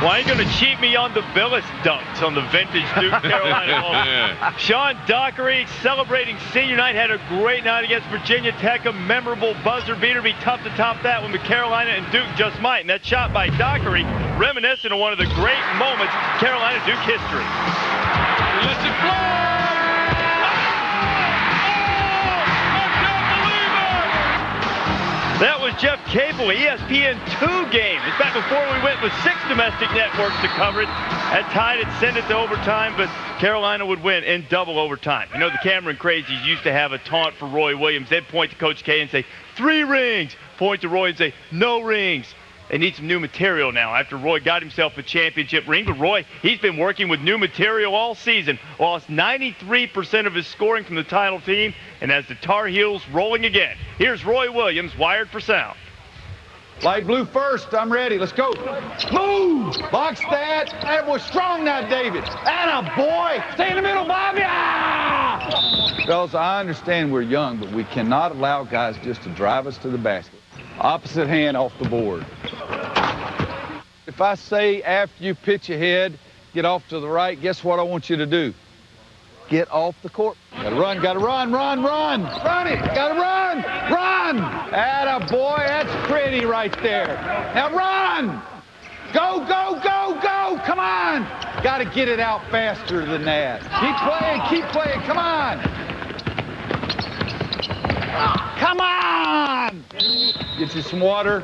Why are you going to cheat me on the Billis dunks on the vintage Duke Carolina home? Sean Dockery celebrating senior night, had a great night against Virginia Tech, a memorable buzzer beater. Be tough to top that one, but Carolina and Duke just might. And that shot by Dockery, reminiscent of one of the great moments Carolina-Duke history. He lets it fly! That was Jeff Capel, ESPN2 game. It's back before we went with 6 domestic networks to cover it. At tied it, send it to overtime, but Carolina would win in double overtime. You know, the Cameron Crazies used to have a taunt for Roy Williams. They'd point to Coach K and say, 3 rings. Point to Roy and say, no rings. They need some new material now after Roy got himself a championship ring. But Roy, he's been working with new material all season. Lost 93% of his scoring from the title team and has the Tar Heels rolling again. Here's Roy Williams, wired for sound. Light blue first. I'm ready. Let's go. Move. Box that. That was strong now, David. Atta boy. Stay in the middle, Bobby. Ah! Fellas, I understand we're young, but we cannot allow guys just to drive us to the basket. Opposite hand off the board. If I say after you pitch ahead, get off to the right, guess what I want you to do? Get off the court. Gotta run, gotta run, run, run. Run it, gotta run, run. Atta boy, that's pretty right there. Now run. Go, go, go, go, come on. Gotta get it out faster than that. Keep playing, come on. Come on. Get you some water,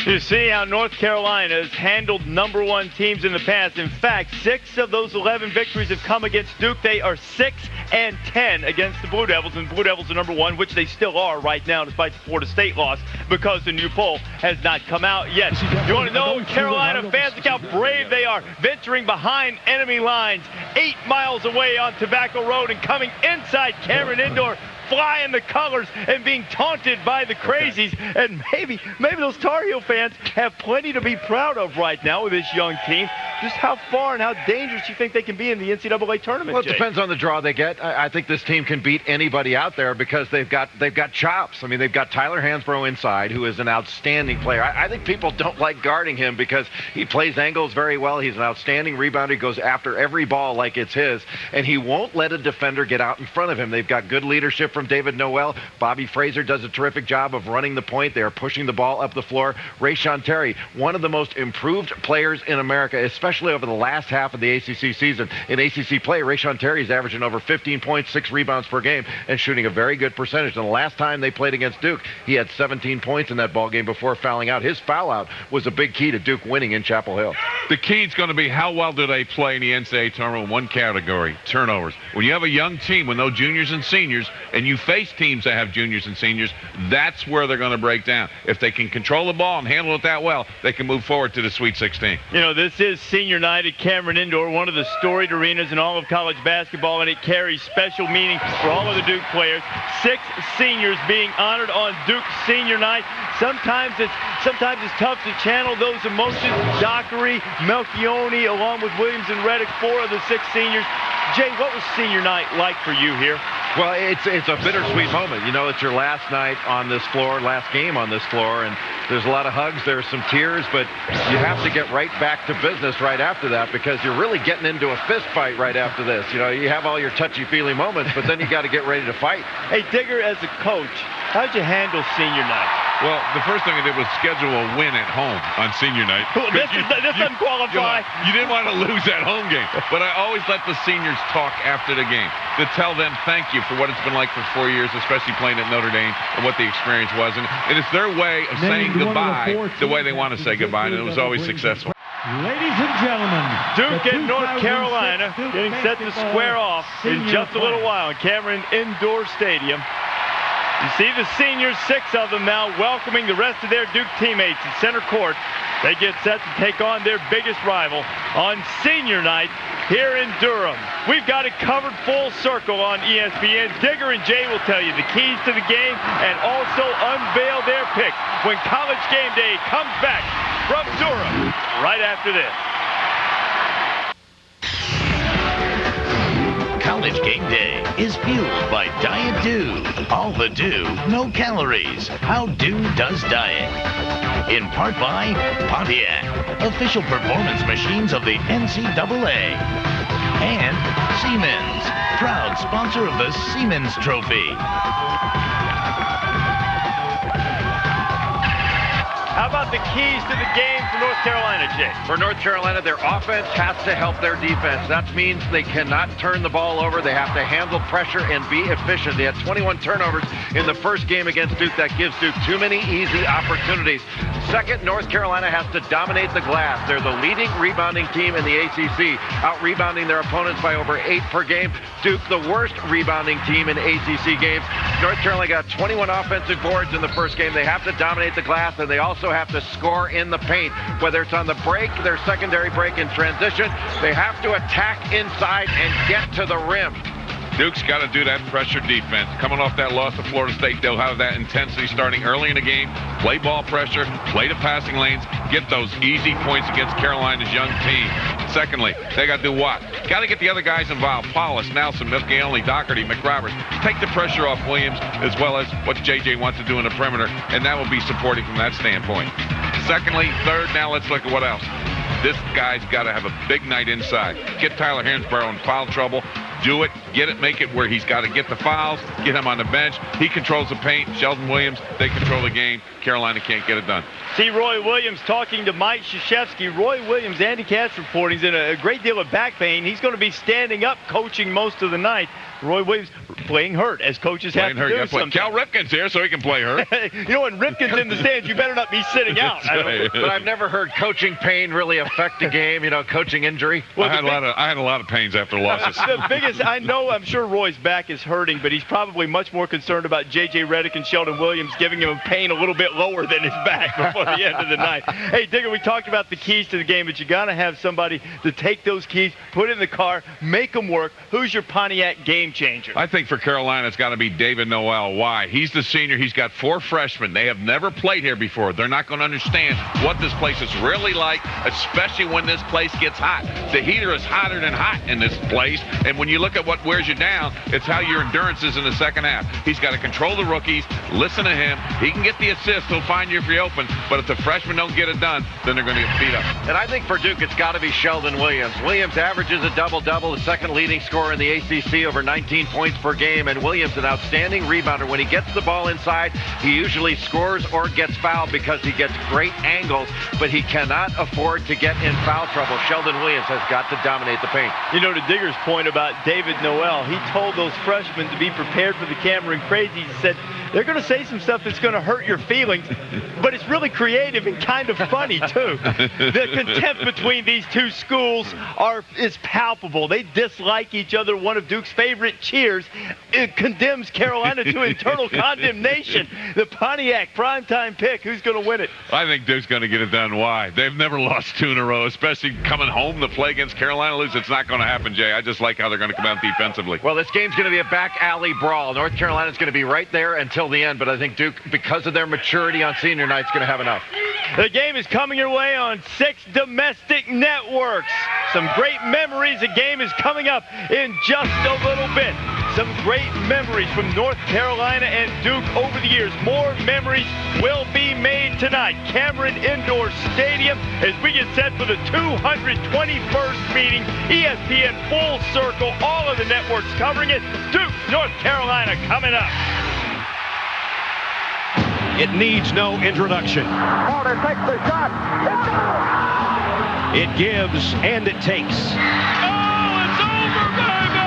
You see how North Carolina has handled #1 teams in the past. In fact, 6 of those 11 victories have come against Duke. They are 6-10 against the Blue Devils, and Blue Devils are #1, which they still are right now, despite the Florida State loss, because the new poll has not come out yet. You want to know, Carolina fans, look how brave they are, venturing behind enemy lines, 8 miles away on Tobacco Road and coming inside Cameron Indoor, flying the colors and being taunted by the Crazies. And maybe those Tar Heel fans have plenty to be proud of right now with this young team. Just how far and how dangerous you think they can be in the NCAA tournament, Well, it Jay? depends on the draw they get. I think this team can beat anybody out there because they've got chops. I mean, they've got Tyler Hansbrough inside, who is an outstanding player. I think people don't like guarding him because he plays angles very well. He's an outstanding rebounder. He goes after every ball like it's his, and he won't let a defender get out in front of him. They've got good leadership from David Noel. Bobby Fraser does a terrific job of running the point. They are pushing the ball up the floor. Rayshon Terry, one of the most improved players in America, especially over the last half of the ACC season. In ACC play, Rayshon Terry is averaging over 15 points, 6 rebounds per game, and shooting a very good percentage. And the last time they played against Duke, he had 17 points in that ball game before fouling out. His foul out was a big key to Duke winning in Chapel Hill. The key is going to be how well do they play in the NCAA tournament in one category, turnovers. When you have a young team with no juniors and seniors, and you face teams that have juniors and seniors, that's where they're going to break down. If they can control the ball and handle it that well, they can move forward to the Sweet 16. You know, this is senior night at Cameron Indoor, one of the storied arenas in all of college basketball, and it carries special meaning for all of the Duke players. 6 seniors being honored on Duke senior night. Sometimes it's tough to channel those emotions. Dockery, Melchione, along with Williams and Reddick, 4 of the 6 seniors. Jay, what was senior night like for you here? Well, it's a bittersweet moment. You know, it's your last night on this floor, last game on this floor, and there's a lot of hugs, there's some tears, but you have to get right back to business right after that because you're really getting into a fist fight right after this. You know, you have all your touchy-feely moments, but then you got to get ready to fight. Hey, Digger, as a coach, how'd you handle senior night? Well, the first thing I did was schedule a win at home on senior night. This doesn't qualify. You didn't want to lose that home game. But I always let the seniors talk after the game to tell them thank you for what it's been like for 4 years, especially playing at Notre Dame, and what the experience was. And it's their way of saying goodbye the way they want to say goodbye, and it was always successful. Ladies and gentlemen, Duke and North Carolina getting set to square off in just a little while in Cameron Indoor Stadium. You see the seniors, 6 of them now, welcoming the rest of their Duke teammates in center court. They get set to take on their biggest rival on senior night here in Durham. We've got it covered full circle on ESPN. Digger and Jay will tell you the keys to the game and also unveil their picks when College Game Day comes back from Durham right after this. College game day is fueled by Diet Dew. All the dew, no calories. How Dew does diet. In part by Pontiac, official performance machines of the NCAA. And Siemens, proud sponsor of the Siemens Trophy. How about the keys to the game for North Carolina, Jay? For North Carolina, their offense has to help their defense. That means they cannot turn the ball over. They have to handle pressure and be efficient. They had 21 turnovers in the first game against Duke. That gives Duke too many easy opportunities. Second, North Carolina has to dominate the glass. They're the leading rebounding team in the ACC, out-rebounding their opponents by over 8 per game. Duke, the worst rebounding team in ACC games. North Carolina got 21 offensive boards in the first game. They have to dominate the glass, and they also have to score in the paint, whether it's on the break, their secondary break in transition. They have to attack inside and get to the rim. Duke's got to do that pressure defense. Coming off that loss to Florida State, they'll have that intensity starting early in the game. Play ball pressure, play the passing lanes, get those easy points against Carolina's young team. Secondly, they got to do what? Got to get the other guys involved. Paulus, Nelson, Milkaoli, Doherty, McRoberts. Take the pressure off Williams, as well as what JJ wants to do in the perimeter, and that will be supporting from that standpoint. Secondly, third, now let's look at what else. This guy's got to have a big night inside. Get Tyler Hansborough in foul trouble. Do it, get it, make it where he's got to get the fouls, get him on the bench. He controls the paint. Sheldon Williams, they control the game. Carolina can't get it done. See Roy Williams talking to Mike Krzyzewski. Roy Williams, Andy Katz reporting, he's in a great deal of back pain. He's going to be standing up coaching most of the night. Roy Williams playing hurt, as coaches have to do sometimes. Cal Ripken's here, so he can play hurt. You know, when Ripken's in the stands, you better not be sitting out. But I've never heard coaching pain really affect a game, coaching injury. Well, I had a lot of pains after losses. The biggest, I'm sure Roy's back is hurting, but he's probably much more concerned about J.J. Redick and Sheldon Williams giving him pain a little bit lower than his back before the end of the night. Hey, Digger, we talked about the keys to the game, but you got to have somebody to take those keys, put it in the car, make them work. Who's your Pontiac game changer? I think for Carolina, it's got to be David Noel. Why? He's the senior. He's got 4 freshmen. They have never played here before. They're not going to understand what this place is really like, especially when this place gets hot. The heater is hotter than hot in this place, and when you look at what wears you down, it's how your endurance is in the second half. He's got to control the rookies, listen to him. He can get the assist. He'll find you if you're open, but if the freshmen don't get it done, then they're going to get beat up. And I think for Duke, it's got to be Sheldon Williams. Williams averages a double-double, the second leading scorer in the ACC, over 19 points per game, and Williams an outstanding rebounder. When he gets the ball inside, he usually scores or gets fouled because he gets great angles, but he cannot afford to get in foul trouble. Sheldon Williams has got to dominate the paint. You know, to Digger's point about David Noel, he told those freshmen to be prepared for the Cameron Crazies. He said, they're going to say some stuff that's going to hurt your feelings, but it's really creative and kind of funny, too. The contempt between these two schools is palpable. They dislike each other. One of Duke's favorite cheers condemns Carolina to internal condemnation. The Pontiac primetime pick, who's going to win it? I think Duke's going to get it done. Why? They've never lost 2 in a row, especially coming home to play against Carolina. Lose, it's not going to happen, Jay. I just like how they're going to come out defensively. Well, this game's going to be a back alley brawl. North Carolina's going to be right there until the end, but I think Duke, because of their maturity on senior night, is going to have enough. The game is coming your way on 6 domestic networks. Some great memories. The game is coming up in just a little bit. Some great memories from North Carolina and Duke over the years. More memories will be made tonight. Cameron Indoor Stadium as we get set for the 221st meeting. ESPN Full Circle, all of the networks covering it. Duke, North Carolina coming up. It needs no introduction. Carter takes the shot. It gives and it takes. Oh, it's over, baby!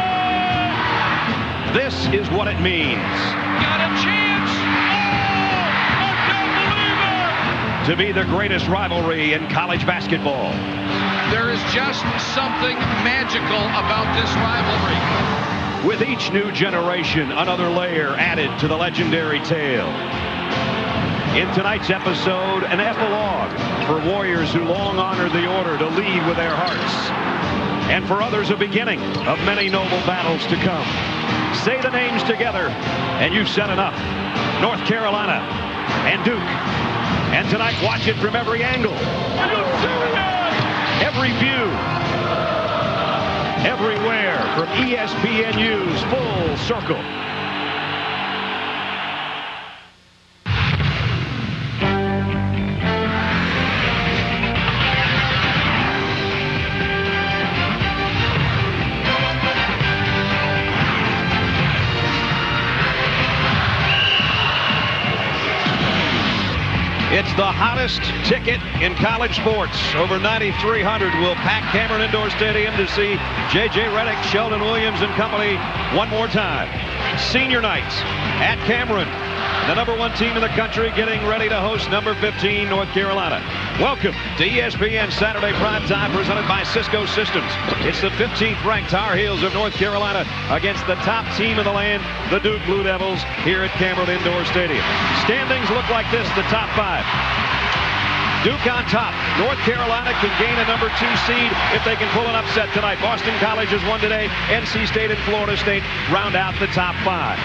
This is what it means. Got a chance. Oh, I can't believe it! To be the greatest rivalry in college basketball. There is just something magical about this rivalry. With each new generation, another layer added to the legendary tale. In tonight's episode, an epilogue for warriors who long honored the order to lead with their hearts. And for others, a beginning of many noble battles to come. Say the names together, and you've said enough. North Carolina and Duke. And tonight, watch it from every angle. Every view. everywhere from ESPNU's Full Circle. It's the hottest ticket in college sports. Over 9,300 will pack Cameron Indoor Stadium to see J.J. Redick, Sheldon Williams, and company one more time. Senior nights at Cameron. The #1 team in the country getting ready to host number 15, North Carolina. Welcome to ESPN Saturday Primetime, presented by Cisco Systems. It's the 15th ranked Tar Heels of North Carolina against the top team in the land, the Duke Blue Devils, here at Cameron Indoor Stadium. Standings look like this, the top 5. Duke on top. North Carolina can gain a #2 seed if they can pull an upset tonight. Boston College has won today. NC State and Florida State round out the top 5.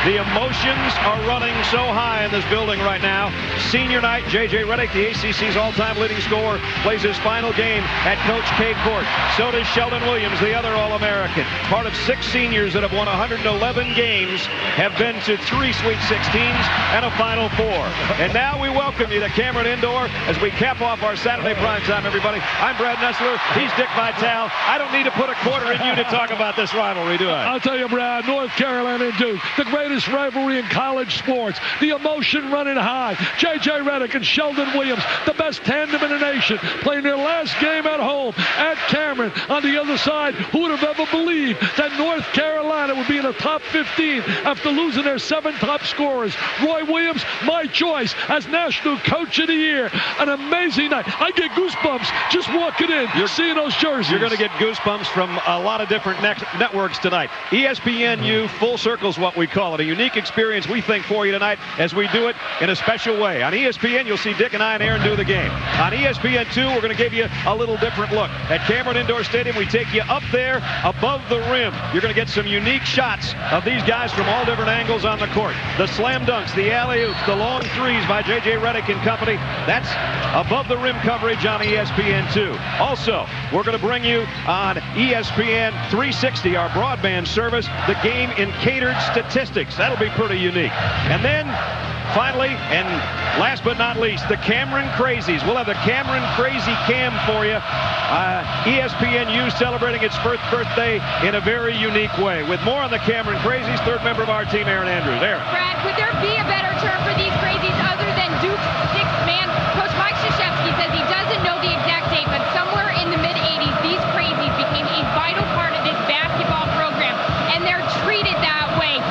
The emotions are running so high in this building right now. Senior night, J.J. Redick, the ACC's all-time leading scorer, plays his final game at Coach K Court. So does Sheldon Williams, the other All-American. Part of 6 seniors that have won 111 games, have been to 3 Sweet 16s and a Final Four. And now we welcome you to Cameron Indoor as we cap off our Saturday primetime, everybody. I'm Brad Nessler. He's Dick Vitale. I don't need to put a quarter in you to talk about this rivalry, do I? I'll tell you, Brad, North Carolina and Duke, the greatest rivalry in college sports. The emotion running high. J.J. Redick and Sheldon Williams, the best tandem in the nation, playing their last game at home at Cameron. On the other side, who would have ever believed that North Carolina would be in the top 15 after losing their 7 top scorers? Roy Williams, my choice as National Coach of the Year. An amazing night. I get goosebumps just walking in, seeing those jerseys. You're going to get goosebumps from a lot of different networks tonight. ESPNU Full Circle is what we call it. A unique experience, we think, for you tonight as we do it in a special way. On ESPN, you'll see Dick and I and Aaron do the game. On ESPN2, we're going to give you a little different look. At Cameron Indoor Stadium, we take you up there above the rim. You're going to get some unique shots of these guys from all different angles on the court. The slam dunks, the alley-oops, the long threes by J.J. Redick and company. That's above the rim coverage on ESPN2. Also, we're going to bring you on ESPN 360, our broadband service, the game in catered statistics. That'll be pretty unique. And then, finally, and last but not least, the Cameron Crazies. We'll have the Cameron Crazy Cam for you. ESPNU celebrating its 1st birthday in a very unique way. With more on the Cameron Crazies, 3rd member of our team, Aaron Andrews. Aaron. Brad, could there be a better term for these Crazies other than Duke's 6th man? Coach Mike Krzyzewski says he doesn't know the exact date, but somewhere in the mid-'80s, these Crazies became a vital part of this basketball program, and they're treated that way.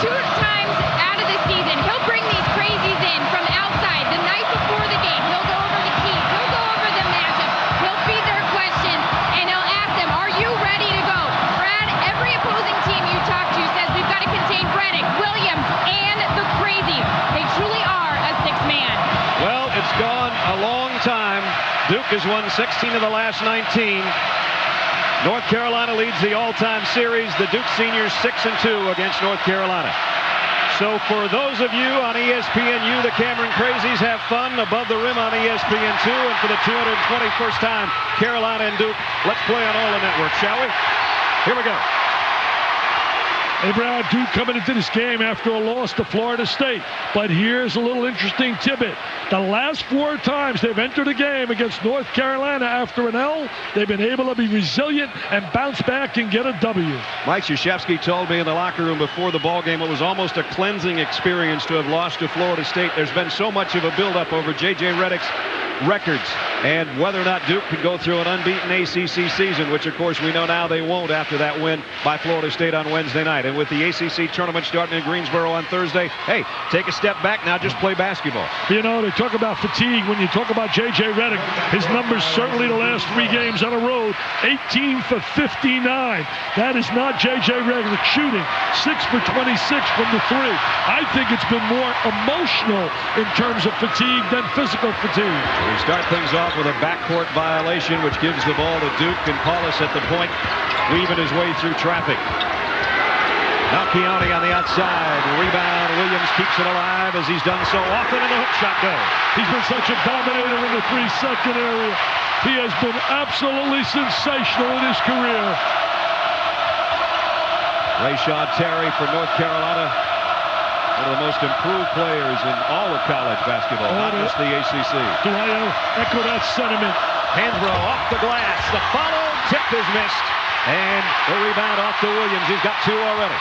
2 times out of the season, he'll bring these Crazies in from outside the night before the game. He'll go over the keys, he'll go over the matchup, he'll feed their questions, and he'll ask them, are you ready to go? Brad, every opposing team you talk to says we've got to contain Redick, Williams, and the Crazies. They truly are a 6th man. Well, it's gone a long time. Duke has won 16 of the last 19. North Carolina leads the all-time series. The Duke seniors 6-2 against North Carolina. So for those of you on ESPNU, the Cameron Crazies have fun above the rim on ESPN2. And for the 221st time, Carolina and Duke, let's play on all the networks, shall we? Here we go. Hey, Brad, Duke coming into this game after a loss to Florida State. But here's a little interesting tidbit. The last 4 times they've entered a game against North Carolina after an L, they've been able to be resilient and bounce back and get a W. Mike Krzyzewski told me in the locker room before the ball game it was almost a cleansing experience to have lost to Florida State. There's been so much of a buildup over J.J. Redick's records and whether or not Duke could go through an unbeaten ACC season, which of course we know now they won't after that win by Florida State on Wednesday night. And with the ACC tournament starting in Greensboro on Thursday, hey, take a step back now, just play basketball. You know, they talk about fatigue when you talk about J.J. Redick. His numbers certainly the last 3 games on the road, 18 for 59. That is not J.J. Redick shooting, 6 for 26 from the 3. I think it's been more emotional in terms of fatigue than physical fatigue. We start things off with a backcourt violation, which gives the ball to Duke, and Paulus at the point, weaving his way through traffic. Malchione on the outside. Rebound. Williams keeps it alive as he's done so often, and the hook shot goes. He's been such a dominator in the 3-second area. He has been absolutely sensational in his career. Rayshon Terry from North Carolina, one of the most improved players in all of college basketball, not just the ACC. Do I echo that sentiment? Hansbrough off the glass. The follow tip is missed. And the rebound off to Williams. He's got 2 already.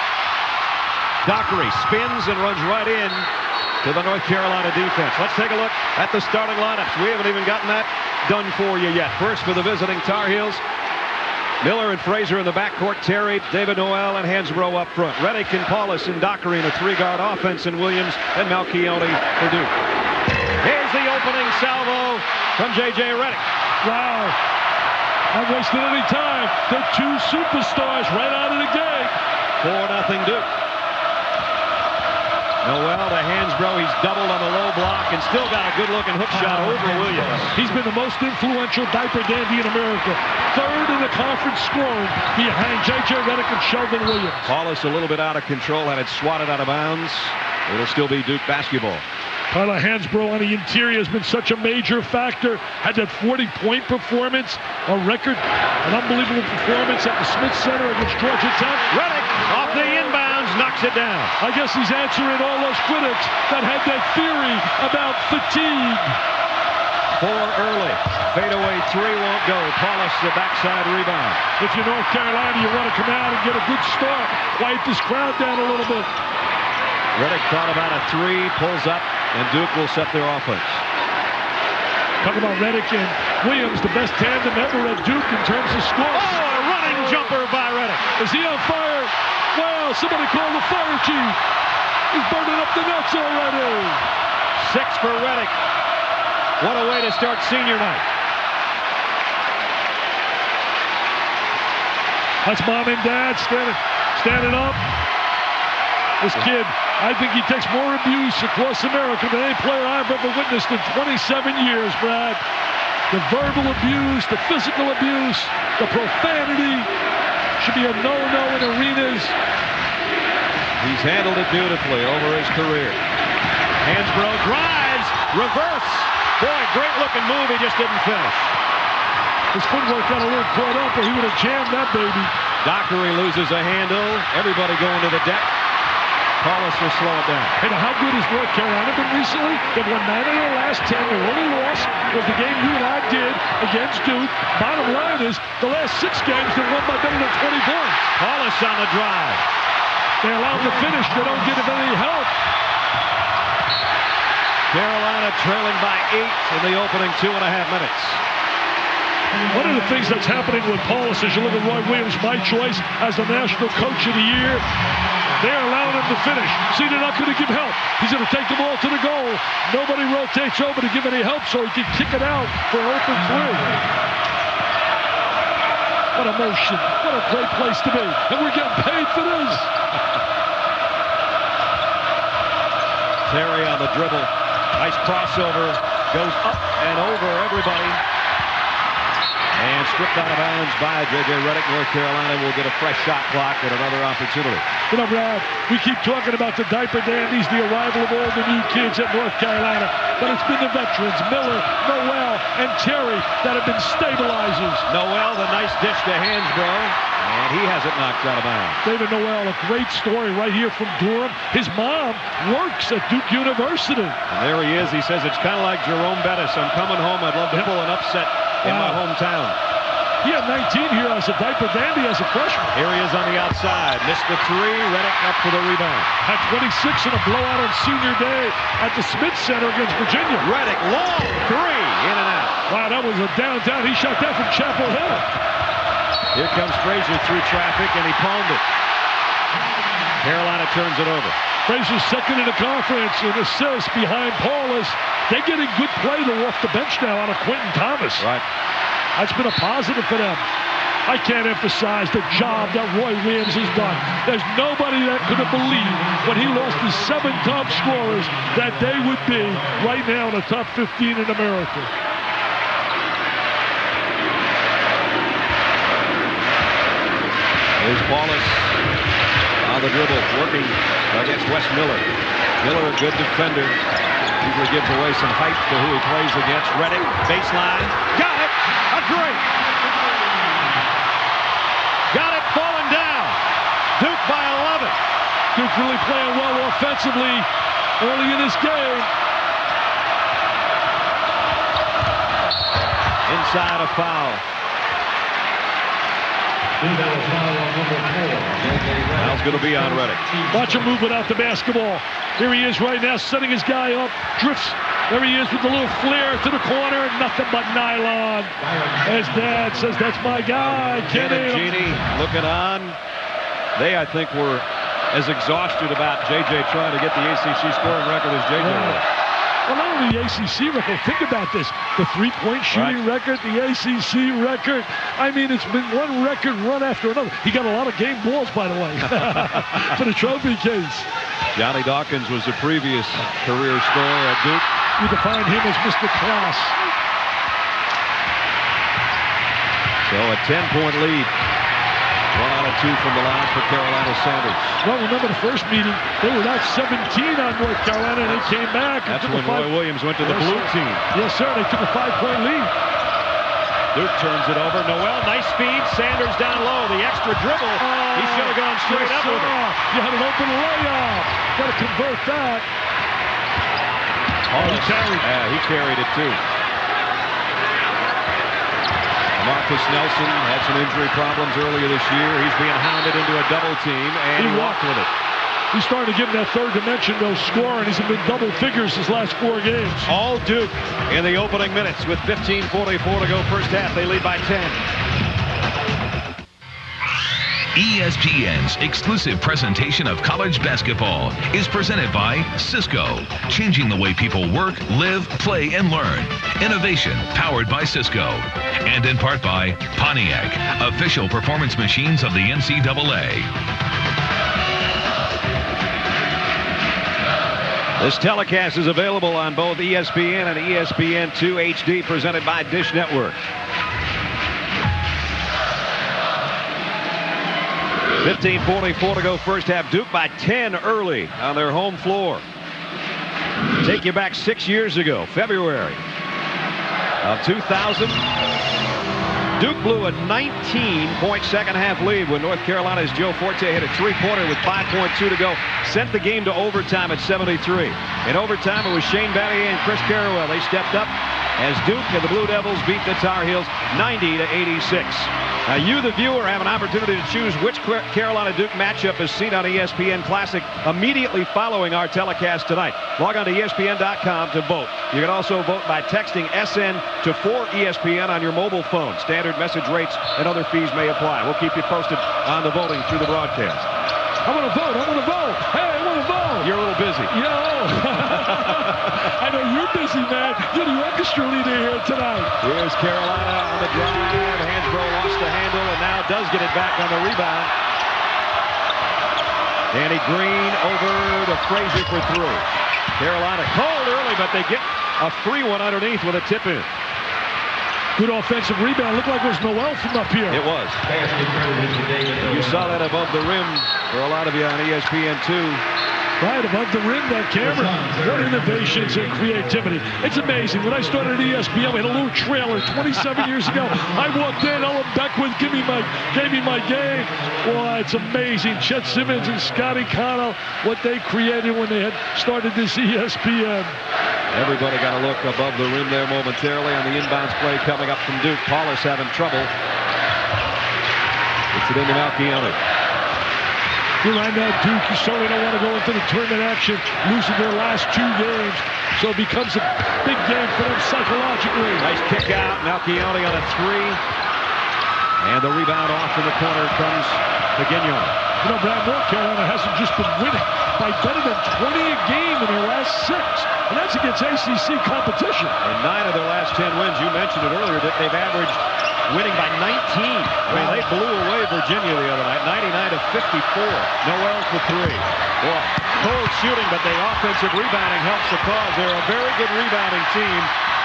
Dockery spins and runs right in to the North Carolina defense. Let's take a look at the starting lineups. We haven't even gotten that done for you yet. First for the visiting Tar Heels, Miller and Frazier in the backcourt, Terry, David Noel, and Hansbrough up front. Redick and Paulus and Dockery in a 3-guard offense, and Williams and Malchione for Duke. Here's the opening salvo from J.J. Redick. Wow. Not wasting any time. They're 2 superstars right out of the gate. 4-0 Duke. Noel to Hansbrough. He's doubled on the low block and still got a good-looking hook shot over Williams. He's been the most influential diaper dandy in America. 3rd in the conference scoring behind J.J. Redick and Sheldon Williams. Paulus a little bit out of control, had it swatted out of bounds. It'll still be Duke basketball. Tyler Hansbrough on the interior has been such a major factor. Had that 40-point performance, a record, an unbelievable performance at the Smith Center against Georgia Tech. Redick off the inbounds, knocks it down. I guess he's answering all those critics that had that theory about fatigue. 4 early. Fadeaway 3 won't go. Paulus the backside rebound. If you're North Carolina, you want to come out and get a good start. Quiet this crowd down a little bit. Redick thought about a 3, pulls up, and Duke will set their offense. Talk about Redick and Williams, the best tandem ever at Duke in terms of scoring. Oh, a running jumper by Redick. Is he on fire? Wow, somebody call the fire chief. He's burning up the nuts already. 6 for Redick. What a way to start senior night. That's mom and dad standing up. This kid, I think he takes more abuse across America than any player I've ever witnessed in 27 years, Brad. The verbal abuse, the physical abuse, the profanity should be a no-no in arenas. He's handled it beautifully over his career. Hansbrough drives, reverse. Boy, great-looking move. He just didn't finish. His footwork got a little caught up, or he would have jammed that baby. Dockery loses a handle. Everybody going to the deck. Paulus will slow it down. And how good has North Carolina been recently? They've won 9 of their last 10. Their only loss was the game you and I did against Duke. Bottom line is, the last 6 games they've won by better than 20 points. Paulus on the drive. They allow him to finish. They don't give him any help. Carolina trailing by 8 in the opening 2.5 minutes. One of the things that's happening with Paulus, as you look at Roy Williams, my choice as the National Coach of the Year, they're allowing him to finish. See, they're not going to give help. He's going to take the ball to the goal. Nobody rotates over to give any help so he can kick it out for an open 3. What emotion. What a great place to be. And we're getting paid for this. Terry on the dribble. Nice crossover. Goes up and over everybody. And stripped out of bounds by J.J. Redick. North Carolina will get a fresh shot clock and another opportunity. You know, Brad, we keep talking about the diaper dandies, the arrival of all the new kids at North Carolina, but it's been the veterans, Miller, Noel, and Terry, that have been stabilizers. Noel, the nice dish to Hansbrough, and he has it knocked out of bounds. David Noel, a great story right here from Durham. His mom works at Duke University. And there he is. He says, it's kind of like Jerome Bettis. I'm coming home. I'd love to pull an upset in my hometown. He had 19 here as a diaper dandy as a freshman. Here he is on the outside. Missed the 3. Redick up for the rebound. Had 26 in a blowout on senior day at the Smith Center against Virginia. Redick, long 3, in and out. Wow, that was a downtown. He shot that from Chapel Hill. Here comes Frazier through traffic, and he palmed it. Carolina turns it over. Frazier's second in the conference in assists behind Paulus. They're getting good play. They're off the bench now out of Quentin Thomas. Right. That's been a positive for them. I can't emphasize the job that Roy Williams has done. There's nobody that could have believed when he lost his 7 top scorers that they would be right now in the top 15 in America. Here's Paulus on the dribble, working against Wes Miller. Miller, a good defender. Usually gives away some height to who he plays against. Redick, baseline, got it! three. Got it, falling down. Duke by 11. Duke really playing well offensively early in this game. Inside a foul. Foul's going to be on Redick. Watch him move without the basketball. Here he is right now, setting his guy up. Drifts. There he is with the little flare to the corner. Nothing but nylon. As Dad says, that's my guy. Ken and Jeannie looking on. They, I think, were as exhausted about J.J. trying to get the ACC scoring record as J.J. was. Well, not only the ACC record, think about this. The three-point shooting record, the ACC record. I mean, it's been one record run after another. He got a lot of game balls, by the way, for the trophy case. Johnny Dawkins was the previous career scorer at Duke. You define him as Mr. Class. So a 10-point lead. 1 out of 2 from the line for Carolina Sanders. Well, remember the first meeting, they were down 17 on North Carolina, and they came back. That's when Roy Williams went to the blue team. Yes, sir. They took a 5-point lead. Duke turns it over. Noel, nice speed. Sanders down low. The extra dribble. He should have gone straight up with it. You had an open layup. Got to convert that. Oh, he carried. Yeah, he carried it too. Marcus Nelson had some injury problems earlier this year. He's being hounded into a double team, and he walked with it. He's starting to give him that third dimension, though, scoring. He's been double figures his last 4 games. All Duke in the opening minutes with 15:44 to go first half. They lead by 10. ESPN's exclusive presentation of college basketball is presented by Cisco, changing the way people work, live, play, and learn. Innovation powered by Cisco. And in part by Pontiac, official performance machines of the NCAA. This telecast is available on both ESPN and ESPN2 HD, presented by Dish Network. 15:44 to go first half. Duke by 10 early on their home floor. Take you back 6 years ago, February of 2000. Duke blew a 19-point second-half lead when North Carolina's Joe Forte hit a three-pointer with 5.2 to go. Sent the game to overtime at 73. In overtime, it was Shane Battier and Chris Carrawell. They stepped up as Duke and the Blue Devils beat the Tar Heels 90-86. Now, you, the viewer, have an opportunity to choose which Carolina-Duke matchup is seen on ESPN Classic immediately following our telecast tonight. Log on to ESPN.com to vote. You can also vote by texting SN to 4ESPN on your mobile phone. Standard message rates and other fees may apply. We'll keep you posted on the voting through the broadcast. I want to vote. I want to vote. Hey, I want to vote. You're a little busy. Yo. I know you're busy, man. You're the orchestra leader here tonight. Here's Carolina on the drive. Hansbrough lost the handle and now does get it back on the rebound. Danny Green over to Frazier for 3. Carolina cold early, but they get a free one underneath with a tip in. Good offensive rebound. Looked like it was Noel from up here. It was. You saw that above the rim for a lot of you on ESPN2. Right above the rim, that camera. What innovations and creativity. It's amazing. When I started at ESPN, we had a little trailer 27 years ago. I walked in, Ellen Beckwith gave me my game. Well, it's amazing. Chet Simmons and Scotty Connell, what they created when they had started this ESPN. Everybody got a look above the rim there momentarily on the inbounds play coming up from Duke. Paulus having trouble. Gets it into Malchione. Here right now, Duke, you certainly don't want to go into the tournament action, losing their last 2 games. So it becomes a big game for them psychologically. Nice kick out. Malchione on a 3. And the rebound off in the corner comes to Gignon. You know, Brad, North Carolina hasn't just been winning by better than 20 a game in their last 6. And that's against ACC competition. And 9 of their last 10 wins, you mentioned it earlier, that they've averaged winning by 19. I mean, they blew away Virginia the other night, 99-54. Noel for 3. Boy, cold shooting, but the offensive rebounding helps the cause. They're a very good rebounding team.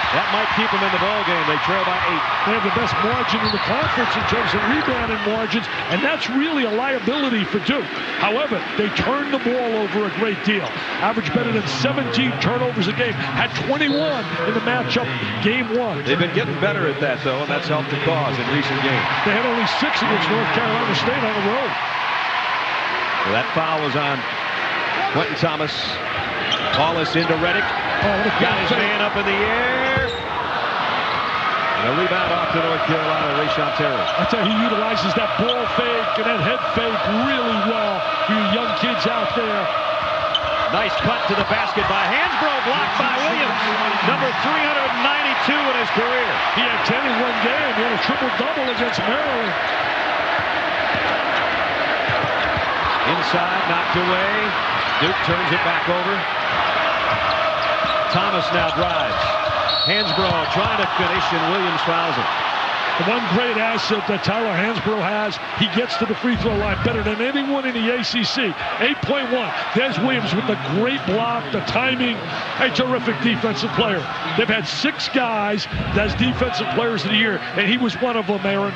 That might keep them in the ballgame. They trail by 8. They have the best margin in the conference in terms of rebounding margins, and that's really a liability for Duke. However, they turn the ball over a great deal. Average better than 17 turnovers a game. Had 21 in the matchup game 1. They've been getting better at that, though, and that's helped the cause in recent games. They had only 6 against North Carolina State on the road. Well, that foul was on Quentin Thomas. Wallace into Reddick. Got his man up in the air. And a rebound off to North Carolina, Rayshon Terry. I tell you, he utilizes that ball fake and that head fake really well for you young kids out there. Nice cut to the basket by Hansbrough, blocked by Williams. Number 392 in his career. He had 10 in one game. He had a triple-double against Maryland. Inside, knocked away. Duke turns it back over. Thomas now drives. Hansbrough trying to finish, and Williams fouls him. The one great asset that Tyler Hansbrough has, he gets to the free throw line better than anyone in the ACC. 8.1. There's Williams with the great block, the timing, a terrific defensive player. They've had 6 guys as defensive players of the year, and he was one of them, Aaron.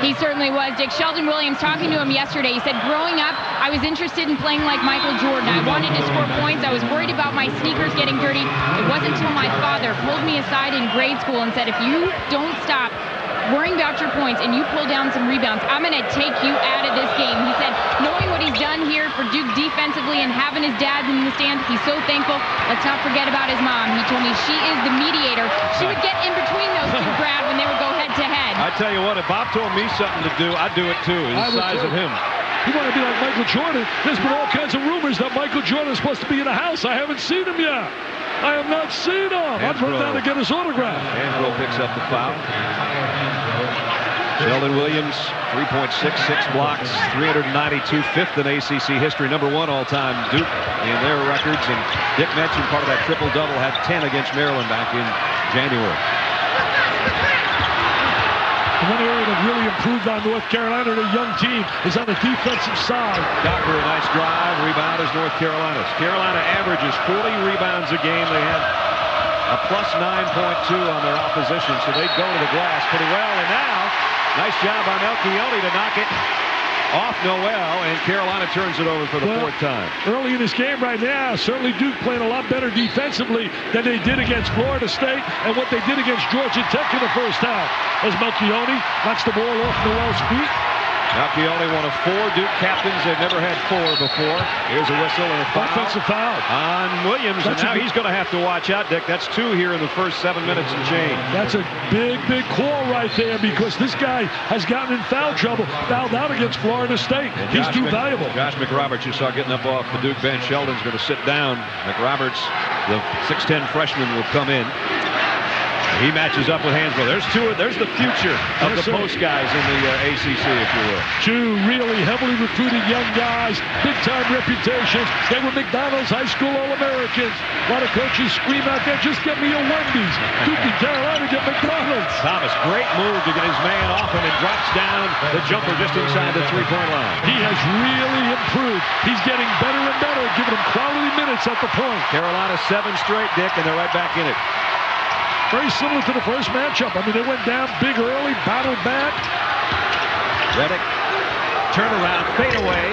He certainly was. Dick, Sheldon Williams talking to him yesterday, he said, growing up, I was interested in playing like Michael Jordan. I wanted to score points. I was worried about my sneakers getting dirty. It wasn't until my father pulled me aside in grade school and said, if you don't stop worrying about your points and you pull down some rebounds, I'm going to take you out of this game. He said, knowing what he's done here for Duke defensively and having his dad in the stands, he's so thankful. Let's not forget about his mom. He told me she is the mediator. She would get in between those two, Brad, when they would go head-to-head. I tell you what, if Bob told me something to do, I'd do it too. The size of him. You want to be like Michael Jordan? There's been all kinds of rumors that Michael Jordan is supposed to be in the house. I haven't seen him yet. I have not seen him. I'd run down to get his autograph. Hansbrough picks up the foul. Sheldon Williams, 3.66 blocks, 392, 5th in ACC history, number 1 all-time Duke in their records. And Dick mentioned part of that triple-double, had 10 against Maryland back in January. The one area that really improved on North Carolina, their young team, is on the defensive side. Docker, a nice drive. Rebound is North Carolina's. Carolina averages 40 rebounds a game. They had a plus 9.2 on their opposition, so they go to the glass pretty well. And now, nice job by Melchione to knock it off Noel, and Carolina turns it over for the 4th time. Early in this game right now, certainly Duke playing a lot better defensively than they did against Florida State and what they did against Georgia Tech in the first half. As Melchione knocks the ball off Noel's feet. Melchione, one of 4 Duke captains. They've never had 4 before. Here's a whistle and a foul. Offensive foul On Williams, and now he's going to have to watch out, Dick. That's 2 here in the first 7 minutes and change. That's a big, big call right there because this guy has gotten in foul trouble, fouled out against Florida State. He's too valuable. Josh McRoberts, you saw getting up off the Duke bench. Sheldon's going to sit down. McRoberts, the 6'10 freshman, will come in. He matches up with Hansbrough. There's the future of the post guys in the ACC, if you will. 2 really heavily recruited young guys, big-time reputations. They were McDonald's high school All-Americans. A lot of coaches scream out there, just get me a Wendy's. Duke and Carolina get McDonald's. Thomas, great move to get his man off him and drops down the jumper just inside the 3-point line. He has really improved. He's getting better and better, giving him quality minutes at the point. Carolina 7 straight, Dick, and they're right back in it. Very similar to the first matchup. I mean, they went down big early, battled back. Reddick, turnaround, fade away.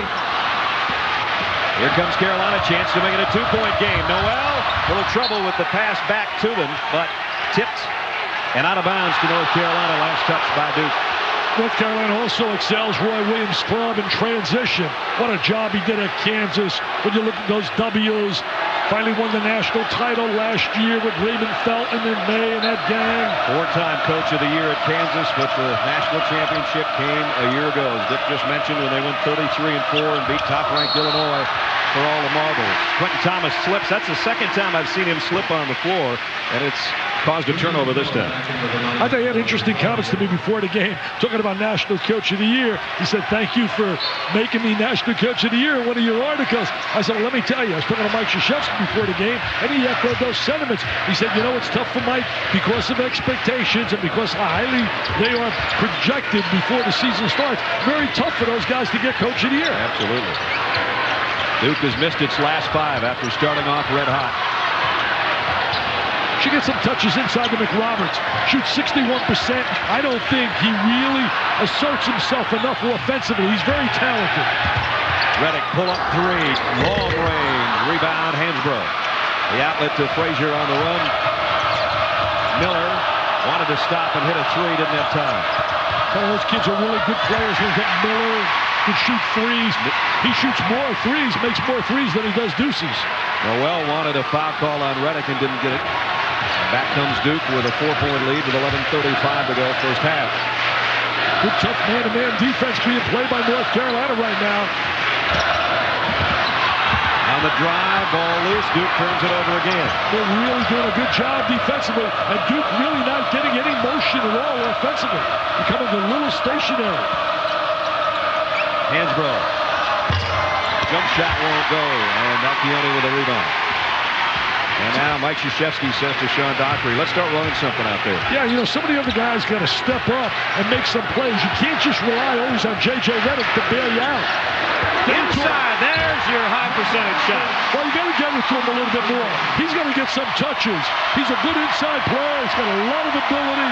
Here comes Carolina, chance to make it a 2-point game. Noel, a little trouble with the pass back to them, but tipped and out of bounds to North Carolina. Last touch by Duke. North Carolina also excels Roy Williams-Scrub in transition. What a job he did at Kansas. When you look at those W's, finally won the national title last year with Raymond Felton in May and that gang. 4-time coach of the year at Kansas, but the national championship came a year ago, as Dick just mentioned, when they went 33-4 and beat top-ranked Illinois for all the marbles. Quentin Thomas slips. That's the 2nd time I've seen him slip on the floor, and it's caused a turnover this time. I thought he had interesting comments to me before the game, talking about National Coach of the Year. He said, thank you for making me National Coach of the Year in one of your articles. I said, well, let me tell you, I was talking to Mike Krzyzewski before the game, and he echoed those sentiments. He said, you know, it's tough for Mike because of expectations and because how highly they are projected before the season starts. Very tough for those guys to get Coach of the Year. Absolutely. Duke has missed its last 5 after starting off red hot. Should get some touches inside to McRoberts. Shoots 61%. I don't think he really asserts himself enough offensively. He's very talented. Redick pull up three. Long range. Rebound, Hansbrough. The outlet to Frazier on the run. Miller wanted to stop and hit a three. Didn't have time. Those kids are really good players. Look at Miller. Can shoot threes. He shoots more threes, makes more threes than he does deuces. Noel wanted a foul call on Redick and didn't get it. Back comes Duke with a 4-point lead with 11:35 to go first half. Good tough man-to-man defense being played by North Carolina right now. On the drive, ball loose. Duke turns it over again. They're really doing a good job defensively, and Duke really not getting any motion at all offensively. Becoming a little stationary. Hansbrough. Jump shot won't go, and Alcione with a rebound. And now Mike Krzyzewski says to Sean Dockery, let's start running something out there. Yeah, you know, some of the other guys got to step up and make some plays. You can't just rely always on J.J. Redick to bail you out. Inside, there's your high percentage shot. Well, you got to get it to him a little bit more. He's going to get some touches. He's a good inside player. He's got a lot of ability.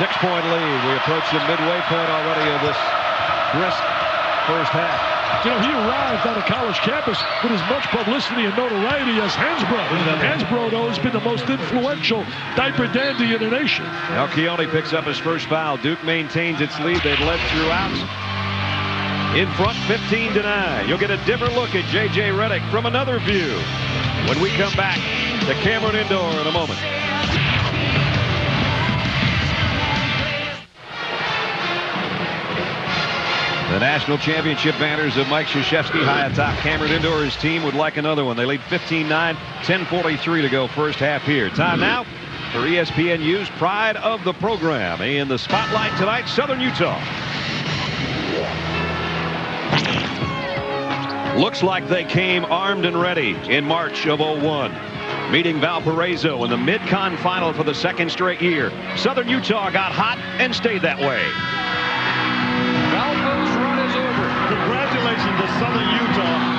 6-point lead. We approach the midway point already of this brisk first half. You know, he arrived on a college campus with as much publicity and notoriety as Hansbrough. Hansbrough, though, has been the most influential diaper dandy in the nation. Alcione picks up his first foul. Duke maintains its lead. They've led throughout. In front, 15-9. You'll get a different look at J.J. Redick from another view when we come back to Cameron Indoor in a moment. The national championship banners of Mike Krzyzewski high atop Cameron Indoor. His team would like another one. They lead 15-9, 10:43 to go first half here. Time now for ESPNU's pride of the program. In the spotlight tonight, Southern Utah. Looks like they came armed and ready in March of '01. Meeting Valparaiso in the Mid-Con final for the second straight year. Southern Utah got hot and stayed that way. Valpo's run is over. Congratulations to Southern Utah.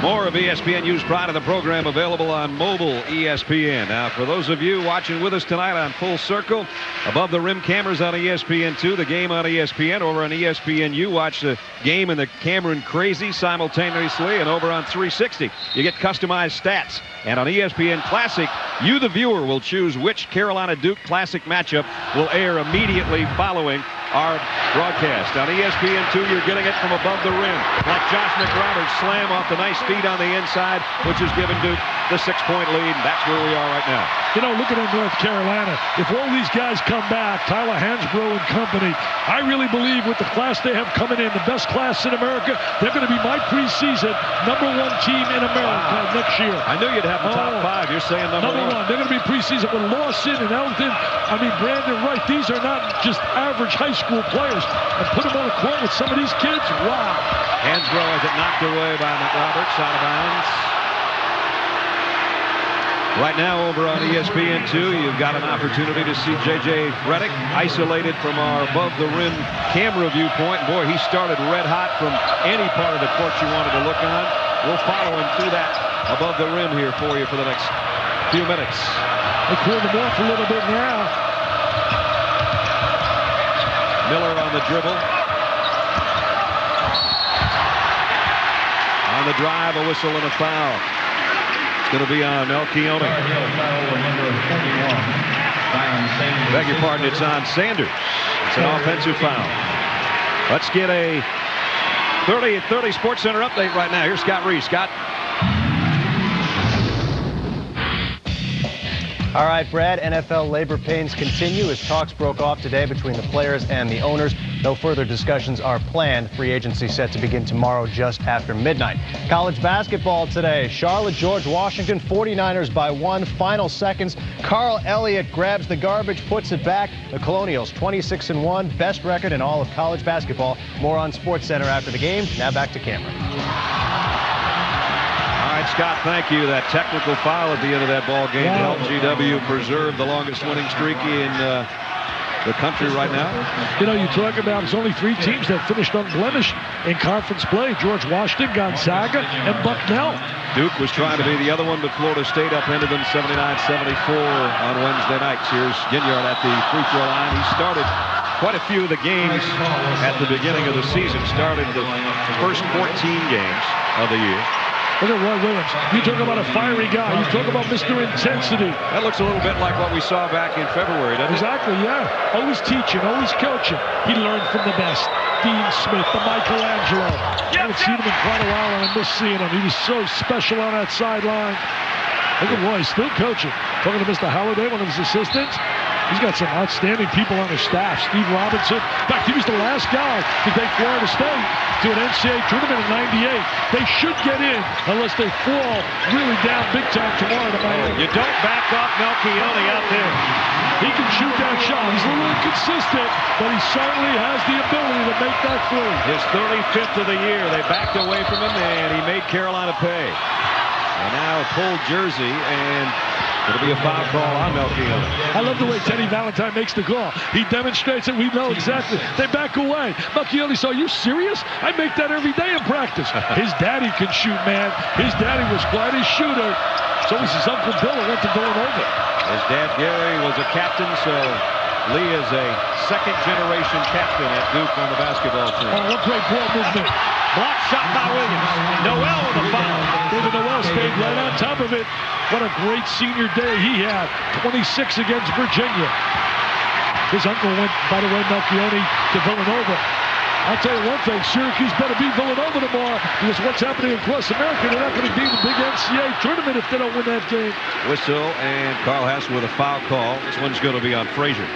More of ESPNU's pride of the program available on mobile ESPN. Now, for those of you watching with us tonight on Full Circle, above the rim cameras on ESPN2, the game on ESPN. Over on ESPNU, watch the game and the Cameron Crazy simultaneously. And over on 360, you get customized stats. And on ESPN Classic, you, the viewer, will choose which Carolina Duke Classic matchup will air immediately following our broadcast. On ESPN2, you're getting it from above the rim. Like Josh McRoberts slam off the nice feed on the inside, which has given Duke the 6-point lead. And that's where we are right now. You know, looking at North Carolina, if all these guys come back, Tyler Hansbrough and company, I really believe with the class they have coming in, the best class in America, they're going to be my preseason #1 team in America next year. I knew you'd have the top 5. You're saying number one. They're going to be preseason with Lawson and Elton. I mean, Brandon Wright. These are not just average high school players. And put them on the court with some of these kids, wow. Hansbrough has it knocked away by McRoberts, out of bounds. Right now over on ESPN2, you've got an opportunity to see J.J. Redick isolated from our above-the-rim camera viewpoint. Boy, he started red hot from any part of the court you wanted to look on. We'll follow him through that above the rim here for you for the next few minutes. They cooled him off a little bit now. Miller on the dribble. On the drive, a whistle and a foul. It's going to be on Alcione. Beg your pardon, it's on Sanders. It's an offensive foul. Let's get a 30 at 30 Sports Center update right now. Here's Scott Reese. Scott. All right, Brad, NFL labor pains continue as talks broke off today between the players and the owners. No further discussions are planned. Free agency set to begin tomorrow just after midnight. College basketball today. Charlotte, George Washington, 49ers by 1, final seconds. Carl Elliott grabs the garbage, puts it back. The Colonials 26-1, best record in all of college basketball. More on SportsCenter after the game. Now back to Cameron. All right, Scott, thank you. That technical foul at the end of that ball game helped GW preserve the longest winning streak in the country right now. You know, you talk about there's only 3 teams that finished unblemished in conference play. George Washington, Gonzaga, and Bucknell. Duke was trying to be the other one, but Florida State upended them 79-74 on Wednesday nights. Here's Ginyard at the free throw line. He started quite a few of the games at the beginning of the season. Started the first 14 games of the year. Look at Roy Williams. You talk about a fiery guy. You talk about Mr. Intensity. That looks a little bit like what we saw back in February, doesn't it? Exactly, yeah. Always teaching, always coaching. He learned from the best. Dean Smith, the Michelangelo. I haven't seen him in quite a while, and I miss seeing him. He was so special on that sideline. Look at Roy, still coaching. Talking to Mr. Halliday, one of his assistants. He's got some outstanding people on his staff. Steve Robinson. In fact, he was the last guy to take Florida State to an NCAA tournament in '98. They should get in unless they fall really down big time tomorrow to Miami. You don't back off Melchione out there. He can shoot that shot. He's a little inconsistent, but he certainly has the ability to make that three. His 35th of the year. They backed away from him, and he made Carolina pay. And now a pulled jersey, and it'll be a foul call on Melchione. I love the way Teddy Valentine makes the call. He demonstrates it. We know exactly. They back away. Melchione said, "Are you serious? I make that every day in practice." His daddy can shoot, man. His daddy was quite a shooter. So was his Uncle Bill who went to Villanova. His dad, Gary, was a captain, so Lee is a second-generation captain at Duke on the basketball team. Oh, what great ball movement. Block shot by Williams. Noel with a foul. David Noel stayed right on top of it. What a great senior day he had. 26 against Virginia. His uncle went, by the way, Melchione, to Villanova. I'll tell you one thing, Syracuse better beat Villanova tomorrow, because what's happening across America, they're not going to be in the big NCAA tournament if they don't win that game. Whistle, and Carl Hass with a foul call. This one's going to be on Frazier.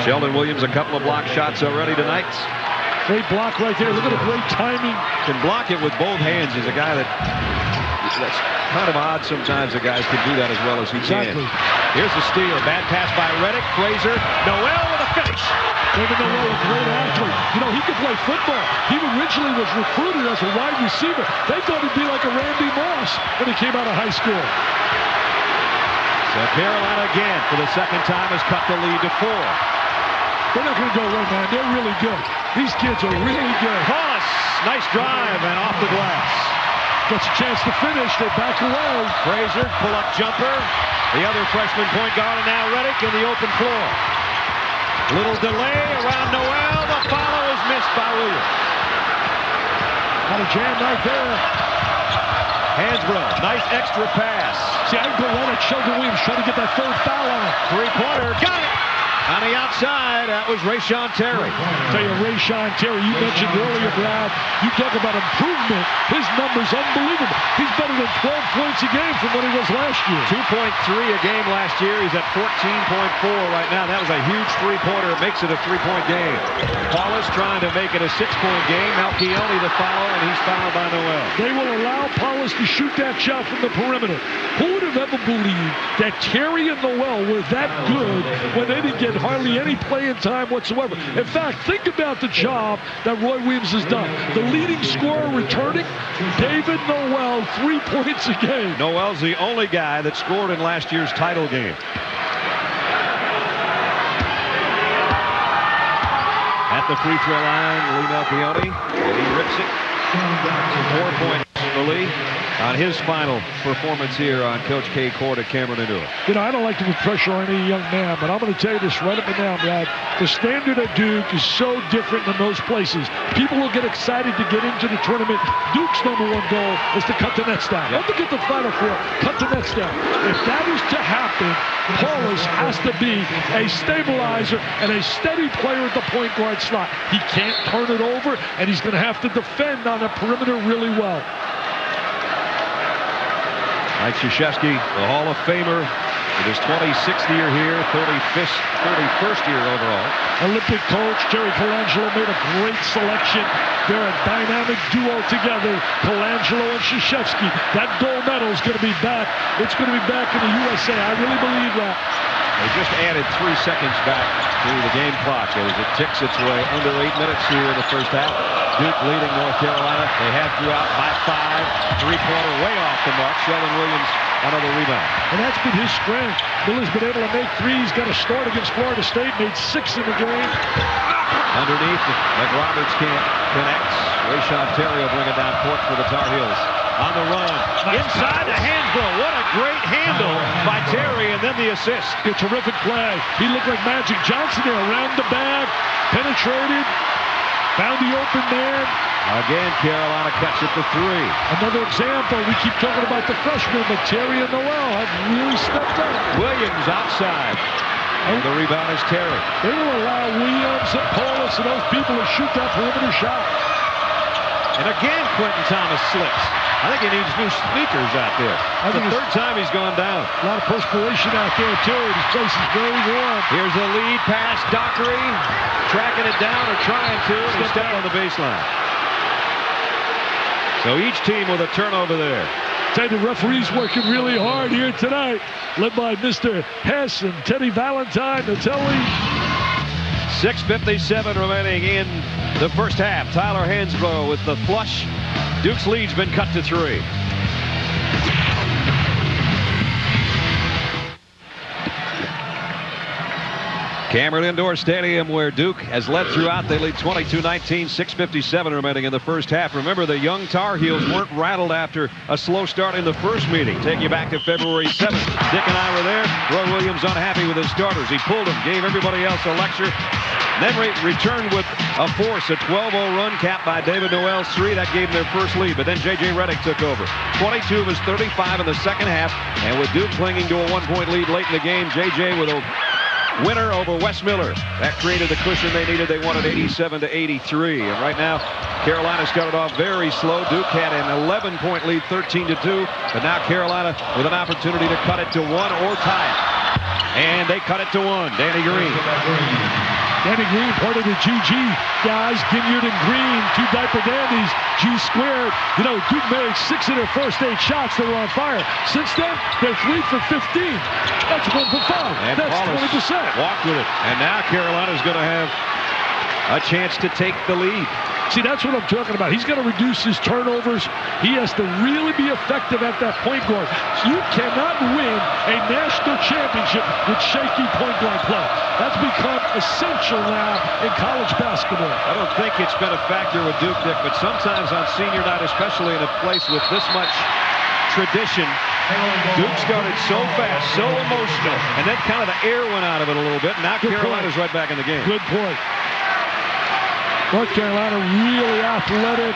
Sheldon Williams, a couple of block shots already tonight. Great block right there. Look at the great timing. Can block it with both hands. He's a guy that's kind of odd sometimes that guys can do that as well as he can. Here's the steal. Bad pass by Reddick. Frazier. Noel with a finish. David Noel, a great athlete. You know, he could play football. He originally was recruited as a wide receiver. They thought he'd be like a Randy Moss when he came out of high school. So Carolina again, for the second time, has cut the lead to 4. They're not going to go away, man. They're really good. These kids are really good. Paulus, nice drive and off the glass. Gets a chance to finish. They back away. Frazier, pull-up jumper. The other freshman point guard, and now Reddick in the open floor. Little delay around Noel. The follow is missed by Williams. Got a jam right there. Hansbrough, nice extra pass. See, I go right at Sheldon Williams trying to get that third foul on him. Three-pointer, got it! On the outside, that was Rayshon Terry. Tell you, Rayshon Terry, you mentioned earlier, Brad, you talk about improvement. His numbers unbelievable. He's better than 12 points a game from what he was last year. 2.3 a game last year. He's at 14.4 right now. That was a huge three-pointer. It makes it a three-point game. Paulus trying to make it a 6-point game. Melchione the follow, and he's fouled by Noel. They will allow Paulus to shoot that shot from the perimeter. Who would have ever believed that Terry and Noel were that good when they didn't get hardly any playing time whatsoever? In fact, think about the job that Roy Williams has done. The leading scorer returning, David Noel, 3 points a game. Noel's the only guy that scored in last year's title game. At the free throw line, Lee Melchione, and he rips it. 4 points for Lee on his final performance here on Coach K Court at Cameron Indoor. You know, I don't like to put pressure on any young man, but I'm going to tell you this right up and down, Brad. The standard at Duke is so different than most places. People will get excited to get into the tournament. Duke's #1 goal is to cut the nets down. Don't forget the Final Four. Cut the nets down. If that is to happen, Paulus has to be a stabilizer and a steady player at the point guard slot. He can't turn it over, and he's going to have to defend on the perimeter really well. Mike Krzyzewski, the Hall of Famer, with his 26th year here, 31st year overall. Olympic coach Jerry Colangelo made a great selection. They're a dynamic duo together, Colangelo and Krzyzewski. That gold medal is going to be back. It's going to be back in the USA. I really believe that. They just added 3 seconds back to the game clock as it ticks its way under 8 minutes here in the first half. Duke leading North Carolina. They have throughout by 5. Three-pointer way off the mark. Sheldon Williams, another rebound. And that's been his strength. Billy's been able to make threes. Got a start against Florida State. Made 6 in the game. Underneath, McRoberts connects. Rayshon Terry will bring it down court for the Tar Heels. On the run. Inside the Hansbrough. What a great handle by Terry, and then the assist. A terrific play. He looked like Magic Johnson there. Around the bag. Penetrated. Found the open man. Again, Carolina cuts it to 3. Another example. We keep talking about the freshmen, but Terry and Noel have really stepped up. Williams outside. And the rebound is Terry. They will allow Williams and Paulus and those people to shoot that perimeter shot. And again, Quentin Thomas slips. I think he needs new sneakers out there. That's the third time he's gone down. A lot of perspiration out there, too. This place is very warm. Here's the lead pass. Dockery tracking it down or trying to. And he stepped on the baseline. So each team with a turnover there. Tell you, the referee's working really hard here tonight. Led by Mr. Hess and Teddy Valentine, Natelli. 6:57 remaining in the first half. Tyler Hansbrough with the flush. Duke's lead's been cut to 3. Cameron Indoor Stadium, where Duke has led throughout. They lead 22-19, 6:57 remaining in the first half. Remember, the young Tar Heels weren't rattled after a slow start in the first meeting. Take you back to February 7th. Dick and I were there. Roy Williams unhappy with his starters. He pulled them, gave everybody else a lecture. Then returned with a force, a 12-0 run capped by David Noel's 3. That gave them their first lead, but then J.J. Redick took over. 22 of his 35 in the second half, and with Duke clinging to a 1-point lead late in the game, J.J. with a winner over Wes Miller. That created the cushion they needed. They won it 87-83. And right now, Carolina started off very slow. Duke had an 11-point lead, 13-2. But now Carolina with an opportunity to cut it to 1 or tie it. And they cut it to 1. Danny Green. Danny Green, part of the GG guys, Ginyard and Green, 2 diaper dandies, G squared. You know, Duke made 6 of their first 8 shots. They were on fire. Since then, they're 3 for 15. That's 1 for 5. And that's Paulus 20%. Walked with it. And now Carolina's going to have a chance to take the lead. See, that's what I'm talking about. He's going to reduce his turnovers. He has to really be effective at that point guard. You cannot win a national championship with shaky point-blank play. That's become essential now in college basketball. I don't think it's been a factor with Duke, Dick, but sometimes on senior night, especially in a place with this much tradition, Duke started so fast, so emotional, and then kind of the air went out of it a little bit. Now Carolina's right back in the game. Good point. North Carolina really athletic.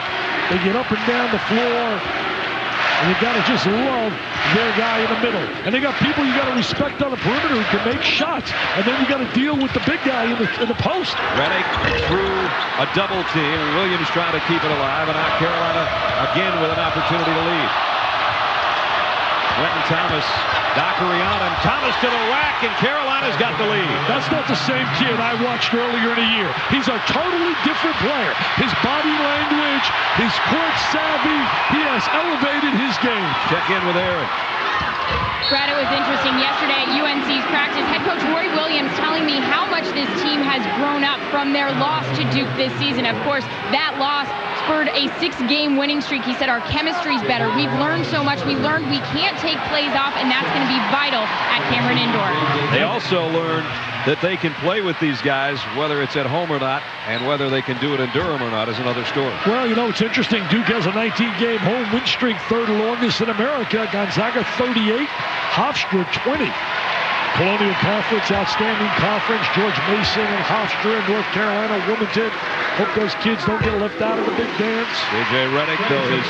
They get up and down the floor. And you got to just love their guy in the middle. And they got people you got to respect on the perimeter who can make shots. And then you got to deal with the big guy in the post. Redick through a double team. And Williams trying to keep it alive. And now Carolina again with an opportunity to lead. Quentin Thomas, Dockery on him. Thomas to the rack, and Carolina's got the lead. That's not the same kid I watched earlier in the year. He's a totally different player. His body language, his court savvy, he has elevated his game. Check in with Aaron. Brad, it was interesting yesterday at UNC's practice. Head coach Roy Williams telling me how much this team has grown up from their loss to Duke this season. Of course, that loss spurred a 6-game winning streak. He said our chemistry's better. We've learned so much. We learned we can't take plays off, and that's going to be vital at Cameron Indoor. They also learned that they can play with these guys, whether it's at home or not, and whether they can do it in Durham or not is another story. Well, you know, it's interesting. Duke has a 19-game home win streak, 3rd longest in America. Gonzaga 38, Hofstra 20. Colonial Conference, outstanding conference. George Mason and Hofstra, North Carolina, Wilmington. Hope those kids don't get left out of the big dance. J.J. Redick, though, his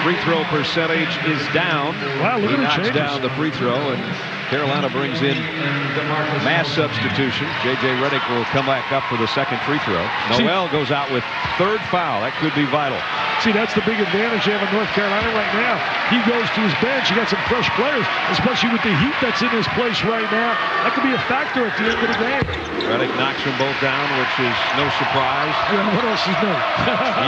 free throw percentage is down. Wow, look at the changes. He knocks down the free throw, and Carolina brings in mass substitution. J.J. Redick will come back up for the second free throw. Noel goes out with 3rd foul. That could be vital. See, that's the big advantage they have in North Carolina right now. He goes to his bench. You got some fresh players, especially with the heat that's in his place right now. That could be a factor at the end of the game. Reddick knocks them both down, which is no surprise. Yeah, what else is new?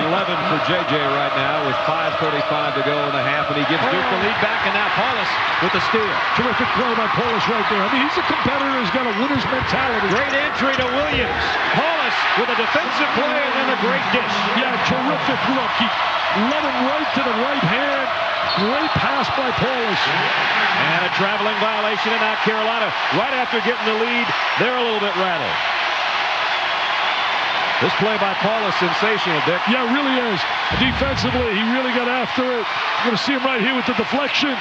11 for J.J. right now with 5:35 to go in the half, and he gives Duke the lead back, and now Paulus with the steal. Terrific play by Paulus right there. I mean, he's a competitor who's got a winner's mentality. Great entry to Williams. Paulus with a defensive play and then a great dish. Yeah, terrific look. He led him right to the right hand. Great pass by Paulus. And a traveling violation, and now Carolina, right after getting the lead, they're a little bit rattled. This play by Paulus, sensational, Dick. Yeah, it really is. Defensively, he really got after it. You're going to see him right here with the deflection.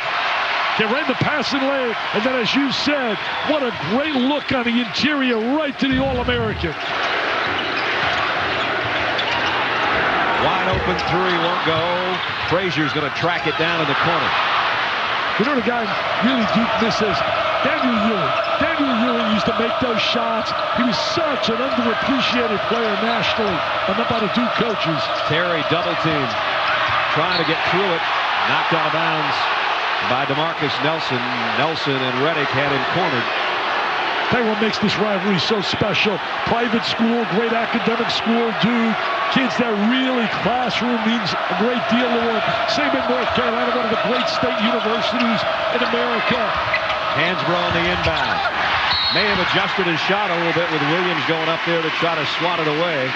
Get right in the passing lane. And then, as you said, what a great look on the interior right to the All-American. Wide open three, won't go. Frazier's going to track it down in the corner. You know the guy really Duke misses? Daniel Ewing. Daniel Ewing used to make those shots. He was such an underappreciated player nationally, but not by the Duke coaches. Terry double team, trying to get through it. Knocked out of bounds by DeMarcus Nelson. Nelson and Reddick had him cornered. Tell you what makes this rivalry so special. Private school, great academic school, Duke. Kids that really, classroom means a great deal to them. Same in North Carolina, one of the great state universities in America. Hansbrough on the inbound. May have adjusted his shot a little bit with Williams going up there to try to swat it away.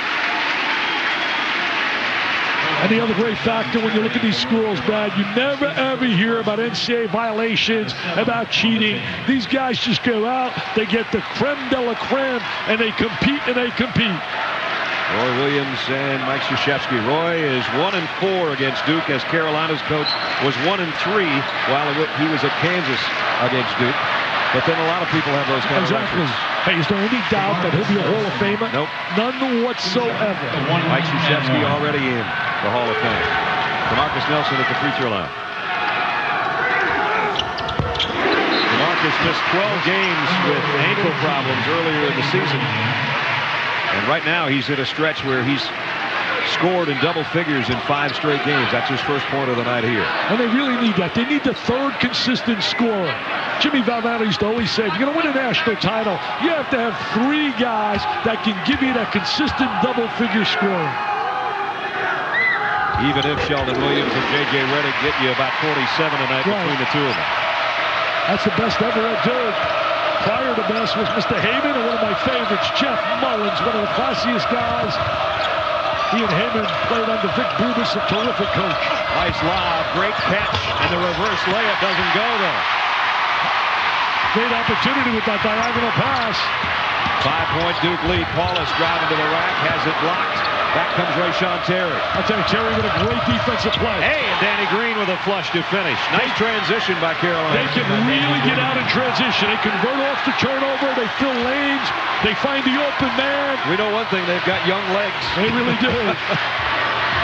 And the other great factor when you look at these schools, Brad, you never ever hear about NCAA violations, about cheating. These guys just go out, they get the creme de la creme, and they compete and they compete. Roy Williams and Mike Krzyzewski. Roy is 1-4 against Duke, as Carolina's coach was 1-3 while he was at Kansas against Duke. But then a lot of people have those kind of records. Hey, is there any doubt that he'll be a Hall of Famer? Nope. None whatsoever. Mike Krzyzewski already in the Hall of Fame. DeMarcus Nelson at the free throw line. DeMarcus missed 12 games with ankle problems earlier in the season. And right now he's in a stretch where he's scored in double figures in 5 straight games. That's his first point of the night here. And they really need that. They need the third consistent scorer. Jimmy Valvano used to always say, if you're going to win a national title, you have to have 3 guys that can give you that consistent double-figure scoring. Even if Sheldon Williams and J.J. Reddick get you about 47 tonight between the two of them. That's the best ever at Duke. Prior to best was Mr. Heyman, and one of my favorites, Jeff Mullins, one of the classiest guys. He and Heyman played under Vic Brutus, a terrific coach. Nice lob, great catch, and the reverse layup doesn't go though. Great opportunity with that diagonal pass. 5-point Duke lead. Paulus driving to the rack, has it blocked. Back comes Rayshon Terry. I'll tell you, Terry with a great defensive play. Hey, and Danny Green with a flush to finish. Nice transition by Carolina. They can really get out in transition. They convert off the turnover. They fill lanes. They find the open man. We know one thing, they've got young legs. They really do. A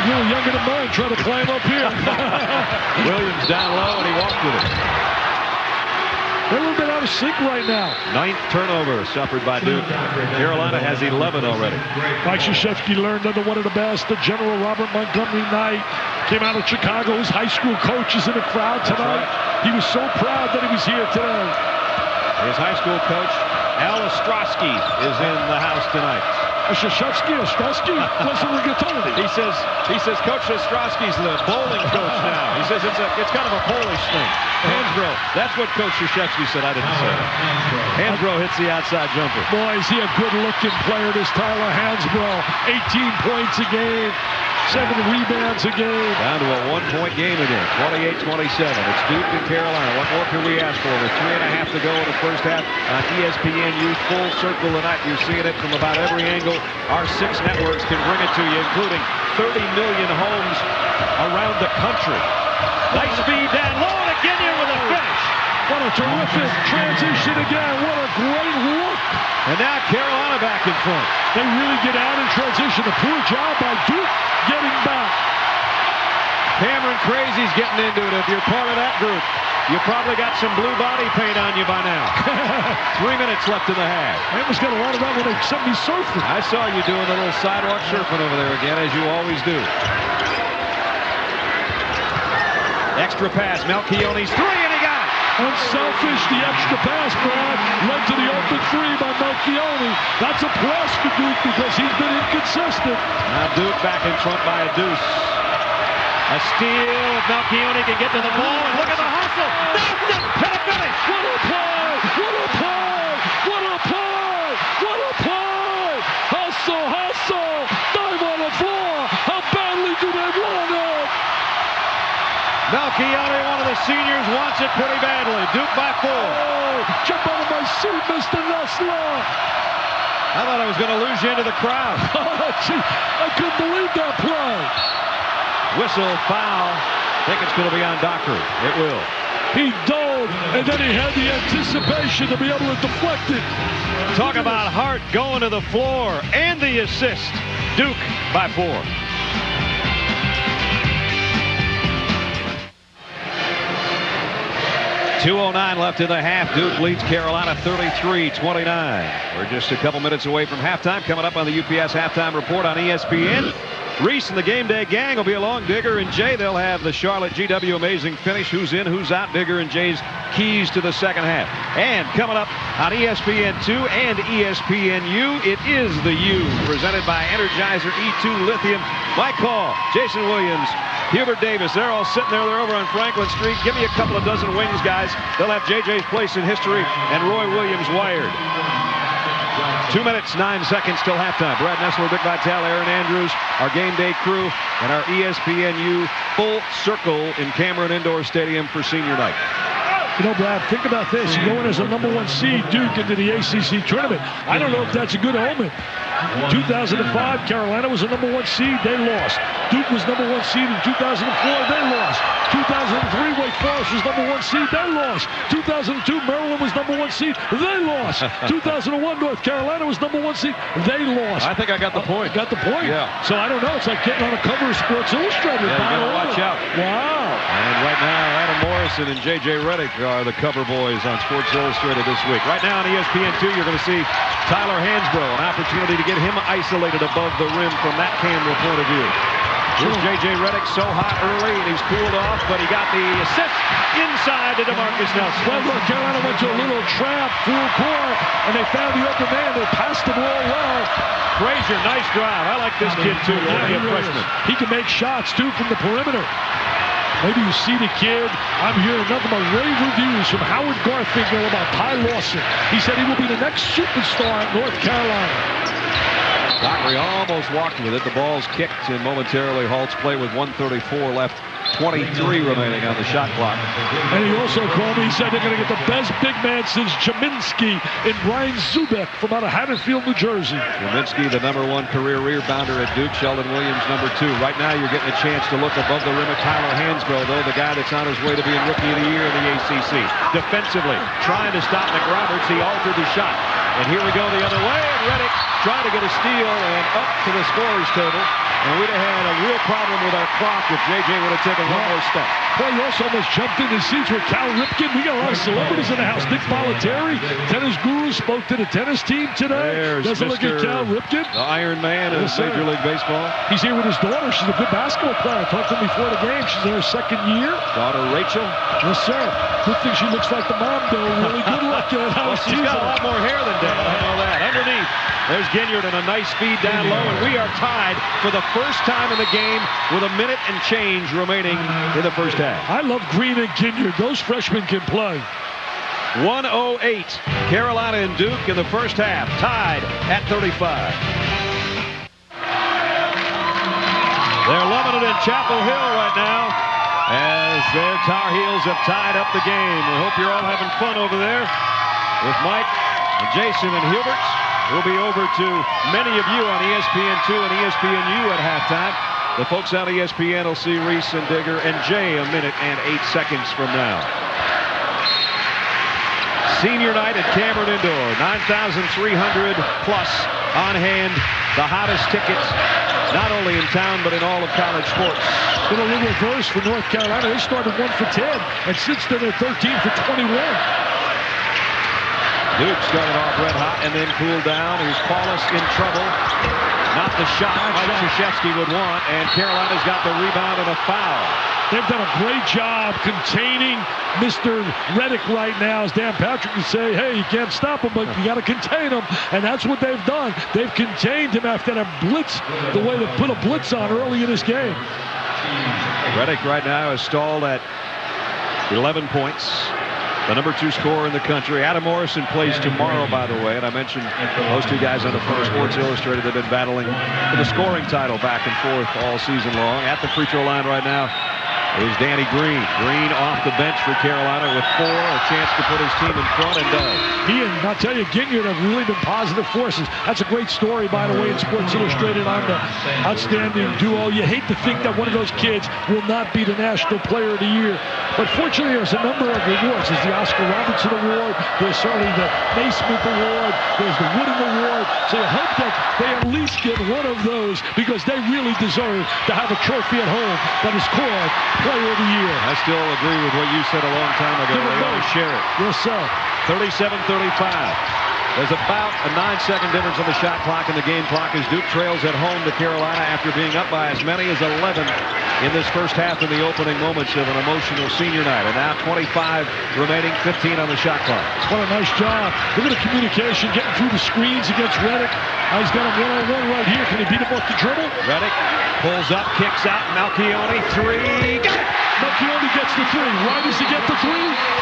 little younger than mine trying to climb up here. Williams down low, and he walked with it. They're a little bit out of sync right now. 9th turnover suffered by Duke. Carolina has 11 already. Mike Krzyzewski learned under one of the best, the General Robert Montgomery Knight. Came out of Chicago. His high school coach is in the crowd tonight. Right. He was so proud that he was here today. His high school coach, Al Ostrowski, is in the house tonight. Ostrowski? What's the rigatoni? He says Coach Ostrowski's the bowling coach now. He says it's kind of a Polish thing. Hansbrough, that's what Coach Krzyzewski said. I didn't say that. Hansbrough hits the outside jumper. Boy, is he a good-looking player, this Tyler Hansbrough. 18 points a game, 7 rebounds a game. Down to a 1-point game again, 28-27. It's Duke and Carolina. What more can we ask for? With 3.5 to go in the first half on ESPNU Full Circle tonight. You're seeing it from about every angle. Our 6 networks can bring it to you, including 30 million homes around the country. Nice speed down low, and again here with a finish. What a terrific transition again. What a great look. And now Carolina back in front. They really get out in transition. A poor job by Duke getting back. Cameron Crazy's getting into it. If you're part of that group, you probably got some blue body paint on you by now. 3 minutes left in the half. Cameron's got a lot of that when they sent me surfing. I saw you doing a little sidewalk surfing over there again, as you always do. Extra pass. Melchione's three, and he got it. Unselfish, the extra pass, Brad, led to the open three by Melchione. That's a plus for Duke because he's been inconsistent. Now Duke back in front by a deuce. A steal. If Melchione can get to the ball, and look at the hustle. Knocked it to the finish. What a play! What a play! What a play! What a play! Hustle, hustle! Dive on the floor! How badly do they want it? Melchione, one of the seniors, wants it pretty badly. Duke by 4. Oh, jump out of my seat, Mr. Nessler! I thought I was going to lose you into the crowd. Oh, gee, I couldn't believe that play. Whistle, foul. Think it's going to be on Dockery. It will. He dove, and then he had the anticipation to be able to deflect it. Talk about Hart going to the floor and the assist. Duke by 4. .209 left in the half. Duke leads Carolina 33-29. We're just a couple minutes away from halftime. Coming up on the UPS Halftime Report on ESPN. Reese and the Game Day gang will be along. Digger and Jay, they'll have the Charlotte GW Amazing Finish. Who's in, who's out. Digger and Jay's keys to the second half. And coming up on ESPN2 and ESPNU, it is the U, presented by Energizer E2 Lithium. Mike Hall, Jason Williams, Hubert Davis, they're all sitting there. They're over on Franklin Street. Give me a couple of dozen wings, guys. They'll have JJ's Place in History and Roy Williams wired. 2 minutes, 9 seconds till halftime. Brad Nessler, Dick Vitale, Aaron Andrews, our game day crew, and our ESPNU full circle in Cameron Indoor Stadium for senior night. You know, Brad, think about this. You go in as a #1 seed, Duke, into the ACC tournament. I don't know if that's a good omen. 2005, Carolina was a #1 seed. They lost. Duke was #1 seed in 2004. They lost. 2003, Wake Forest was #1 seed. They lost. 2002, Maryland was #1 seed. They lost. 2001, North Carolina was #1 seed. They lost. I think I got the point. Got the point? Yeah. So I don't know. It's like getting on a cover of Sports Illustrated. Yeah, you gotta watch out. Wow. And right now, Adam Morrison and J.J. Redick are the cover boys on Sports Illustrated this week. Right now on ESPN2, you're going to see Tyler Hansbrough, an opportunity to get him isolated above the rim from that camera point of view. Here's J.J. Redick, so hot early, and he's cooled off, but he got the assist inside to DeMarcus Nelson. Well, North Carolina went to a little trap, full court, and they found the open man. They passed the ball well. Frazier, nice drive. I like this kid, too. Only a freshman. He can make shots, too, from the perimeter. Maybe you see the kid. I'm hearing nothing but rave reviews from Howard Garfinkel about Ty Lawson. He said he will be the next superstar at North Carolina. Dockery almost walked with it. The ball's kicked and momentarily halts play with 1:34 left. 23 remaining on the shot clock. And he also called me. He said they're going to get the best big man since Jaminski in Brian Zubek from out of Haddonfield, New Jersey. Jaminski, the #1 career rebounder at Duke. Sheldon Williams, #2. Right now, you're getting a chance to look above the rim at Tyler Hansbrough, though, the guy that's on his way to being Rookie of the Year in the ACC. Defensively, trying to stop McRoberts. He altered the shot. And here we go the other way. And Redick trying to get a steal and up to the scorer's table. And we'd have had a real problem with our clock if J.J. would have taken one more step. Boy, you also almost jumped in the seats with Cal Ripken. We got a lot of celebrities in the house. Nick Bollettieri, tennis guru, spoke to the tennis team today. There's Doesn't look at Cal Ripken. The Iron Man of Major League Baseball. He's here with his daughter. She's a good basketball player. I talked to him before the game. She's in her 2nd year. Daughter Rachel. Yes, sir. Good thing she looks like the mom, though. Really good looking. Well, she's got a lot more hair than Dad. I know that. Underneath, there's Ginyard and a nice feed down low, and we are tied for the first time in the game with a minute and change remaining in the first half. I love Green and Ginyard. Those freshmen can play. 1:08. Carolina and Duke in the first half, tied at 35. They're loving it in Chapel Hill right now as their Tar Heels have tied up the game. We hope you're all having fun over there with Mike and Jason and Hubert. We'll be over to many of you on ESPN2 and ESPNU at halftime. The folks on ESPN will see Reese and Digger and Jay a minute and 8 seconds from now. Senior night at Cameron Indoor. 9,300 plus on hand. The hottest tickets, not only in town, but in all of college sports. Been a little reverse for North Carolina. They started 1 for 10, and since then they're 13 for 21. Duke started off red hot and then cooled down. Here's Paulus in trouble. Not the shot Mike Krzyzewski would want, and Carolina's got the rebound and a foul. They've done a great job containing Mr. Reddick right now, as Dan Patrick would say. Hey, you can't stop him, but you got to contain him, and that's what they've done. They've contained him after that blitz, the way they put a blitz on early in this game. Reddick right now is stalled at 11 points. The number 2 scorer in the country. Adam Morrison plays tomorrow, by the way. And I mentioned those two guys on the front of Sports Illustrated have been battling for the scoring title back and forth all season long. At the free throw line right now is Danny Green. Green off the bench for Carolina with 4. A chance to put his team in front, and does. He and I'll tell you, Ginyard have really been positive forces. That's a great story, by the way, in Sports Illustrated on the outstanding duo. You hate to think that one of those kids will not be the National Player of the Year. But fortunately, there's a number of rewards. There's the Oscar Robertson Award. There's certainly the Naismith Award. There's the Wooden Award. So you hope that they at least get one of those, because they really deserve to have a trophy at home that is called Player of the Year. I still agree with what you said a long time ago. They ought to share it. Yes, sir. 37-35. There's about a 9-second difference on the shot clock and the game clock as Duke trails at home to Carolina after being up by as many as 11 in this first half in the opening moments of an emotional senior night. And now 25 remaining, 15 on the shot clock. What a nice job. Look at the communication, getting through the screens against Reddick. He's got him one-on-one right here. Can he beat him off the dribble? Reddick pulls up, kicks out. Malchione, 3. Got it! Malchione gets the 3. Why does he get the 3?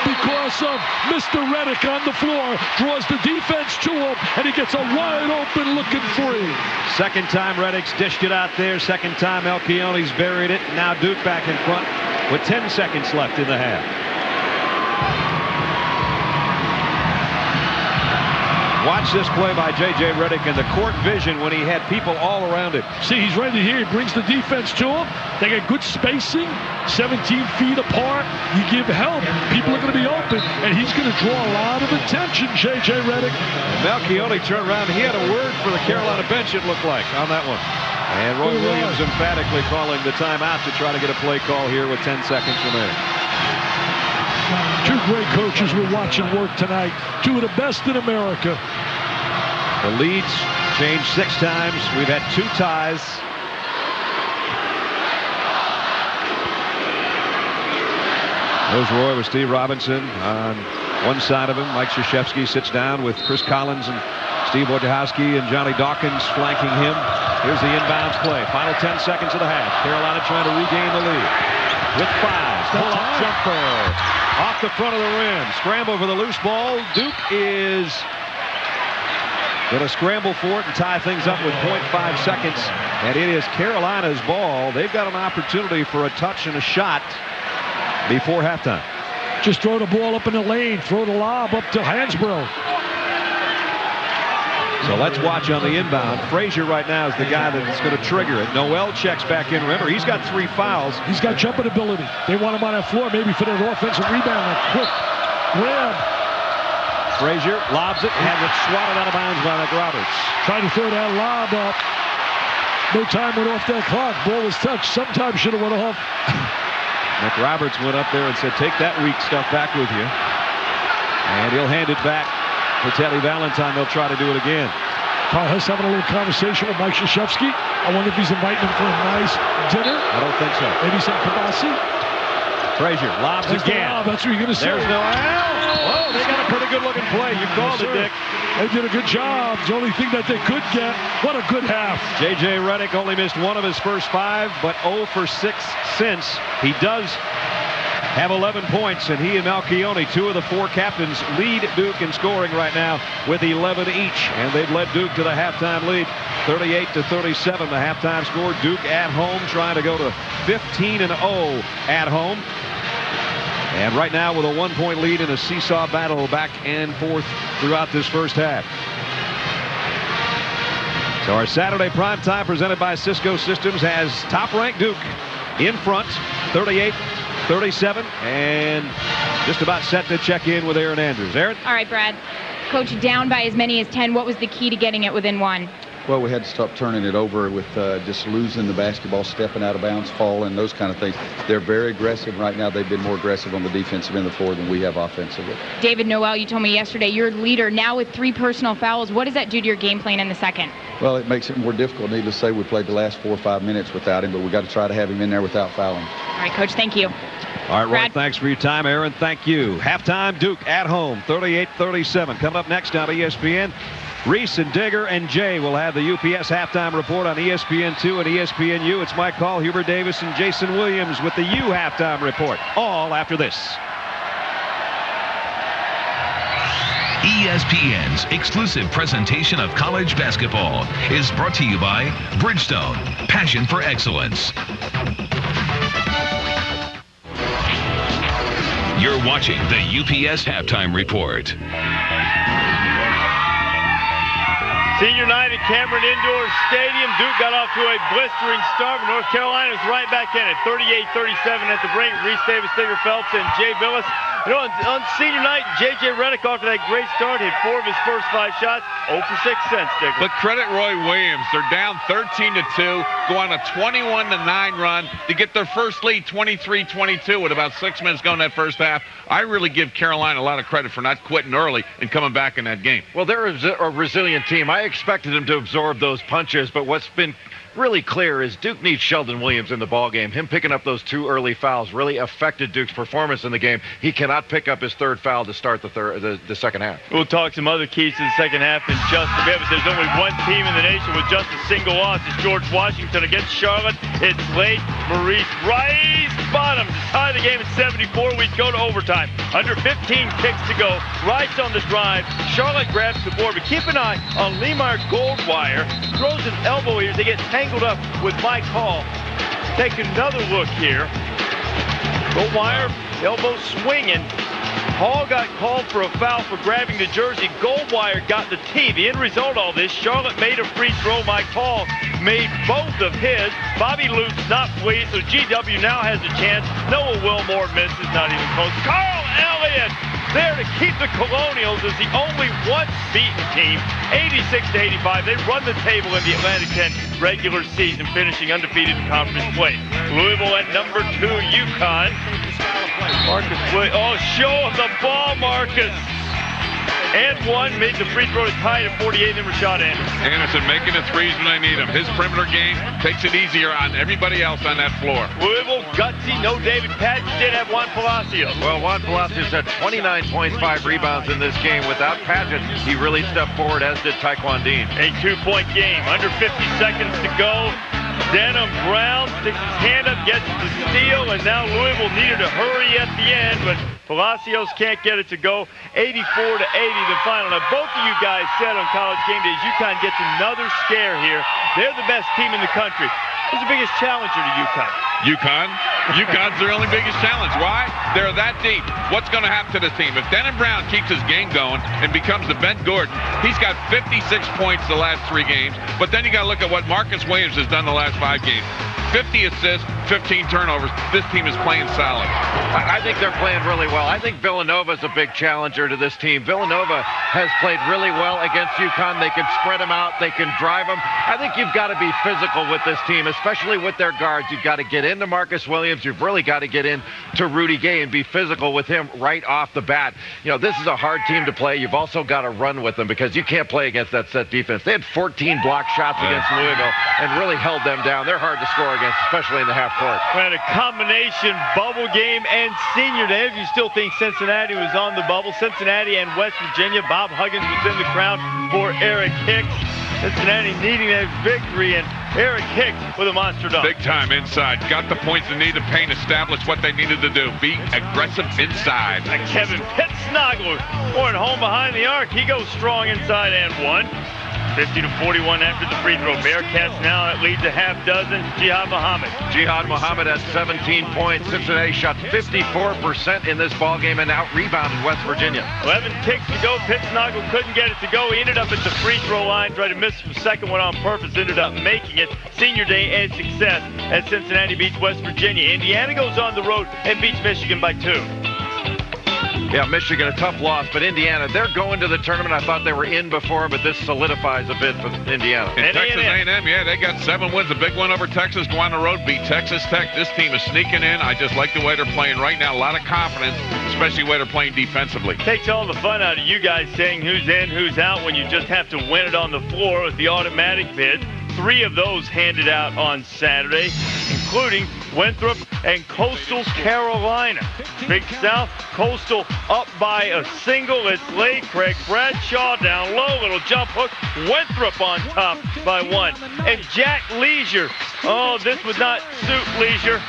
Because of Mr. Reddick on the floor, draws the defense to him, and he gets a wide-open looking 3. Second time Reddick's dished it out there. Second time Malchione's buried it. Now Duke back in front with 10 seconds left in the half. Watch this play by J.J. Reddick and the court vision when he had people all around him. See, he's right here. He brings the defense to him. They get good spacing, 17 feet apart. You give help, people are going to be open, and he's going to draw a lot of attention, J.J. Reddick. Malchione turned around. He had a word for the Carolina bench, it looked like, on that one. And Roy Williams emphatically calling the timeout to try to get a play call here with 10 seconds remaining. Two great coaches we're watching work tonight. Two of the best in America. The leads changed 6 times. We've had 2 ties. There's Roy with Steve Robinson on one side of him. Mike Krzyzewski sits down with Chris Collins and Steve Wojciechowski and Johnny Dawkins flanking him. Here's the inbounds play. Final 10 seconds of the half. Carolina trying to regain the lead. With 5. Pull-up jumper. Off the front of the rim. Scramble for the loose ball. Duke is going to scramble for it and tie things up with 0.5 seconds. And it is Carolina's ball. They've got an opportunity for a touch and a shot before halftime. Just throw the ball up in the lane. Throw the lob up to Hansbrough. So let's watch on the inbound. Frazier right now is the guy that's going to trigger it. Noel checks back in. Remember, he's got 3 fouls. He's got jumping ability. They want him on that floor maybe for that offensive rebound. A quick grab. Frazier lobs it, has it swatted out of bounds by McRoberts. Trying to throw that lob up. No time went off that clock. Ball was touched. Sometime should have went off. McRoberts went up there and said, take that weak stuff back with you. And he'll hand it back to Teddy Valentine. They'll try to do it again. Paul Hess having a little conversation with Mike Krzyzewski. I wonder if he's inviting him for a nice dinner. I don't think so. Maybe some kibasi. Frazier lobs again. That's what you're going to say. There's no out. Oh, they got a pretty good looking play. You called it, Dick. They did a good job. It's the only thing that they could get. What a good half. J.J. Reddick only missed 1 of his first 5, but 0 for 6 since. He does have 11 points, and he and Malchione, 2 of the 4 captains, lead Duke in scoring right now with 11 each. And they've led Duke to the halftime lead, 38-37. The halftime score. Duke at home trying to go to 15-0 at home. And right now with a 1-point lead in a seesaw battle back and forth throughout this first half. So our Saturday primetime presented by Cisco Systems has top-ranked Duke in front, 38-37, and just about set to check in with Aaron Andrews. Aaron? All right, Brad. Coach, down by as many as 10. What was the key to getting it within 1? Well, we had to stop turning it over with just losing the basketball, stepping out of bounds, falling, those kind of things. They're very aggressive right now. They've been more aggressive on the defensive end of the floor than we have offensively. David Noel, you told me yesterday you're leader now with 3 personal fouls. What does that do to your game plan in the second? Well, it makes it more difficult. Needless to say, we played the last 4 or 5 minutes without him, but we got to try to have him in there without fouling. All right, Coach, thank you. All right, Ron, Brad. thanks for your time. Aaron, thank you. Halftime, Duke at home, 38-37. Coming up next on ESPN, Reese and Digger and Jay will have the UPS halftime report on ESPN2 and ESPNU. It's Mike Call, Hubert Davis, and Jason Williams with the U halftime report. All after this. ESPN's exclusive presentation of college basketball is brought to you by Bridgestone, passion for excellence. You're watching the UPS Halftime Report. Senior night at Cameron Indoor Stadium. Duke got off to a blistering start, but North Carolina was right back in it. 38-37 at the break. Reese Davis, Digger Phelps, and Jay Billis. You know, on senior night, J.J. Redick, after that great start, hit 4 of his first 5 shots. 0 for 6 since, Digger. But credit Roy Williams. They're down 13-2, go on a 21-9 run to get their first lead, 23-22, with about 6 minutes going that first half. I really give Carolina a lot of credit for not quitting early and coming back in that game. Well, they're a resilient team. I expected them to absorb those punches, but what's been really clear is Duke needs Sheldon Williams in the ballgame. Him picking up those 2 early fouls really affected Duke's performance in the game. He cannot pick up his 3rd foul to start the second half. We'll talk some other keys to the second half in just a bit, but there's only one team in the nation with just a single loss. It's George Washington against Charlotte. It's late. Maurice Rice bottom to tie the game at 74. We go to overtime. Under 15 kicks to go. Rice on the drive. Charlotte grabs the board, but keep an eye on Lemar Goldwire. Throws an elbow here. They get tangled up with Mike Hall. Take another look here. Goldwire, elbow swinging. Hall got called for a foul for grabbing the jersey. Goldwire got the tee. The end result of all this, Charlotte made a free throw. Mike Hall made both of his. Bobby Luke's not pleased, so GW now has a chance. Noah Wilmore misses, not even close. Carl Elliott there to keep the Colonials as the only once-beaten team, 86-85. They run the table in the Atlantic 10 regular season, finishing undefeated in conference play. Louisville at number 2, UConn. Marcus, oh, show him the ball, Marcus. And 1, made the free throw to tie it at 48, then Rashad Anderson making the threes when they need them. His perimeter game takes it easier on everybody else on that floor. Louisville, gutsy, no David Patton, did have Juan Palacios. Well, Juan Palacios had 29 points, 5 rebounds in this game. Without Padgett, he really stepped forward, as did Taekwon Dean. A 2-point game, under 50 seconds to go. Denham Brown sticks his hand up, gets the steal, and now Louisville needed to hurry at the end, but Palacios can't get it to go. 84-80 the final. Now, both of you guys said on College Game Days, UConn gets another scare here. They're the best team in the country. Who's the biggest challenger to UConn? UConn's their only biggest challenge. Why? They're that deep. What's going to happen to this team? If Denham Brown keeps his game going and becomes the Ben Gordon, he's got 56 points the last 3 games. But then you got to look at what Marcus Williams has done the last 5 games. 50 assists, 15 turnovers. This team is playing solid. I think they're playing really well. I think Villanova's a big challenger to this team. Villanova has played really well against UConn. They can spread them out. They can drive them. I think you've got to be physical with this team, especially with their guards. You've got to get into Marcus Williams. You've really got to get into Rudy Gay and be physical with him right off the bat. You know, this is a hard team to play. You've also got to run with them because you can't play against that set defense. They had 14 block shots against Louisville and really held them down. They're hard to score against, especially in the half court. We had a combination bubble game and senior day. If you still think Cincinnati was on the bubble, Cincinnati and West Virginia. Bob Huggins was in the crowd for Eric Hicks. Cincinnati needing that victory, and Eric Hicks with a monster dunk. Big time inside. Got the points they need to paint, establish what they needed to do. Be aggressive inside. And Kevin Pittsnogler going home behind the arc. He goes strong inside and 1. 50-41 after the free throw. Bearcats now lead to half dozen. Jihad Muhammad. Jihad Muhammad had 17 points. Cincinnati shot 54% in this ballgame and out-rebounded West Virginia. 11 kicks to go. Pittsnogler couldn't get it to go. He ended up at the free throw line. Tried to miss the second one on purpose. Ended up making it. Senior day and success as Cincinnati beats West Virginia. Indiana goes on the road and beats Michigan by 2. Yeah, Michigan, a tough loss, but Indiana, they're going to the tournament. I thought they were in before, but this solidifies a bit for Indiana. And Texas A&M, yeah, they got 7 wins. A big one over Texas. Go on the road, beat Texas Tech. This team is sneaking in. I just like the way they're playing right now. A lot of confidence, especially the way they're playing defensively. Takes all the fun out of you guys saying who's in, who's out when you just have to win it on the floor with the automatic bid. 3 of those handed out on Saturday, including Winthrop and Coastal Carolina. Big South, Coastal up by a single. It's late. Craig Bradshaw down low. Little jump hook. Winthrop on top by 1. And Jack Leisure. Oh, this would not suit Leisure.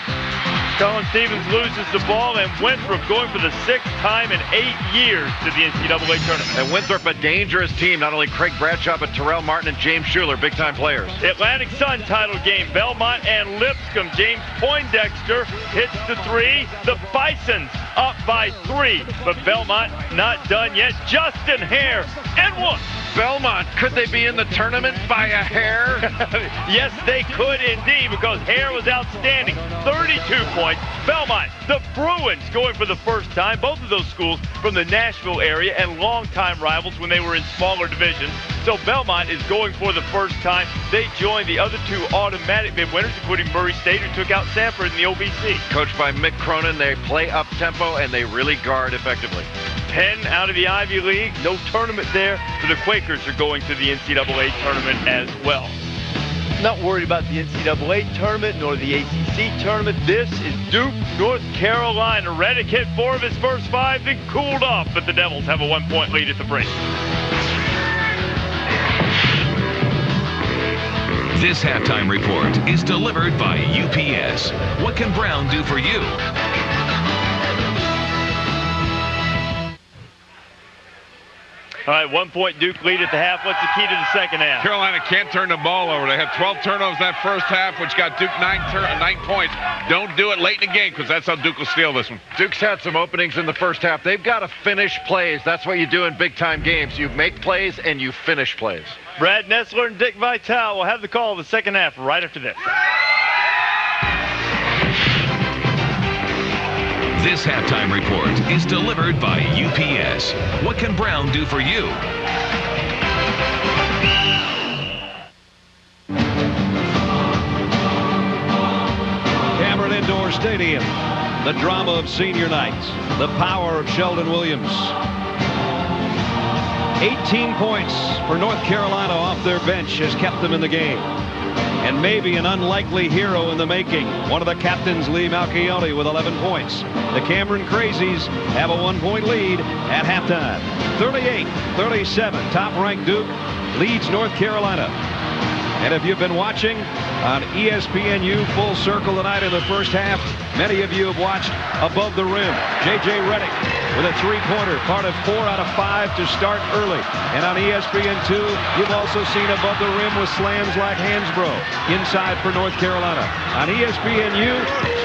Colin Stevens loses the ball, and Winthrop going for the 6th time in 8 years to the NCAA tournament. And Winthrop, a dangerous team. Not only Craig Bradshaw, but Terrell Martin and James Schuler, big-time players. Atlantic Sun title game. Belmont and Lipscomb. James Poindexter hits the 3. The Bisons up by 3. But Belmont not done yet. Justin Hare and 1. Belmont, could they be in the tournament by a hair? Yes, they could indeed, because Hare was outstanding. 32 points. Belmont, the Bruins going for the first time. Both of those schools from the Nashville area and longtime rivals when they were in smaller divisions. So Belmont is going for the first time. They joined the other 2 automatic bid winners, including Murray State, who took out Sanford in the OVC. Coached by Mick Cronin, they play up-tempo, and they really guard effectively. Penn out of the Ivy League. No tournament there. So the Quakers are going to the NCAA tournament as well. Not worried about the NCAA tournament nor the ACC tournament. This is Duke, North Carolina. Reddick hit 4 of his first 5, then cooled off, but the Devils have a 1-point lead at the break. This halftime report is delivered by UPS. What can Brown do for you? All right, 1-point Duke lead at the half. What's the key to the second half? Carolina can't turn the ball over. They had 12 turnovers that first half, which got Duke 9 points. Don't do it late in the game, because that's how Duke will steal this one. Duke's had some openings in the first half. They've got to finish plays. That's what you do in big-time games. You make plays and you finish plays. Brad Nessler and Dick Vitale will have the call of the second half right after this. This halftime report is delivered by UPS. What can Brown do for you? Cameron Indoor Stadium. The drama of senior night. The power of Sheldon Williams. 18 points for North Carolina off their bench has kept them in the game. And maybe an unlikely hero in the making. One of the captains, Lee Malchione, with 11 points. The Cameron Crazies have a 1-point lead at halftime. 38-37. Top-ranked Duke leads North Carolina. And if you've been watching on ESPNU Full Circle tonight in the first half, many of you have watched Above the Rim. J.J. Redick with a 3-pointer, part of 4 out of 5 to start early. And on ESPN2, you've also seen Above the Rim with slams like Hansbrough inside for North Carolina. On ESPNU,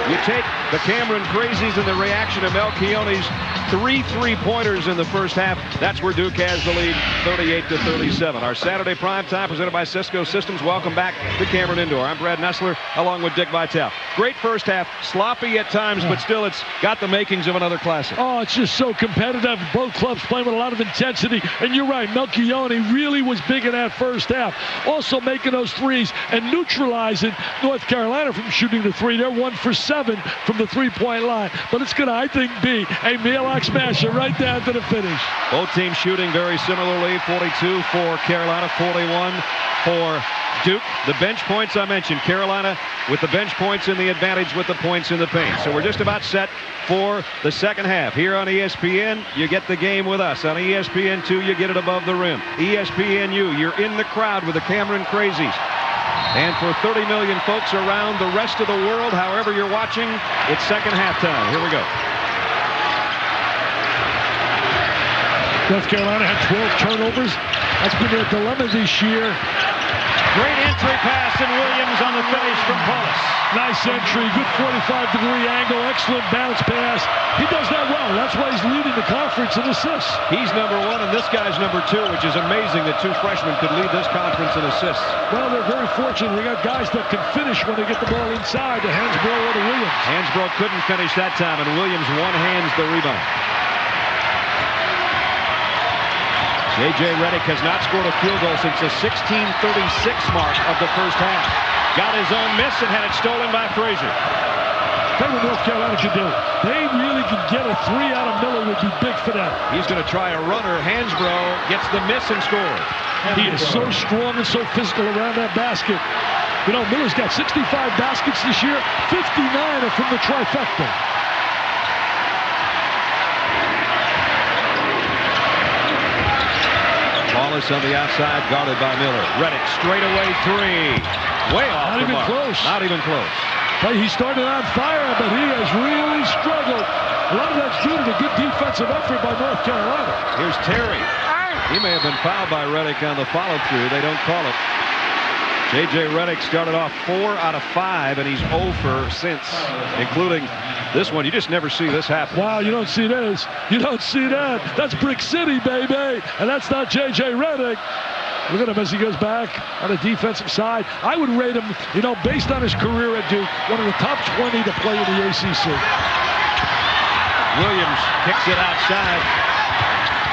you take the Cameron Crazies and the reaction of Malchione's 3 3-pointers in the first half. That's where Duke has the lead, 38-37. Our Saturday prime time presented by Cisco Systems. Welcome back to Cameron Indoor. I'm Brad Nessler along with Dick Vitale. Great first half, sloppy at times, but still it's got the makings of another classic. Oh, it's just so competitive. Both clubs playing with a lot of intensity. And you're right, Malchione really was big in that first half. Also making those threes and neutralizing North Carolina from shooting the 3. They're 1 for 7 from the 3-point line. But it's going to, I think, be a mailbox smasher right down to the finish. Both teams shooting very similarly. 42 for Carolina, 41 for Duke. The bench points I mentioned. Carolina with the bench points and the advantage with the points in the paint. So we're just about set for the second half. Here on ESPN, you get the game with us. On ESPN2, you get it above the rim. ESPNU, you're in the crowd with the Cameron Crazies. And for 30 million folks around the rest of the world, however you're watching, it's second halftime. Here we go. North Carolina had 12 turnovers. That's been their dilemma this year. Great entry pass, and Williams on the finish from Paulus. Nice entry, good 45-degree angle, excellent bounce pass. He does that well. That's why he's leading the conference in assists. He's number 1, and this guy's number 2, which is amazing that 2 freshmen could lead this conference in assists. Well, they're very fortunate. They got guys that can finish when they get the ball inside to Hansbrough or to Williams. Hansbrough couldn't finish that time, and Williams one-hands the rebound. J.J. Redick has not scored a field goal since the 16:36 mark of the first half. Got his own miss and had it stolen by Frazier. That's what North Carolina could do. They really could get a 3 out of Miller would be big for them. He's going to try a runner. Hansbrough gets the miss and scores. He is so strong and so physical around that basket. You know, Miller's got 65 baskets this year. 59 are from the trifecta. Wallace on the outside, guarded by Miller. Redick straightaway 3. Way off Not the even mark. close. Not even close. He started on fire, but he has really struggled. A lot of that's due to the good defensive effort by North Carolina. Here's Terry. He may have been fouled by Redick on the follow-through. They don't call it. J.J. Redick started off 4 out of 5, and he's 0 for since, including this one. You just never see this happen. Wow, you don't see this. You don't see that. That's Brick City, baby. And that's not J.J. Redick. Look at him as he goes back on the defensive side. I would rate him, you know, based on his career at Duke, one of the top 20 to play in the ACC. Williams kicks it outside.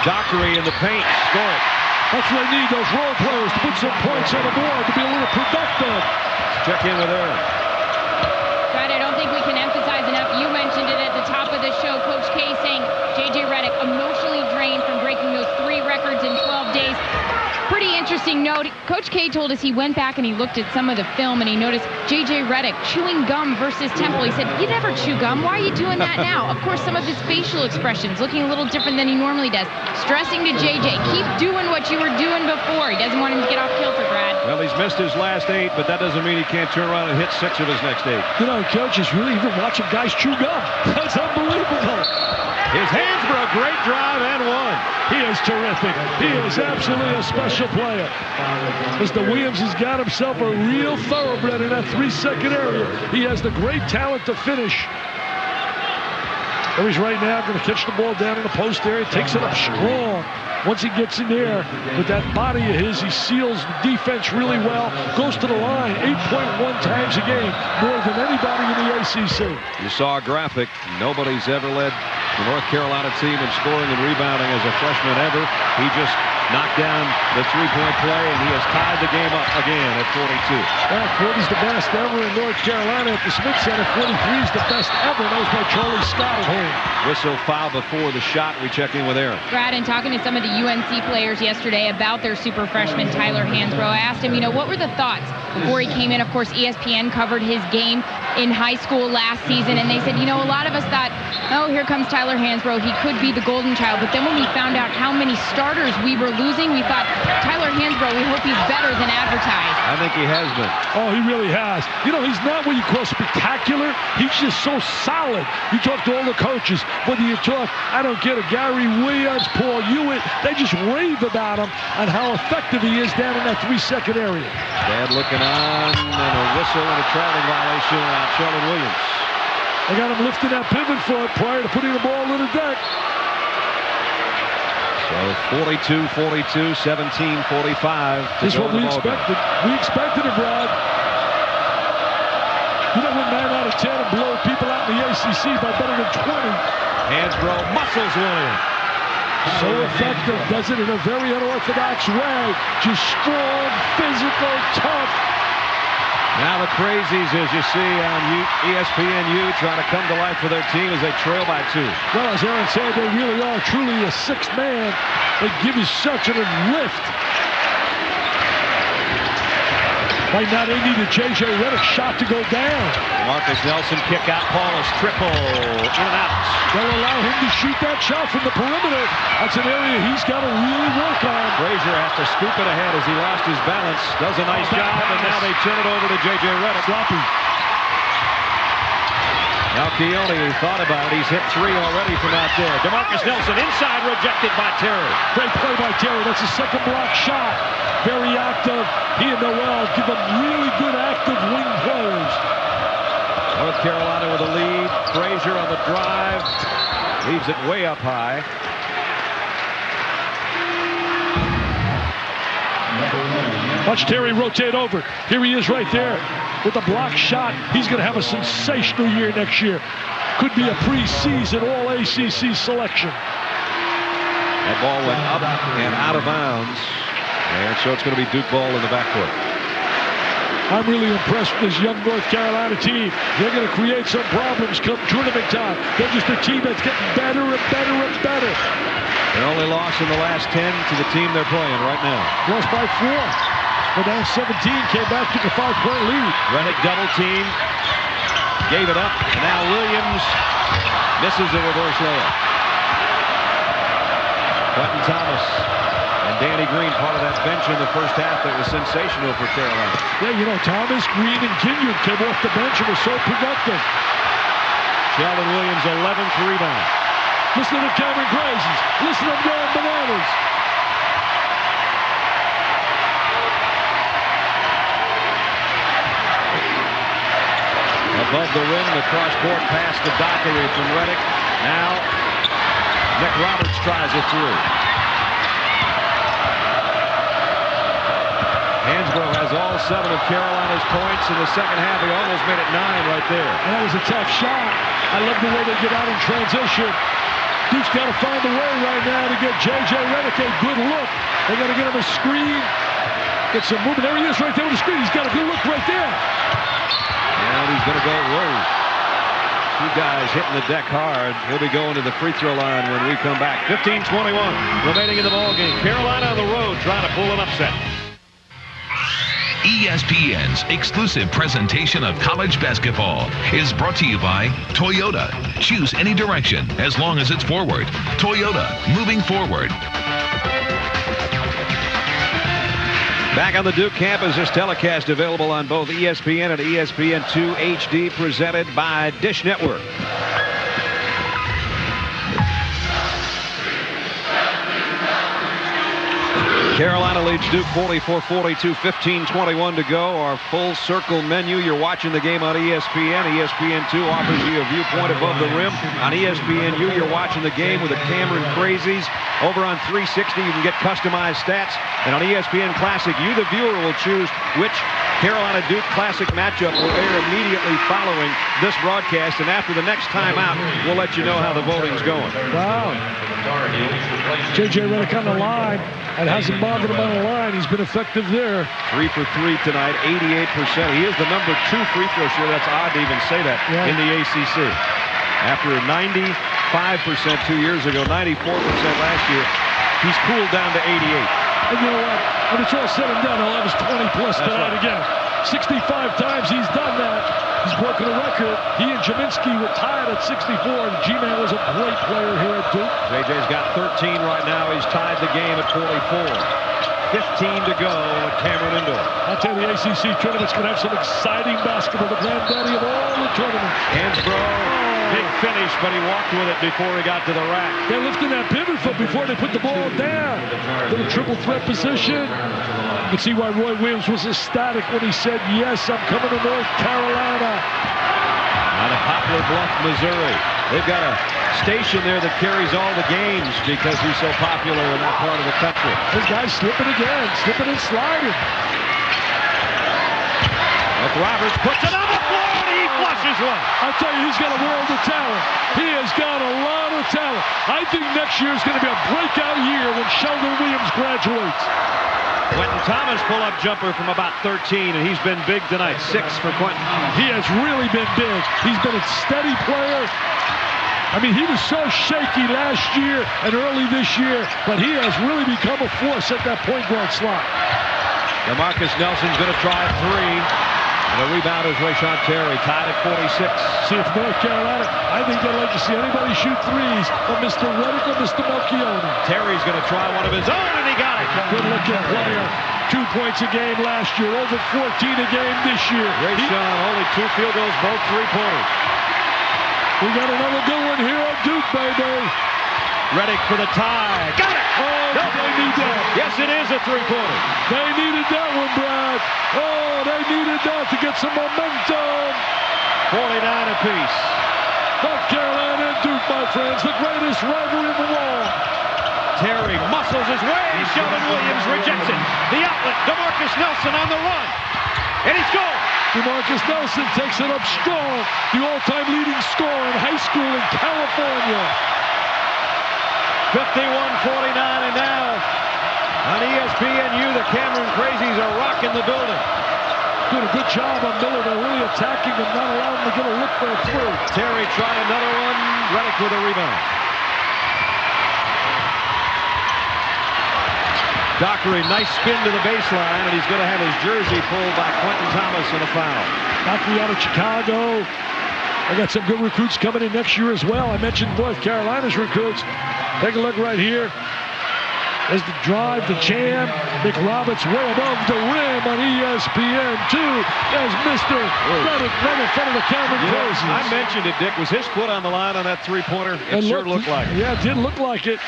Dockery in the paint. Score it. That's what they need, those role players, to put some points on the board, to be a little productive. Check in with Aaron. Brad, I don't think we can emphasize enough. You mentioned it at the top of the show, Coach K saying J.J. Redick emotionally drained from breaking those 3 records in 12 days. Pretty interesting note. Coach K told us he went back and he looked at some of the film and he noticed J.J. Redick chewing gum versus Temple. He said, "You never chew gum. Why are you doing that now?" Of course, some of his facial expressions looking a little different than he normally does. Stressing to J.J., keep doing what you were doing before. He doesn't want him to get off kilter, Brad. Well, he's missed his last 8, but that doesn't mean he can't turn around and hit 6 of his next 8. You know, Coach is really even watching guys chew gum. That's unbelievable. His Hansbrough, great drive and 1. He is terrific. He is absolutely a special player. Mr. Williams has got himself a real thoroughbred in that 3-second area. He has the great talent to finish. There he's right now going to catch the ball down in the post area, takes it up strong. Once he gets in there with that body of his, he seals the defense really well, goes to the line 8.1 times a game, more than anybody in the ACC. You saw a graphic. Nobody's ever led the North Carolina team in scoring and rebounding as a freshman ever. He just knocked down the 3-point play, and he has tied the game up again at 42. Well, 40's the best ever in North Carolina at the Smith Center. 43 is the best ever. That was by Charlie Scott at home. Whistle foul before the shot. We check in with Aaron. Brad, and talking to some of the UNC players yesterday about their super freshman Tyler Hansbrough, I asked him, you know, what were the thoughts before he came in? Of course, ESPN covered his game in high school last season, and they said, you know, a lot of us thought, oh, here comes Tyler Hansbrough. He could be the golden child. But then when we found out how many starters we were losing, we thought, Tyler Hansbrough, we hope he's better than advertised. I think he has been. Oh, he really has. You know, he's not what you call spectacular. He's just so solid. You talk to all the coaches, whether you talk, I don't get it, Gary Williams, Paul Hewitt, they just rave about him and how effective he is down in that 3-second area. Dad looking on, and a whistle and a traveling violation on Sheldon Williams. They got him lifting that pivot foot prior to putting the ball in the deck. So 42-42, 17-45. This is what we expected. We expected it, Brad. You don't win 9 out of 10 and blow people out in the ACC by better than 20. Hansbrough muscles one in. So effective, does it in a very unorthodox way. Just strong, physical, tough. Now the crazies, as you see on ESPNU, trying to come to life for their team as they trail by 2. Well, as Aaron said, they really are truly a 6th man. They give you such a lift. Right now, they need a J.J. Redick shot to go down. Marcus Nelson kick out, Paulus triple, in and out. They'll allow him to shoot that shot from the perimeter. That's an area he's got to really work on. Frazier has to scoop it ahead as he lost his balance. Does a nice job, and now they turn it over to J.J. Redick. Sloppy. Now Keone, who thought about it, he's hit 3 already from out there. DeMarcus Nelson inside, rejected by Terry. Great play by Terry. That's a second block shot. Very active. He and Noel give them really good active wing players. North Carolina with a lead. Frazier on the drive. Leaves it way up high. Watch Terry rotate over. Here he is right there with a block shot. He's going to have a sensational year next year. Could be a preseason All-ACC selection. That ball went up and out of bounds. And so it's going to be Duke ball in the backcourt. I'm really impressed with this young North Carolina team. They're going to create some problems come tournament time. They're just a team that's getting better and better and better. Their only loss in the last 10 to the team they're playing right now. Lost by 4. They're down 17, came back, took a 5-point lead. Redick double team, gave it up, and now Williams misses the reverse layup. Quentin Thomas and Danny Green, part of that bench in the first half that was sensational for Carolina. Yeah, you know, Thomas, Green, and Ginyard came off the bench and were so productive. Sheldon Williams, 11th rebound. Listen to Cameron Crazies. Listen to them going bananas. Above the rim, the cross-court pass to Dockery from Redick. Now, Nick Roberts tries it through. Hansbrough has all 7 of Carolina's points in the second half. He almost made it 9 right there. And that was a tough shot. I love the way they get out in transition. Duke's got to find a way right now to get J.J. Redick a good look. They got to get him a screen. Get some movement. There he is right there with the screen. He's got a good look right there. And he's going to go low. 2 guys hitting the deck hard. He'll be going to the free throw line when we come back. 15-21 remaining in the ballgame. Carolina on the road trying to pull an upset. ESPN's exclusive presentation of college basketball is brought to you by Toyota. Choose any direction as long as it's forward. Toyota, moving forward. Back on the Duke campus, this telecast available on both ESPN and ESPN2 HD, presented by Dish Network. Carolina leads Duke 44-42, 15-21 to go. Our full circle menu. You're watching the game on ESPN. ESPN2 offers you a viewpoint above the rim. On ESPNU, you're watching the game with the Cameron Crazies. Over on 360, you can get customized stats. And on ESPN Classic, you, the viewer, will choose which Carolina-Duke Classic matchup will air immediately following this broadcast. And after the next timeout, we'll let you know how the voting's going. Wow. J.J. Redick on the line. It hasn't bothered him on the line. He's been effective there. 3 for 3 tonight, 88%. He is the number 2 free throw shooter. That's odd to even say that in the ACC. After 95% 2 years ago, 94% last year, he's cooled down to 88. And you know what? When it's all said and done, he'll have his 20-plus tonight again. 65 times he's done that. He's broken a record. He and Jaminski were tied at 64. And G-Man was a great player here at Duke. JJ's got 13 right now. He's tied the game at 44. 15 to go at Cameron Indoor. I'll tell you, the ACC tournament's going to have some exciting basketball. The granddaddy of all the tournaments. Hansbrough. Big finish, but he walked with it before he got to the rack. They're lifting that pivot foot before they put the ball down. Little triple threat position. You can see why Roy Williams was ecstatic when he said, yes, I'm coming to North Carolina. Out of Poplar Bluff, Missouri. They've got a station there that carries all the games because he's so popular in that part of the country. This guy's slipping again, slipping and sliding. Roberts puts it on the floor and he flushes one. I'll tell you, he's got a world of talent. He has got a lot of talent. I think next year is going to be a breakout year when Sheldon Williams graduates. Quentin Thomas pull-up jumper from about 13, and he's been big tonight. 6 for Quentin. He has really been big. He's been a steady player. I mean, he was so shaky last year and early this year, but he has really become a force at that point guard slot. DeMarcus Nelson's going to try 3. And the rebound is Rashawn Terry, tied at 46. See, if North Carolina, I think they'd like to see anybody shoot threes from Mr. Redick or Mr. Marchione. Terry's going to try one of his own, and he got it. Good-looking player. 2 points a game last year, over 14 a game this year. Rashawn, only 2 field goals, both 3-pointers. We got another good one here at Duke, baby. Redick for the tie. Got it! Oh, they need that. Yes, it is a 3-pointer. They needed that one, Brad. Oh, they needed that to get some momentum. 49 apiece. North Carolina and Duke, my friends, the greatest rivalry in the world. Terry muscles his way. Sheldon Williams rejects it. The outlet, DeMarcus Nelson on the run. And he scores. DeMarcus Nelson takes it up strong. The all-time leading scorer in high school in California. 51-49, and now on ESPNU, the Cameron Crazies are rocking the building. Doing a good job on Miller. They're really attacking him, not allowing him to get a look there through. Terry tried another one. Reddick with a rebound. Dockery, nice spin to the baseline, and he's going to have his jersey pulled by Quentin Thomas and a foul. Dockery out of Chicago. I got some good recruits coming in next year as well. I mentioned North Carolina's recruits. Take a look right here. There's the drive, the jam. Nick Roberts way above the rim on ESPN2. There's Mr. Reddick right in front of the Cameron Crazies. I mentioned it, Dick. Was his foot on the line on that three-pointer? It sure looked like it. Yeah, it did look like it.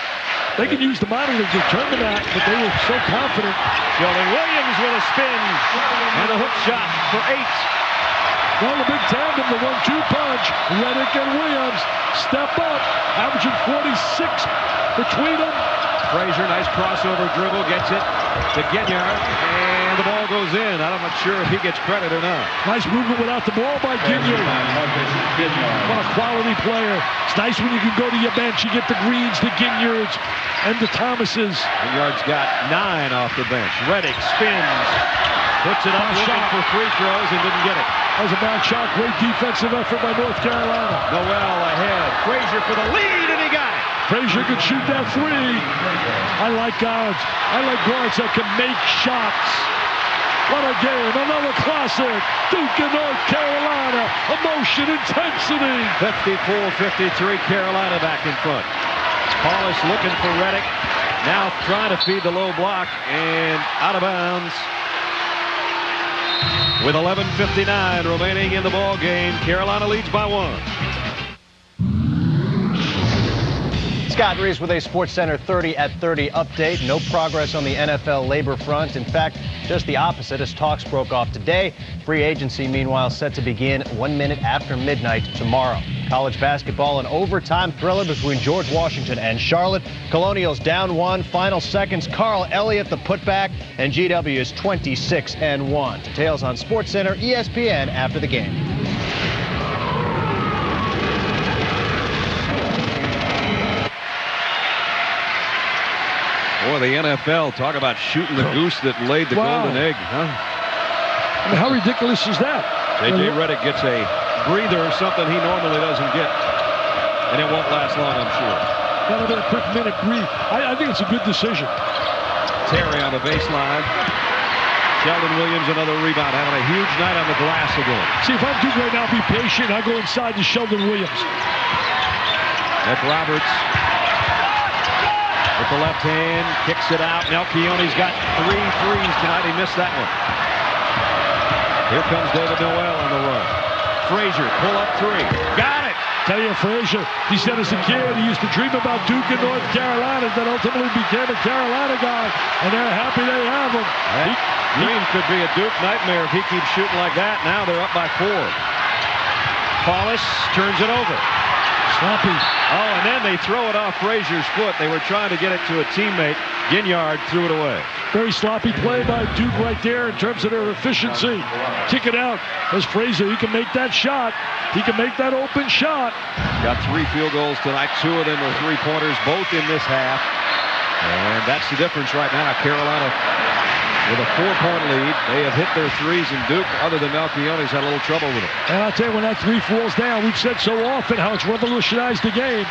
They can use the monitor to determine that, but they were so confident. Sheldon Williams with a spin and a hook shot for 8. Well, the big tandem, the 1-2 punch. Reddick and Williams step up, averaging 46 between them. Frazier, nice crossover dribble, gets it to Ginyard, and the ball goes in. I'm not sure if he gets credit or not. Nice movement without the ball by Ginyard. What a quality player. It's nice when you can go to your bench. You get the Greens, the Ginyards, and the Thomases. Ginyard's got 9 off the bench. Reddick spins, puts it up, looking for free throws, and didn't get it. That was a bad shot. Great defensive effort by North Carolina. Noel ahead. Frazier for the lead, and he got it. Frazier could shoot that 3. I like guards. I like guards that can make shots. What a game. Another classic. Duke and North Carolina. Emotion, intensity. 54-53, Carolina back in front. Paulus looking for Reddick. Now trying to feed the low block, and out of bounds. With 11:59 remaining in the ball game, Carolina leads by 1. Scott Reese with a SportsCenter 30 at 30 update. No progress on the NFL labor front. In fact, just the opposite as talks broke off today. Free agency, meanwhile, set to begin 1 minute after midnight tomorrow. College basketball, an overtime thriller between George Washington and Charlotte. Colonials down 1, final seconds. Carl Elliott the putback, and GW is 26-1. Details on SportsCenter, ESPN after the game. Boy, the NFL, talk about shooting the goose that laid the golden egg, huh? I mean, how ridiculous is that? J.J. Reddick gets a breather or something he normally doesn't get. And it won't last long, I'm sure. That'll be a quick minute breathe. I think it's a good decision. Terry on the baseline. Sheldon Williams, another rebound, having a huge night on the glass again. See, if I'm Duke right now, be patient. I go inside to Sheldon Williams. Nick Roberts with the left hand, kicks it out. Melchione's got 3 threes tonight. He missed that one. Here comes David Noel on the run. Frazier, pull up 3. Got it! Tell you, Frazier, he said as a kid he used to dream about Duke and North Carolina, that ultimately became a Carolina guy, and they're happy they have him. That dream could be a Duke nightmare if he keeps shooting like that. Now they're up by 4. Paulus turns it over. Sloppy. Oh, and then they throw it off Frazier's foot. They were trying to get it to a teammate. Ginyard threw it away. Very sloppy play by Duke right there in terms of their efficiency. Kick it out as Frazier. He can make that shot. He can make that open shot. Got 3 field goals tonight. 2 of them are 3-pointers, both in this half. And that's the difference right now. Carolina with a 4-point lead. They have hit their 3s, and Duke, other than Melchione's, had a little trouble with it. And I'll tell you, when that 3 falls down, we've said so often how it's revolutionized the game.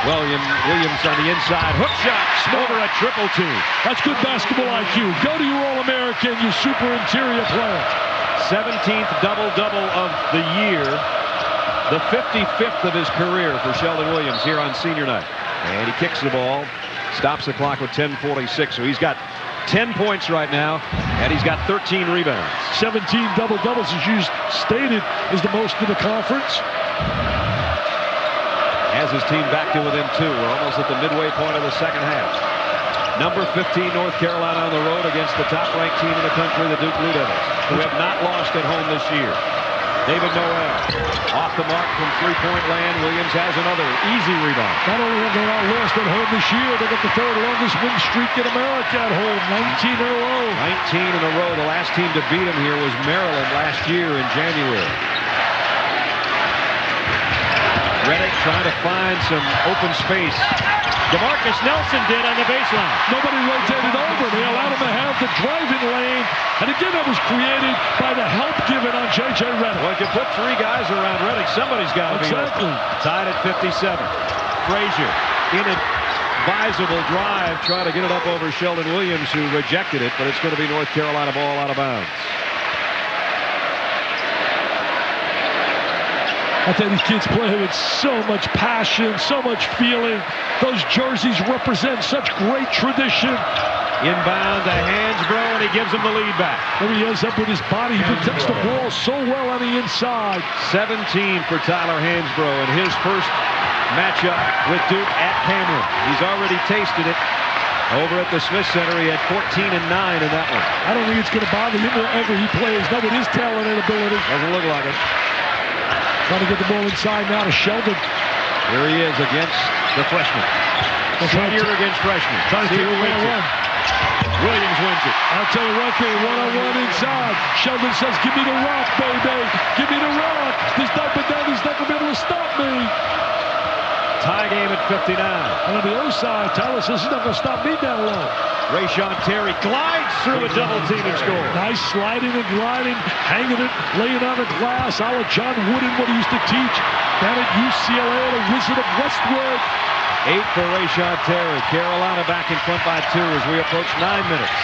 Williams on the inside. Hook shot. Over a triple team. That's good basketball IQ. Go to your All-American, you super interior player. 17th double-double of the year. The 55th of his career for Sheldon Williams here on senior night. And he kicks the ball. Stops the clock with 10:46. So he's got 10 points right now, and he's got 13 rebounds. 17 double-doubles, as you stated, is the most in the conference. Has his team back to within 2. We're almost at the midway point of the second half. Number 15, North Carolina on the road against the top-ranked team in the country, the Duke Blue Devils, who have not lost at home this year. David Noel off the mark from three-point land. Williams has another easy rebound. Not only have they not lost at home this year, they got the 3rd longest win streak in America at home. 19 in a row. 19 in a row. The last team to beat them here was Maryland last year in January. Reddick trying to find some open space. DeMarcus Nelson did on the baseline. Nobody rotated over. They allowed him to have the driving lane. And again, that was created by the help given on J.J. Redick. Well, if you put 3 guys around Redick, somebody's got to be open. Tied at 57. Frazier in an advisable drive, trying to get it up over Sheldon Williams, who rejected it, but it's going to be North Carolina ball out of bounds. I tell you, these kids play with so much passion, so much feeling. Those jerseys represent such great tradition. Inbound to Hansbrough, and he gives him the lead back. And he ends up with his body. He protects the ball so well on the inside. 17 for Tyler Hansbrough in his first matchup with Duke at Cameron. He's already tasted it. Over at the Smith Center, he had 14 and 9 in that one. I don't think it's going to bother him wherever he plays. Not with his talent and ability. Doesn't look like it. Trying to get the ball inside now to Sheldon. Here he is against the freshman. Senior against freshman. Trying to see take who wins it. Williams wins it. I'll tell you right there, one-on-one inside. Sheldon says, give me the rock, baby. Give me the rock. He's not going to be able to stop me. Tie game at 59. And on the other side, Tyler says he's not going to stop me down low. Rayshon Terry glides through a double team and scores. Nice sliding and gliding, hanging it, laying on the glass. A la John Wooden, what he used to teach down at UCLA, the Wizard of Westwood. 8 for Rayshon Terry. Carolina back in front by 2 as we approach 9 minutes.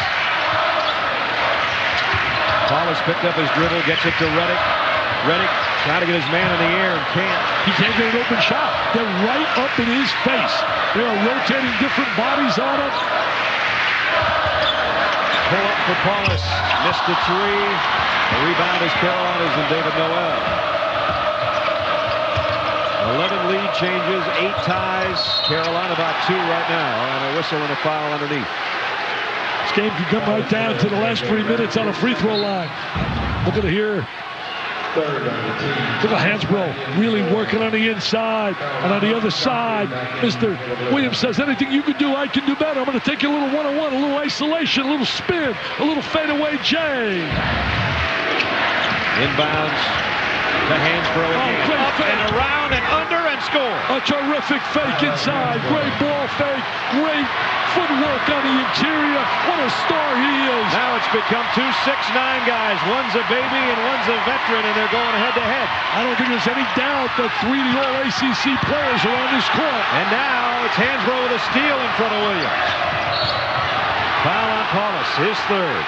Paulus picked up his dribble, gets it to Redick. Redick trying to get his man in the air and can't. He can't get an open shot. They're right up in his face. They are rotating different bodies on him. Pull up for Paulus. Missed the 3. The rebound is Carolina's and David Noel. 11 lead changes, 8 ties. Carolina by 2 right now, and a whistle and a foul underneath. This game can come right down to the last 3 minutes on a free throw line. Look at it here. Look at Hansbrough really working on the inside. And on the other side, Mr. Williams says, anything you can do, I can do better. I'm going to take you a little one-on-one, a little isolation, a little spin, a little fadeaway J. Inbounds to Hansbrough again. Up and around and under and score. A terrific fake inside. Great ball fake. Great footwork on the interior. What a star he is. Now it's become 2 6'9" guys. One's a baby and one's a veteran, and they're going head-to-head. I don't think there's any doubt that 3 of the All-ACC players are on this court. And now it's Hansbrough with a steal in front of Williams. Foul on Paulus, his 3rd.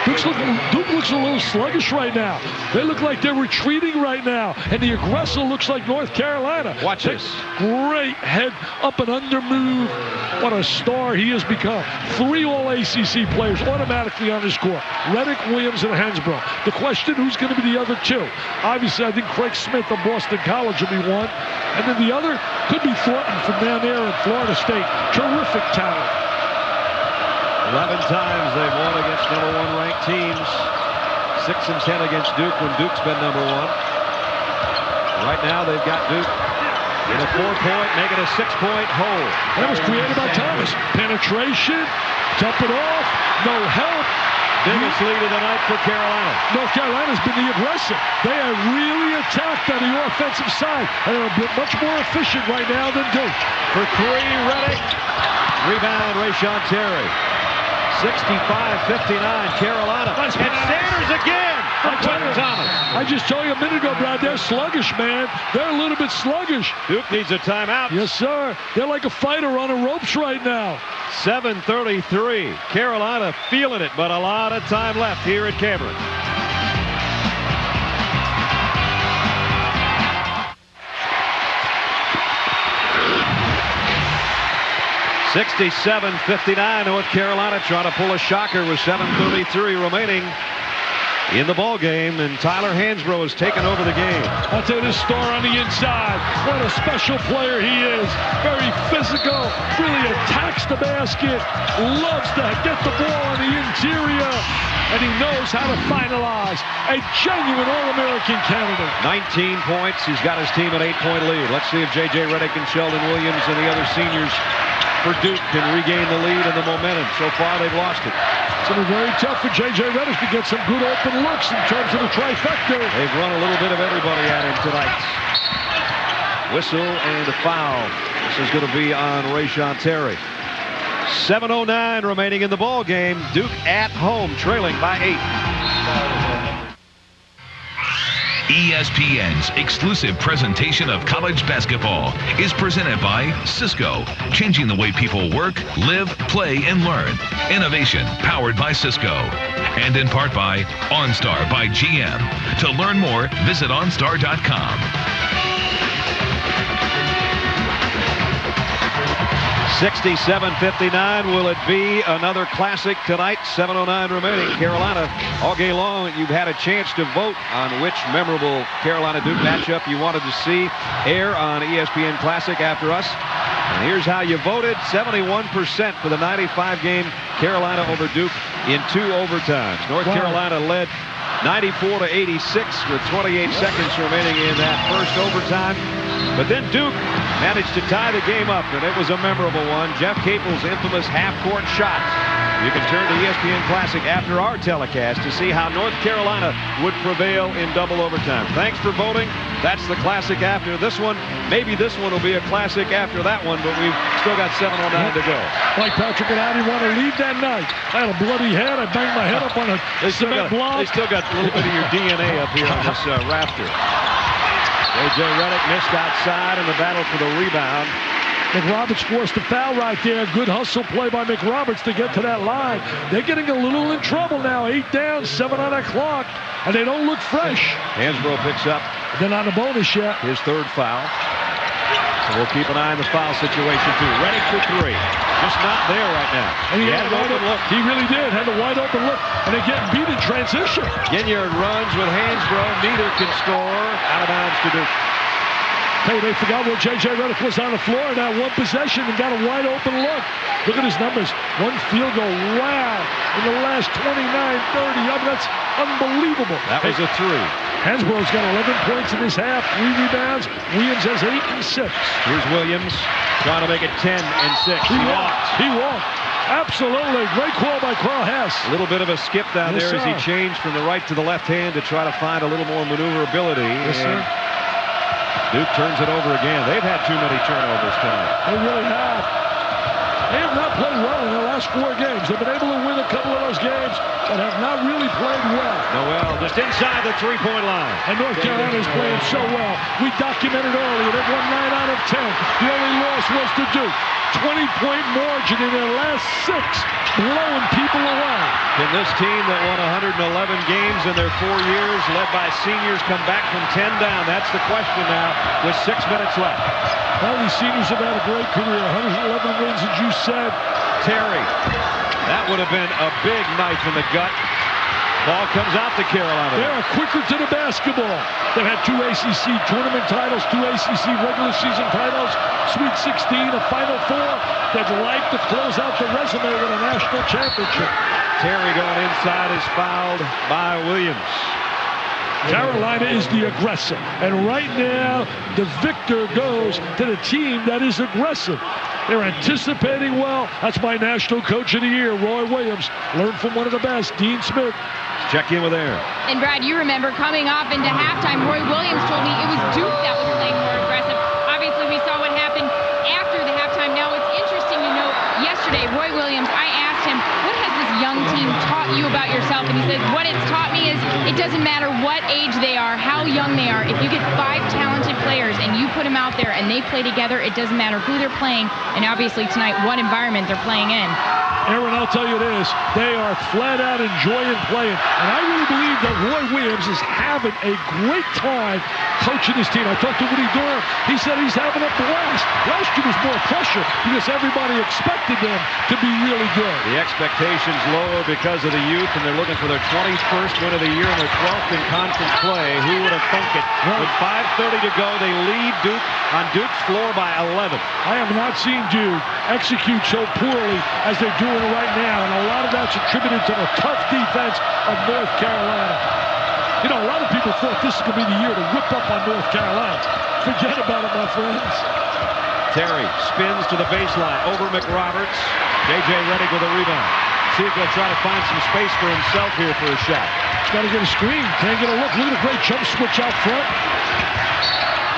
Duke looks a little sluggish right now. They look like they're retreating right now. And the aggressor looks like North Carolina. Watch this. Great head up and under move. What a star he has become. 3 All-ACC players automatically on this court. Redick, Williams, and Hansbrough. The question, who's going to be the other 2? Obviously, I think Craig Smith of Boston College will be one. And then the other could be Thornton from down there at Florida State. Terrific talent. 11 times they've won against number 1 ranked teams. 6 and 10 against Duke when Duke's been number 1. Right now they've got Duke in a 4-point, making a 6-point hole. That was created by Thomas. Penetration, dump it off, no help. Biggest lead of the night for Carolina. North Carolina's been the aggressor. They are really attacked on the offensive side. And they're much more efficient right now than Duke. For 3, Redick. Rebound, Rayshon Terry. 65-59, Carolina. And Sanders again from Quentin Thomas. I just told you a minute ago, Brad, they're sluggish, man. They're a little bit sluggish. Duke needs a timeout. Yes, sir. They're like a fighter on the ropes right now. 7:33. Carolina feeling it, but a lot of time left here at Cameron. (67-59) North Carolina trying to pull a shocker with 7:33 remaining in the ball game, and Tyler Hansbrough has taken over the game. I'll tell you this star on the inside. What a special player he is. Very physical, really attacks the basket, loves to get the ball on the interior, and he knows how to finalize. A genuine All-American candidate. 19 points. He's got his team an 8-point lead. Let's see if J.J. Redick and Sheldon Williams and the other seniors for Duke can regain the lead and the momentum. So far, they've lost it. It's going to be very tough for J.J. Redick to get some good open looks in terms of the trifecta. They've run a little bit of everybody at him tonight. Whistle and a foul. This is going to be on Rayshon Terry. 7:09 remaining in the ball game. Duke at home, trailing by 8. ESPN's exclusive presentation of college basketball is presented by Cisco, changing the way people work, live, play, and learn. Innovation powered by Cisco. And in part by OnStar by GM. To learn more, visit OnStar.com. 67-59. Will it be another classic tonight? 7:09 remaining. Carolina, all game long, you've had a chance to vote on which memorable Carolina-Duke matchup you wanted to see air on ESPN Classic after us. And here's how you voted. 71% for the 95 game Carolina over Duke in 2 overtimes. North Carolina led 94-86 with 28 seconds remaining in that first overtime. But then Duke managed to tie the game up, and it was a memorable one. Jeff Capel's infamous half-court shot. You can turn to ESPN Classic after our telecast to see how North Carolina would prevail in double overtime. Thanks for voting. That's the classic after this one. Maybe this one will be a classic after that one, but we've still got 7:09 to go. Like Patrick and I didn't want to leave that night. I had a bloody head. I banged my head up on a cement block. They still got a little bit of your DNA up here on this rafter. J.J. Redick missed outside in the battle for the rebound. McRoberts forced a foul right there. Good hustle play by McRoberts to get to that line. They're getting a little in trouble now. 8 down, 7 on the clock, and they don't look fresh. Hansbrough picks up. They're not a bonus yet. His 3rd foul. So we'll keep an eye on the foul situation, too. Redick for 3. Just not there right now. And he had an open look. He really did. Had a wide open look. And they're getting beat in transition. Ginyard runs with Hansbrough. Neither can score. Out of bounds to Duke. Hey, they forgot where J.J. Redick was on the floor. Now 1 possession and got a wide open look. Look at his numbers. 1 field goal. Wow. In the last 29, 30. I mean, that's unbelievable. That was a 3. Hansborough's got 11 points in this half. 3 rebounds. Williams has 8 and 6. Here's Williams trying to make it 10 and 6. He walked. Absolutely. Great call by Carl Hess. A little bit of a skip down there as he changed from the right to the left hand to try to find a little more maneuverability. Yes, sir. Duke turns it over again. They've had too many turnovers tonight. They really have. They have not played well in their last 4 games. They've been able to win a couple of those games, but have not really played well. Noel just inside the 3-point line. And North Carolina is playing so well. We documented earlier. They've won 9 out of 10. The only loss was to Duke. 20-point margin in their last 6, blowing people away. Can this team that won 111 games in their 4 years, led by seniors, come back from 10 down? That's the question now with 6 minutes left. Well, these seniors have had a great career. 111 wins, as you said. Terry, that would have been a big knife in the gut. Ball comes out to Carolina. They are quicker to the basketball. They've had 2 ACC tournament titles, 2 ACC regular season titles, Sweet 16, a Final 4. They'd like to close out the resume with a national championship. Terry going inside is fouled by Williams. Carolina is the aggressor. And right now, the victor goes to the team that is aggressive. They're anticipating well. That's my national coach of the year, Roy Williams. Learned from one of the best, Dean Smith. Check in with Aaron. And Brad, you remember coming off into halftime, Roy Williams told me it was Duke that was playing more aggressive. Obviously, we saw what happened after the halftime. Now, it's interesting to note, yesterday, Roy Williams, I asked him, what has this young team taught you about yourself? And he said, what it's taught me is it doesn't matter what age they are, how young they are. If you get 5 talented players and you put them out there and they play together, it doesn't matter who they're playing, and obviously tonight, what environment they're playing in. Aaron, I'll tell you this, they are flat out enjoying playing. And I really believe that Roy Williams is having a great time coaching this team. I talked to Woody Durham. He said he's having a blast. Last year was more pressure because everybody expected them to be really good. The expectations lower because of the youth, and they're looking for their 21st win of the year and their 12th in conference play. Who would have thunk it? With 5:30 to go, they lead Duke on Duke's floor by 11. I have not seen Duke execute so poorly as they're doing right now, and a lot of that's attributed to the tough defense of North Carolina. You know, a lot of people thought this was going to be the year to whip up on North Carolina. Forget about it, my friends. Terry spins to the baseline over McRoberts. J.J. Redick with a rebound. See if he'll try to find some space for himself here for a shot. He's got to get a screen. Can't get a look. Look at the great jump switch out front.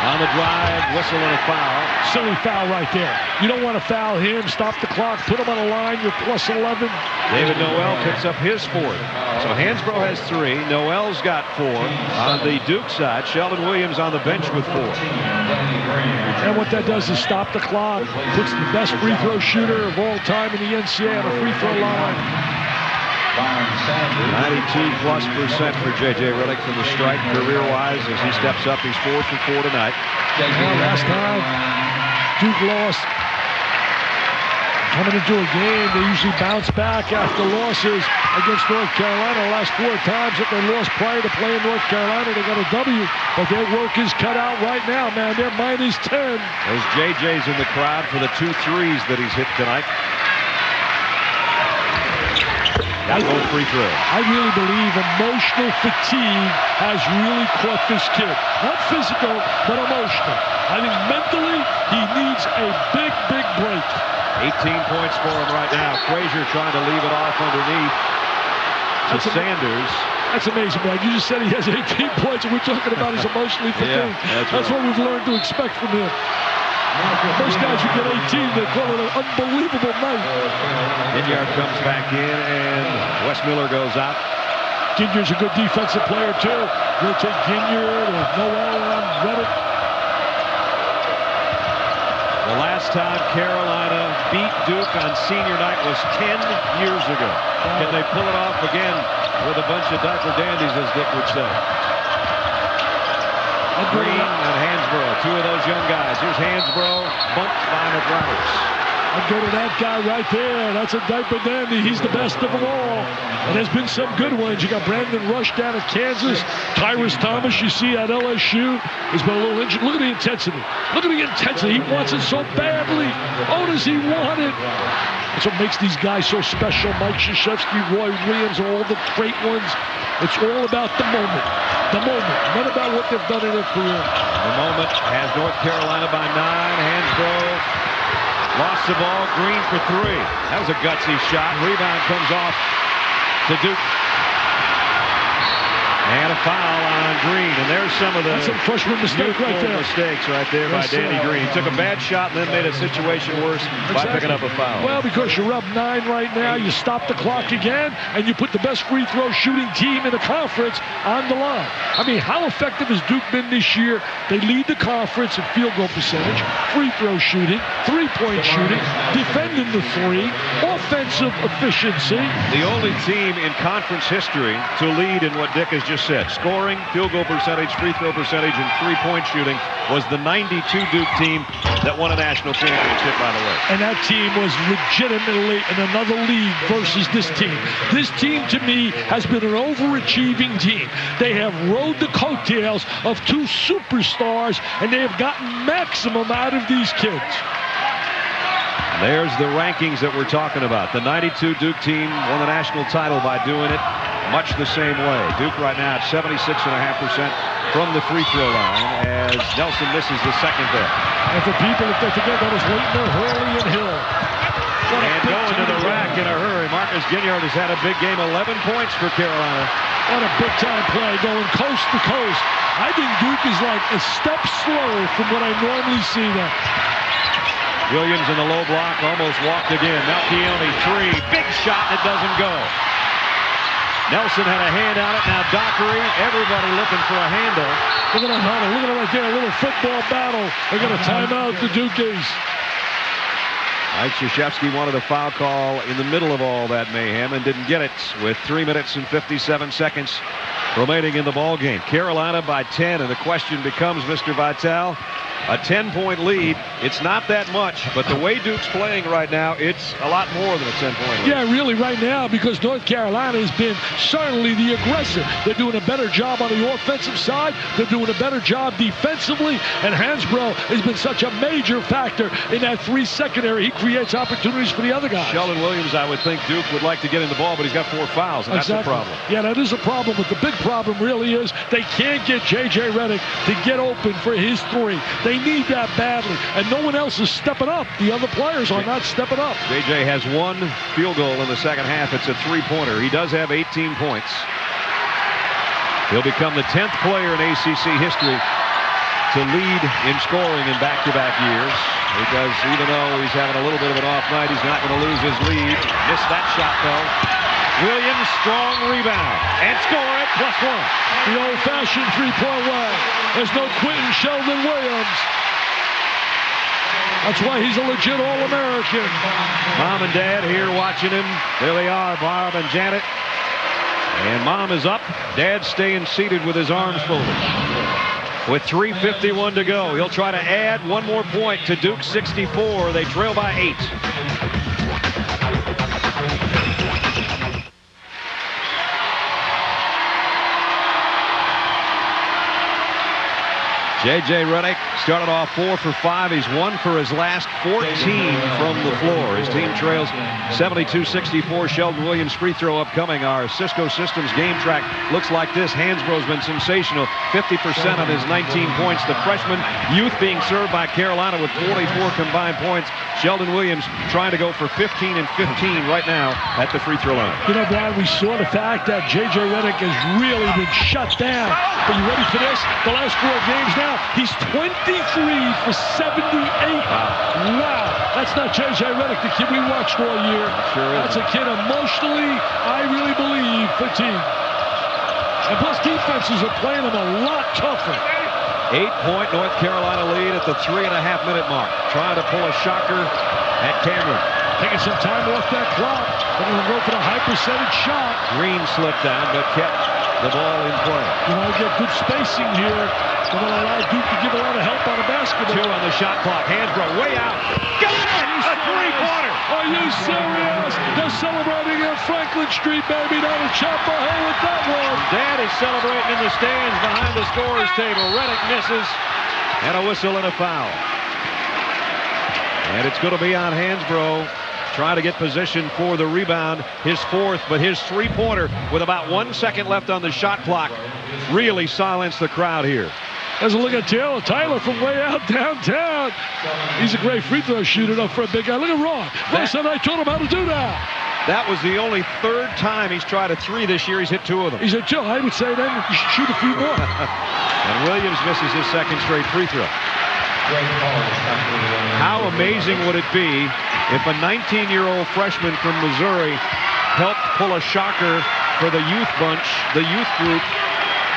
On the drive, whistle and a foul. Silly foul right there. You don't want to foul him. Stop the clock. Put him on the line. You're plus 11. David Noel picks up his 4th. So Hansbrough has 3. Noel's got 4. On the Duke side, Sheldon Williams on the bench with 4. And what that does is stop the clock. Puts the best free throw shooter of all time in the NCAA on the free throw line. 92+% for J.J. Redick from the stripe career-wise as he steps up. He's 4 for 4 tonight. Well, last time Duke lost. Coming into a game, they usually bounce back after losses against North Carolina. The last 4 times that they lost prior to playing North Carolina, they got a W. But their work is cut out right now, man. They're -10. As J.J.'s in the crowd for the 2 threes that he's hit tonight. Got no free throw. I really believe emotional fatigue has really caught this kid. Not physical, but emotional. I think mentally, he needs a big, big break. 18 points for him right now. Frazier trying to leave it off underneath to Sanders. That's amazing, man. You just said he has 18 points, and we're talking about his emotionally fatigued. Yeah, that's what we've learned to expect from him. Most guys who get 18, they call it an unbelievable night. Ginyard comes back in, and Wes Miller goes out. Ginyard's a good defensive player, too. We'll take Ginyard or Noel on Redick. The last time Carolina beat Duke on senior night was 10 years ago. Can they pull it off again with a bunch of diaper dandies, as Dick would say? Green and Hansbrough, 2 of those young guys. Here's Hansbrough, bumped by McRoberts. I'd go to that guy right there. That's a diaper dandy. He's the best of them all. And there's been some good ones. You got Brandon Rush down at Kansas. Tyrus Thomas, you see at LSU. He's been a little injured. Look at the intensity. Look at the intensity. He wants it so badly. Oh, does he want it? That's what makes these guys so special. Mike Krzyzewski, Roy Williams, all the great ones. It's all about the moment. The moment. Not about what they've done in their career. The moment has North Carolina by 9. Hansbrough lost the ball. Green for 3. That was a gutsy shot. Rebound comes off to Duke. And a foul on Green. And there's some of the freshman mistake right there. Mistakes right there by Danny Green. He took a bad shot and then made a situation worse by picking up a foul. Well, because you're up 9 right now, you stop the clock again, and you put the best free throw shooting team in the conference on the line. I mean, how effective has Duke been this year? They lead the conference in field goal percentage, free throw shooting, 3-point shooting, defending the 3, offensive efficiency. The only team in conference history to lead in what Dick has just said, scoring, field goal percentage, free throw percentage, and 3-point shooting, was the 92 Duke team that won a national championship, by the way. And that team was legitimately in another league versus this team. This team, to me, has been an overachieving team. They have rode the coattails of 2 superstars, and they have gotten maximum out of these kids. There's the rankings that we're talking about. The 92 Duke team won the national title by doing it much the same way. Duke right now at 76.5% from the free throw line as Nelson misses the second there. And for people, if they forget, that was Leitner, Hurley, and Hill. And going to the rack in a hurry. Marcus Ginyard has had a big game, 11 points for Carolina. What a big-time play, going coast to coast. I think Duke is like a step slow from what I normally see them. Williams in the low block, almost walked again. Malchione, 3, big shot, it doesn't go. Nelson had a hand on it, now Dockery, everybody looking for a handle. Look at that huddle, look at it right there, a little football battle. They're going to time out the Dukies. Mike Krzyzewski wanted a foul call in the middle of all that mayhem and didn't get it with 3 minutes and 57 seconds remaining in the ball game. Carolina by 10, and the question becomes, Mr. Vitale, a 10-point lead. It's not that much, but the way Duke's playing right now, it's a lot more than a 10-point lead. Yeah, really right now, because North Carolina has been certainly the aggressor. They're doing a better job on the offensive side. They're doing a better job defensively, and Hansbrough has been such a major factor in that 3 secondary. He creates opportunities for the other guys. Sheldon Williams, I would think Duke would like to get in the ball, but he's got 4 fouls, and that's a problem. Yeah, that is a problem, but the big problem really is they can't get J.J. Redick to get open for his 3. They need that badly, and no one else is stepping up. The other players are not stepping up. J.J. has 1 field goal in the second half. It's a 3-pointer. He does have 18 points. He'll become the 10th player in ACC history to to lead in scoring in back-to-back years, because even though he's having a little bit of an off night, he's not going to lose his lead. Missed that shot, though. Williams, strong rebound, and score it, +1. The old-fashioned three-point way. There's no quitting Sheldon Williams. That's why he's a legit All-American. Mom and Dad here watching him. There they are, Barb and Janet. And Mom is up. Dad's staying seated with his arms folded. With 3:51 to go, he'll try to add one more point to Duke's 64. They trail by 8. J.J. Redick started off 4 for 5. He's 1 for his last 14 from the floor. His team trails 72-64. Sheldon Williams free throw upcoming. Our Cisco Systems game track looks like this. Hansbrough's been sensational. 50% on his 19 points. The freshman youth being served by Carolina with 44 combined points. Sheldon Williams trying to go for 15 and 15 right now at the free throw line. You know, Brian, we saw the fact that J.J. Redick has really been shut down. But you ready for this? The last 4 games now, he's 23 for 78. Wow. That's not J.J. Redick, the kid we watched all year. Sure is. That's a kid emotionally, I really believe, fatigued. And plus, defenses are playing him a lot tougher. 8-point North Carolina lead at the 3.5-minute mark. Trying to pull a shocker at Cameron. Taking some time off that clock. They're going to go for the high percentage shot. Green slipped down, but kept the ball in play. You want to get good spacing here. They're going to allow Duke to give a lot of help on the basketball. 2 on the shot clock. Hansbrough way out. Got it! A three-pointer! Are you serious? They're celebrating on Franklin Street, baby. That'll chop a hole with that one. Dad is celebrating in the stands behind the scorer's table. Redick misses, and a whistle and a foul. And it's going to be on Hansbrough. Trying to get position for the rebound, his 4th, but his three-pointer with about 1 second left on the shot clock really silenced the crowd here. As a look at Tyler from way out downtown. He's a great free throw shooter up for a big guy. Look at Ron. Ron said I told him how to do that. That was the only 3rd time he's tried a 3 this year. He's hit 2 of them. He's hit 2. I would say then you should shoot a few more. And Williams misses his 2nd straight free throw. How amazing would it be if a 19-year-old freshman from Missouri helped pull a shocker for the youth bunch, the youth group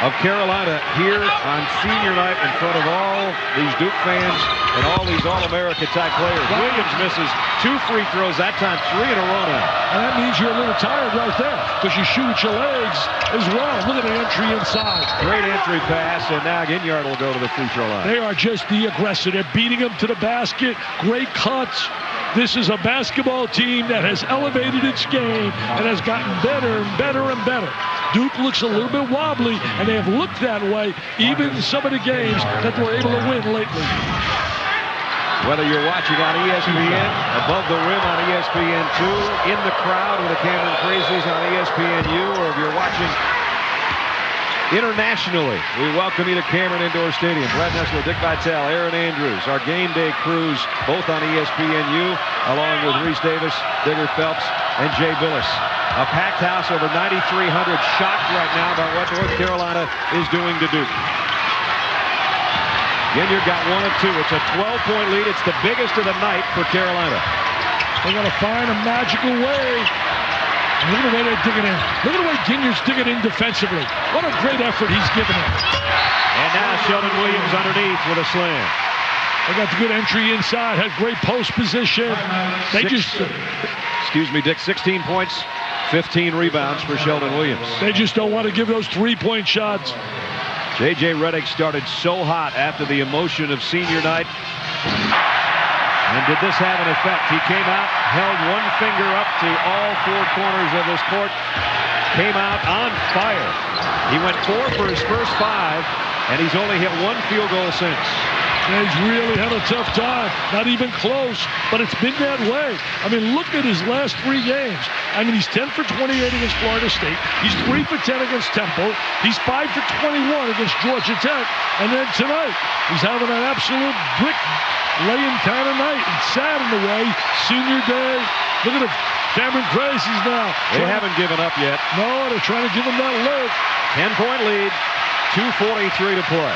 of Carolina here on senior night in front of all these Duke fans and all these All-America type players. Williams misses 2 free throws, that time 3 in a row now. And that means you're a little tired right there because you shoot with your legs as well. Look at the entry inside. Great entry pass, and now Ginyard will go to the free throw line. They are just the aggressor. They're beating him to the basket. Great cuts. This is a basketball team that has elevated its game and has gotten better and better and better. Duke looks a little bit wobbly, and they have looked that way even in some of the games that they were able to win lately. Whether you're watching on ESPN, above the rim on ESPN2, in the crowd with the Cameron Crazies on ESPNU, or if you're watching internationally, we welcome you to Cameron Indoor Stadium. Brad Nessler, Dick Vitale, Aaron Andrews, our game day crews, both on ESPNU, along with Reese Davis, Digger Phelps, and Jay Billis. A packed house, over 9,300, shocked right now by what North Carolina is doing to Duke. Ginyard got 1 of 2. It's a 12-point lead. It's the biggest of the night for Carolina. They're going to find a magical way. Look at the way they're digging in. Look at the way Ginyard's digging in defensively. What a great effort he's given him. And now Sheldon Williams underneath with a slam. They got the good entry inside, had great post position. Excuse me, Dick, 16 points, 15 rebounds for Sheldon Williams. They just don't want to give those three-point shots. J.J. Redick started so hot after the emotion of senior night. And did this have an effect? He came out, held 1 finger up to all 4 corners of this court, came out on fire. He went 4 for his first 5, and he's only hit 1 field goal since. And he's really had a tough time. Not even close, but it's been that way. I mean, look at his last 3 games. I mean, he's 10 for 28 against Florida State. He's 3 for 10 against Temple. He's 5 for 21 against Georgia Tech. And then tonight, he's having an absolute brick laying kind of night. It's sad in the way. Senior day. Look at the Cameron Crazies now. They haven't given up yet. No, they're trying to give him that look. 10-point lead. 2:43 to play.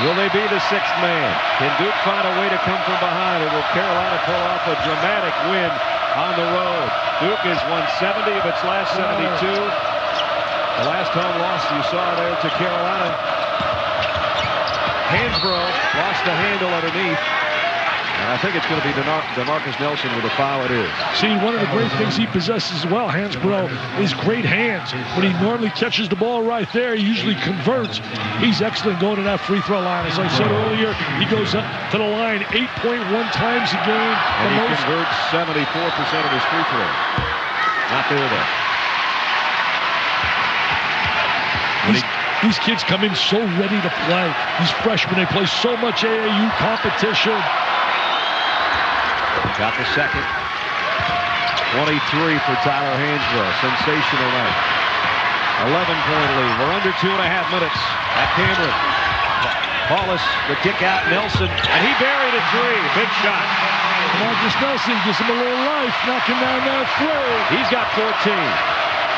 Will they be the sixth man? Can Duke find a way to come from behind, or will Carolina pull off a dramatic win on the road? Duke has won 70 of its last 72. The last home loss you saw there to Carolina. Hansbrough lost the handle underneath. And I think it's going to be DeMarcus Nelson with a foul. It is. See, one of the great things he possesses as well, Hansbrough, is great hands. When he normally catches the ball right there, he usually converts. He's excellent going to that free throw line. As I said earlier, he goes up to the line 8.1 times a game. And he converts 74% of his free throws. Not there, though. These kids come in so ready to play. These freshmen, they play so much AAU competition. Got the second. 23 for Tyler Hansbrough. Sensational night. 11-point lead. We're under 2.5 minutes at Cameron. Paulus, the kick out, Nelson, and he buried a three. Big shot. Marcus Nelson gives him a little life, knocking down that three. He's got 14.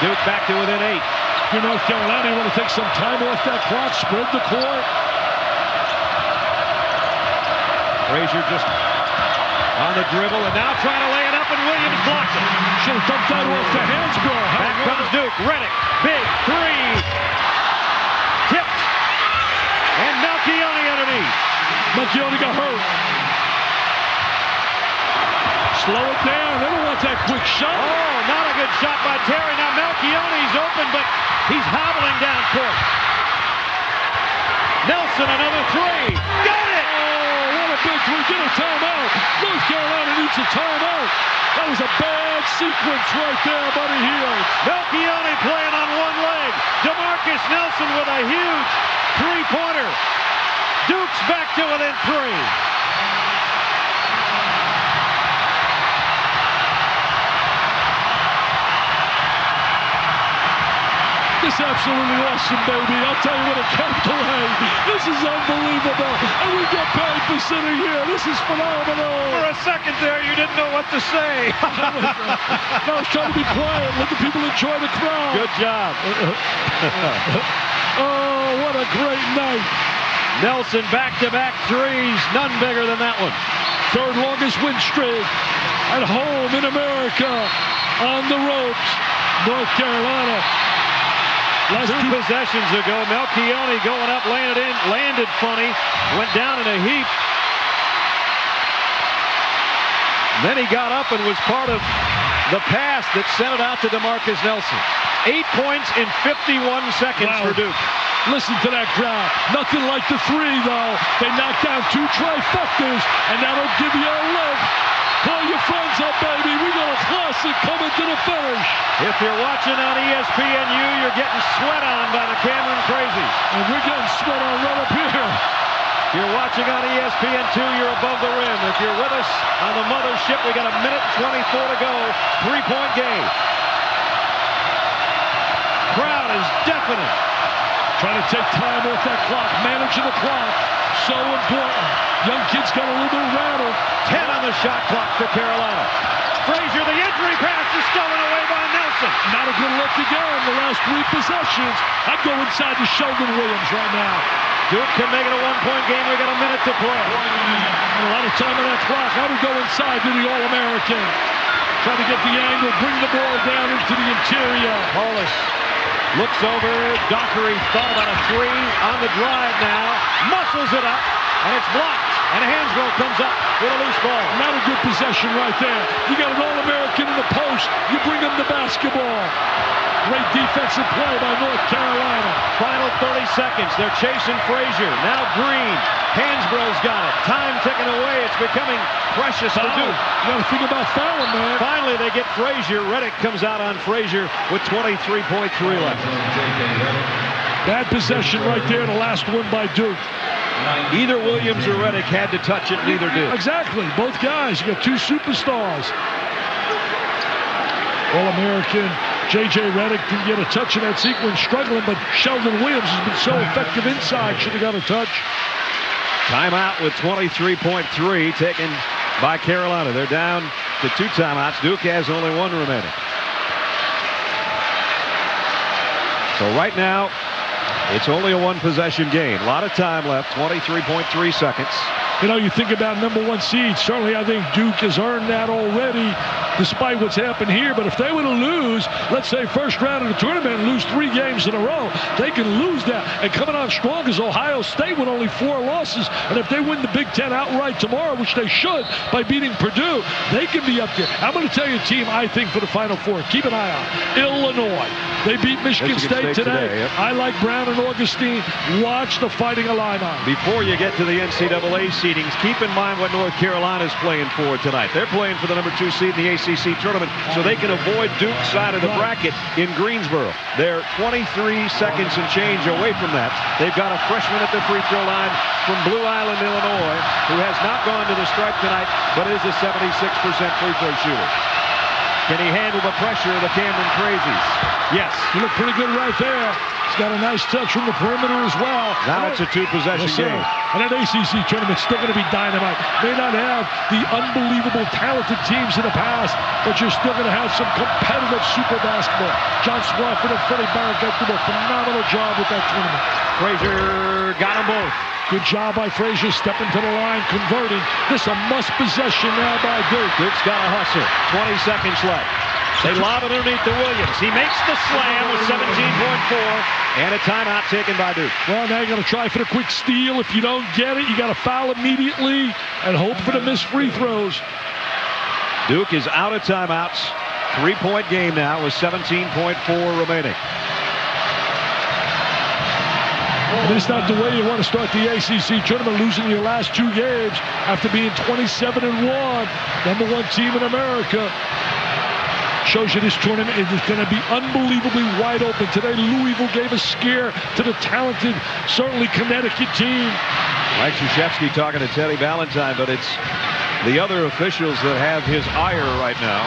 Duke back to within 8. If you're North Carolina, you want to take some time off that clock, spread the court. Frazier just on the dribble, and now trying to lay it up, and Williams blocks it. Should have dumped that off to Hansbrough. Back comes Duke. Redick, big three. Tipped. And Malchione underneath. Malchione got hurt. Slow it down. They don't want that quick shot. Oh, not a good shot by Terry. Now Malchione's open, but he's hobbling down court. Nelson, another three. Got it! Big three, get a timeout. North Carolina needs a timeout. That was a bad sequence right there, Buddy Hield. Malchione playing on one leg. DeMarcus Nelson with a huge three-pointer. Duke's back to within 3. This is absolutely awesome, baby. I'll tell you what, a capital A. This is unbelievable. And we get paid for sitting here. This is phenomenal. For a second there, you didn't know what to say. I was trying to be quiet. Let the people enjoy the crowd. Good job. Oh, what a great night. Nelson back-to-back threes. None bigger than that one. Third longest win streak at home in America. On the ropes. North Carolina. Last 2 possessions ago, Malchione going up, laying it in, landed funny, went down in a heap. Then he got up and was part of the pass that sent it out to DeMarcus Nelson. 8 points in 51 seconds for Duke. Listen to that crowd. Nothing like the three, though. They knocked down 2 trifectas, and that'll give you a lift. Call your friends up, baby. We got a classic coming to the finish. If you're watching on ESPNU, you're getting sweat on by the Cameron Crazies. And we're getting sweat on right up here. If you're watching on ESPN2, you're above the rim. If you're with us on the mothership, we got 1:24 to go. 3-point game. Crowd is deafening. Trying to take time off that clock, managing the clock. So important. Young kids got a little bit rattled. 10 on the shot clock for Carolina. Frazier, the entry pass is stolen away by Nelson. Not a good look again. The last 3 possessions. I'd go inside to Sheldon Williams right now. Duke can make it a 1-point game. We got a minute to play. A lot of time on that clock. I would go inside to the All-American. Try to get the angle, bring the ball down into the interior. Paulus looks over. Dockery thought about a 3 on the drive now. Muscles it up, and it's blocked. And Hansbrough comes up with a loose ball. Not a good possession right there. You got an All-American in the post. You bring him the basketball. Great defensive play by North Carolina. Final 30 seconds. They're chasing Frazier. Now Green. Hansbrough's got it. Time ticking away. It's becoming precious for Duke. You got to think about fouling, man. Finally, they get Frazier. Redick comes out on Frazier with 23.3 left. Bad possession right there. The last one by Duke. Either Williams or Redick had to touch it. Neither did. Exactly. Both guys. You got 2 superstars. All-American. J.J. Redick didn't get a touch in that sequence, struggling, but Sheldon Williams has been so effective inside. Should have got a touch. Timeout with 23.3 taken by Carolina. They're down to 2 timeouts. Duke has only 1 remaining. So right now, It's only a one-possession game. A lot of time left, 23.3 seconds. You know, you think about number 1 seed. Certainly, I think Duke has earned that already, despite what's happened here. But if they were to lose, let's say first round of the tournament and lose 3 games in a row, they can lose that. And coming on strong is Ohio State with only 4 losses. And if they win the Big Ten outright tomorrow, which they should, by beating Purdue, they can be up there. I'm going to tell you a team I think for the Final Four. Keep an eye on Illinois. They beat Michigan State today. Yep. I like Brown and Augustine. Watch the Fighting Illini. Before you get to the NCAA seedings, keep in mind what North Carolina's playing for tonight. They're playing for the number 2 seed in the ACC tournament, so they can avoid Duke's side of the bracket in Greensboro. They're 23 seconds and change away from that. They've got a freshman at the free throw line from Blue Island, Illinois, who has not gone to the stripe tonight, but is a 76% free throw shooter. Can he handle the pressure of the Cameron Crazies? Yes. He looked pretty good right there. He's got a nice touch from the perimeter as well. Now it's a 2-possession game. And that ACC tournament's still going to be dynamite. May not have the unbelievable talented teams in the past, but you're still going to have some competitive super basketball. John Swafford and Freddie Barrett got through a phenomenal job with that tournament. Frazier got them both. Good job by Frazier, stepping to the line, converting. This is a must possession now by Duke. Duke's got to hustle. 20 seconds left. They lob it underneath to Williams. He makes the slam with 17.4 and a timeout taken by Duke. Well, now you got to try for the quick steal. If you don't get it, you got to foul immediately and hope for the missed free throws. Duke is out of timeouts. 3-point game now with 17.4 remaining. And it's not the way you want to start the ACC tournament, losing your last 2 games after being 27-1, number 1 team in America. Shows you this tournament is going to be unbelievably wide open. Today, Louisville gave a scare to the talented, certainly Connecticut team. Mike Krzyzewski talking to Teddy Valentine, but it's the other officials that have his ire right now.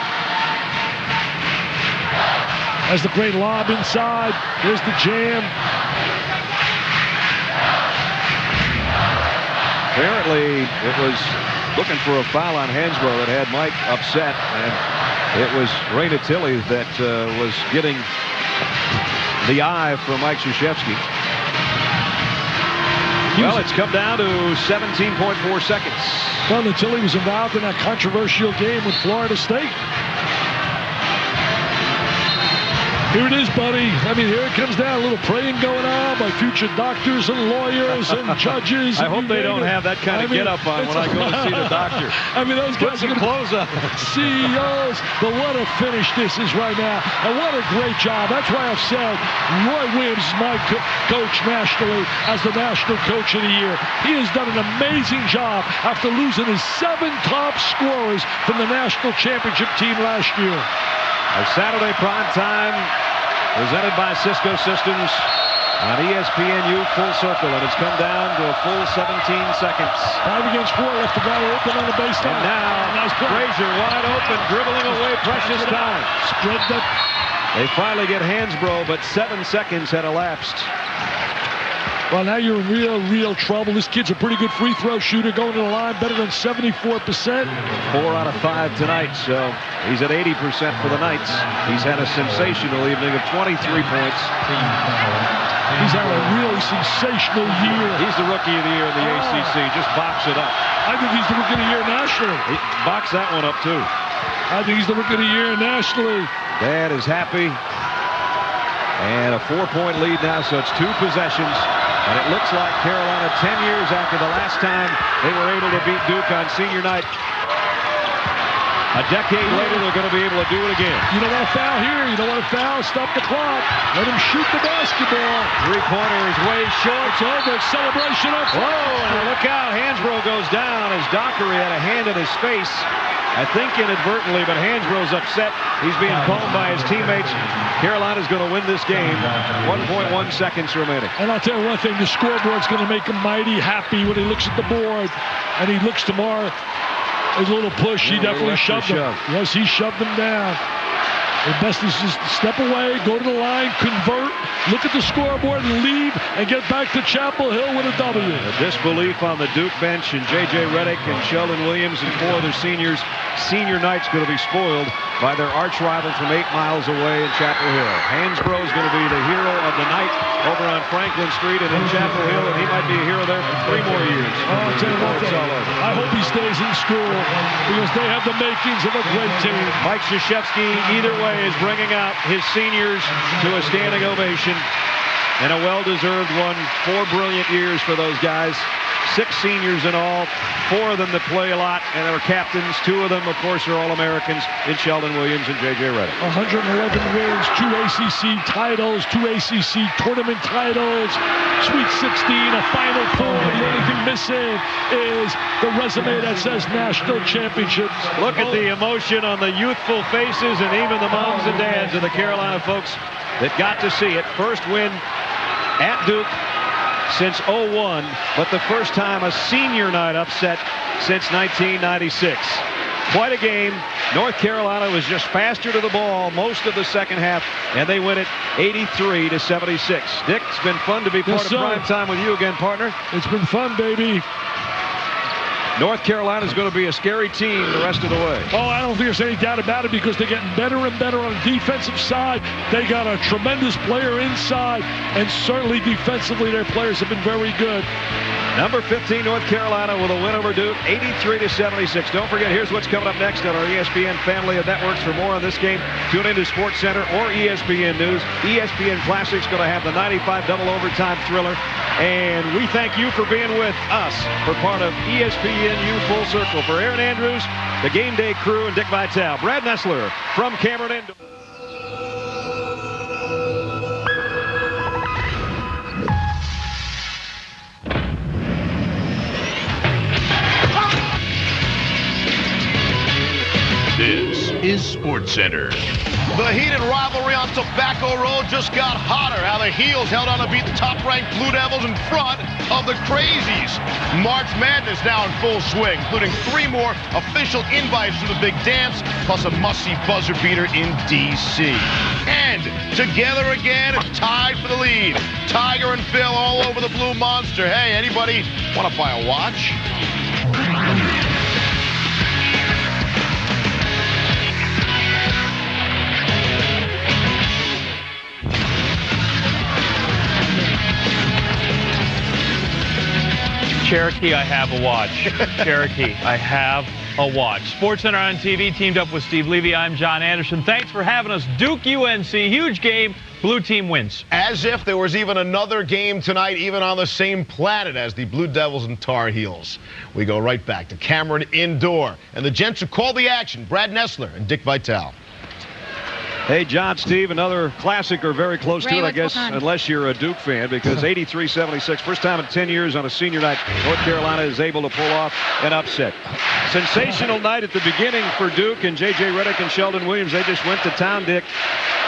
As the great lob inside, there's the jam. Apparently, it was looking for a foul on Hansbrough that had Mike upset, and it was Ray Natili that was getting the eye from Mike Krzyzewski. Well, it's come down to 17.4 seconds. Well, Natili was involved in that controversial game with Florida State. Here it is, buddy. I mean, here it comes down. A little praying going on by future doctors and lawyers and judges. I hope they don't have that kind of get-up on when I go to see the doctor. I mean, those guys Put some clothes up. CEOs. But what a finish this is right now. And what a great job. That's why I've said Roy Williams is my coach nationally as the National Coach of the Year. He has done an amazing job after losing his 7 top scorers from the national championship team last year. A Saturday prime time presented by Cisco Systems on ESPNU Full Circle, and it's come down to a full 17 seconds. 5 against 4, left the guy open on the baseline. And now, nice Frazier wide open, dribbling away precious time. Spread that. They finally get Hansbrough, but 7 seconds had elapsed. Well, now you're in real trouble. This kid's a pretty good free throw shooter, going to the line better than 74%. 4 out of 5 tonight, so he's at 80% for the Knights. He's had a sensational evening of 23 points. He's had a really sensational year. He's the Rookie of the Year in the ACC. Just box it up. I think he's the Rookie of the Year nationally. Box that one up, too. I think he's the Rookie of the Year nationally. Dad is happy. And a 4-point lead now, so it's 2 possessions. And it looks like Carolina, 10 years after the last time they were able to beat Duke on senior night, a decade later, they're going to be able to do it again. You don't want to foul here. You don't want to foul. Stop the clock. Let him shoot the basketball. 3-pointer is way short. It's over. Celebration up. Whoa, and look out. Hansbrough goes down as Dockery had a hand in his face. I think inadvertently, but Hansbrough's upset. He's being called by his teammates. Carolina's going to win this game. 1.1 seconds remaining. And I'll tell you one thing, the scoreboard's going to make him mighty happy when he looks at the board. And he looks tomorrow. A little push, he definitely shoved him. Yes, he shoved him down. The best is just step away, go to the line, convert, look at the scoreboard, and leave, and get back to Chapel Hill with a W. The disbelief on the Duke bench, and J.J. Redick and Sheldon Williams and 4 other seniors. Senior night's going to be spoiled by their arch rival from 8 miles away in Chapel Hill. Hansbrough is going to be the hero of the night over on Franklin Street and in Chapel Hill, and he might be a hero there for 3 more years. I'll tell you what, I hope he stays in school because they have the makings of a great team. Mike Krzyzewski, either way, is bringing out his seniors to a standing ovation, and a well-deserved one. 4 brilliant years for those guys. 6 seniors in all, 4 of them that play a lot and are captains. 2 of them, of course, are All-Americans in Sheldon Williams and J.J. Redick. 111 wins, 2 ACC titles, 2 ACC tournament titles, Sweet 16, a Final Four. The only thing missing is the resume that says national championships. Look at the emotion on the youthful faces and even the moms and dads of the Carolina folks that got to see it. First win at Duke since 01, but the first time a senior night upset since 1996. Quite a game. North Carolina was just faster to the ball most of the second half, and they win it 83-76. Dick, it's been fun to be part of prime time with you again, partner. It's been fun, baby. North Carolina is going to be a scary team the rest of the way. Oh, I don't think there's any doubt about it because they're getting better and better on the defensive side. They got a tremendous player inside, and certainly defensively their players have been very good. Number 15, North Carolina with a win over Duke, 83-76. Don't forget, here's what's coming up next on our ESPN family of networks. For more on this game, tune into SportsCenter or ESPN News. ESPN Classic's going to have the 95 double overtime thriller. And we thank you for being with us for part of ESPNU Full Circle. For Aaron Andrews, the Game Day crew, and Dick Vitale, Brad Nessler from Cameron Indoor. This is SportsCenter. The heated rivalry on Tobacco Road just got hotter. How the Heels held on to beat the top-ranked Blue Devils in front of the Crazies. March Madness now in full swing, including 3 more official invites to the big dance, plus a must-see buzzer beater in D.C. And together again, it's tied for the lead. Tiger and Phil all over the Blue Monster. Hey, anybody want to buy a watch? Cherokee, I have a watch. Cherokee, I have a watch. SportsCenter on TV teamed up with Steve Levy. I'm John Anderson. Thanks for having us. Duke UNC, huge game. Blue team wins. As if there was even another game tonight, even on the same planet as the Blue Devils and Tar Heels. We go right back to Cameron Indoor. And the gents who called the action, Brad Nessler and Dick Vitale. Hey, John, Steve, another classic or very close to it, I guess, unless you're a Duke fan, because 83-76, first time in 10 years on a senior night, North Carolina is able to pull off an upset. Sensational night at the beginning for Duke and J.J. Redick and Sheldon Williams. They just went to town, Dick.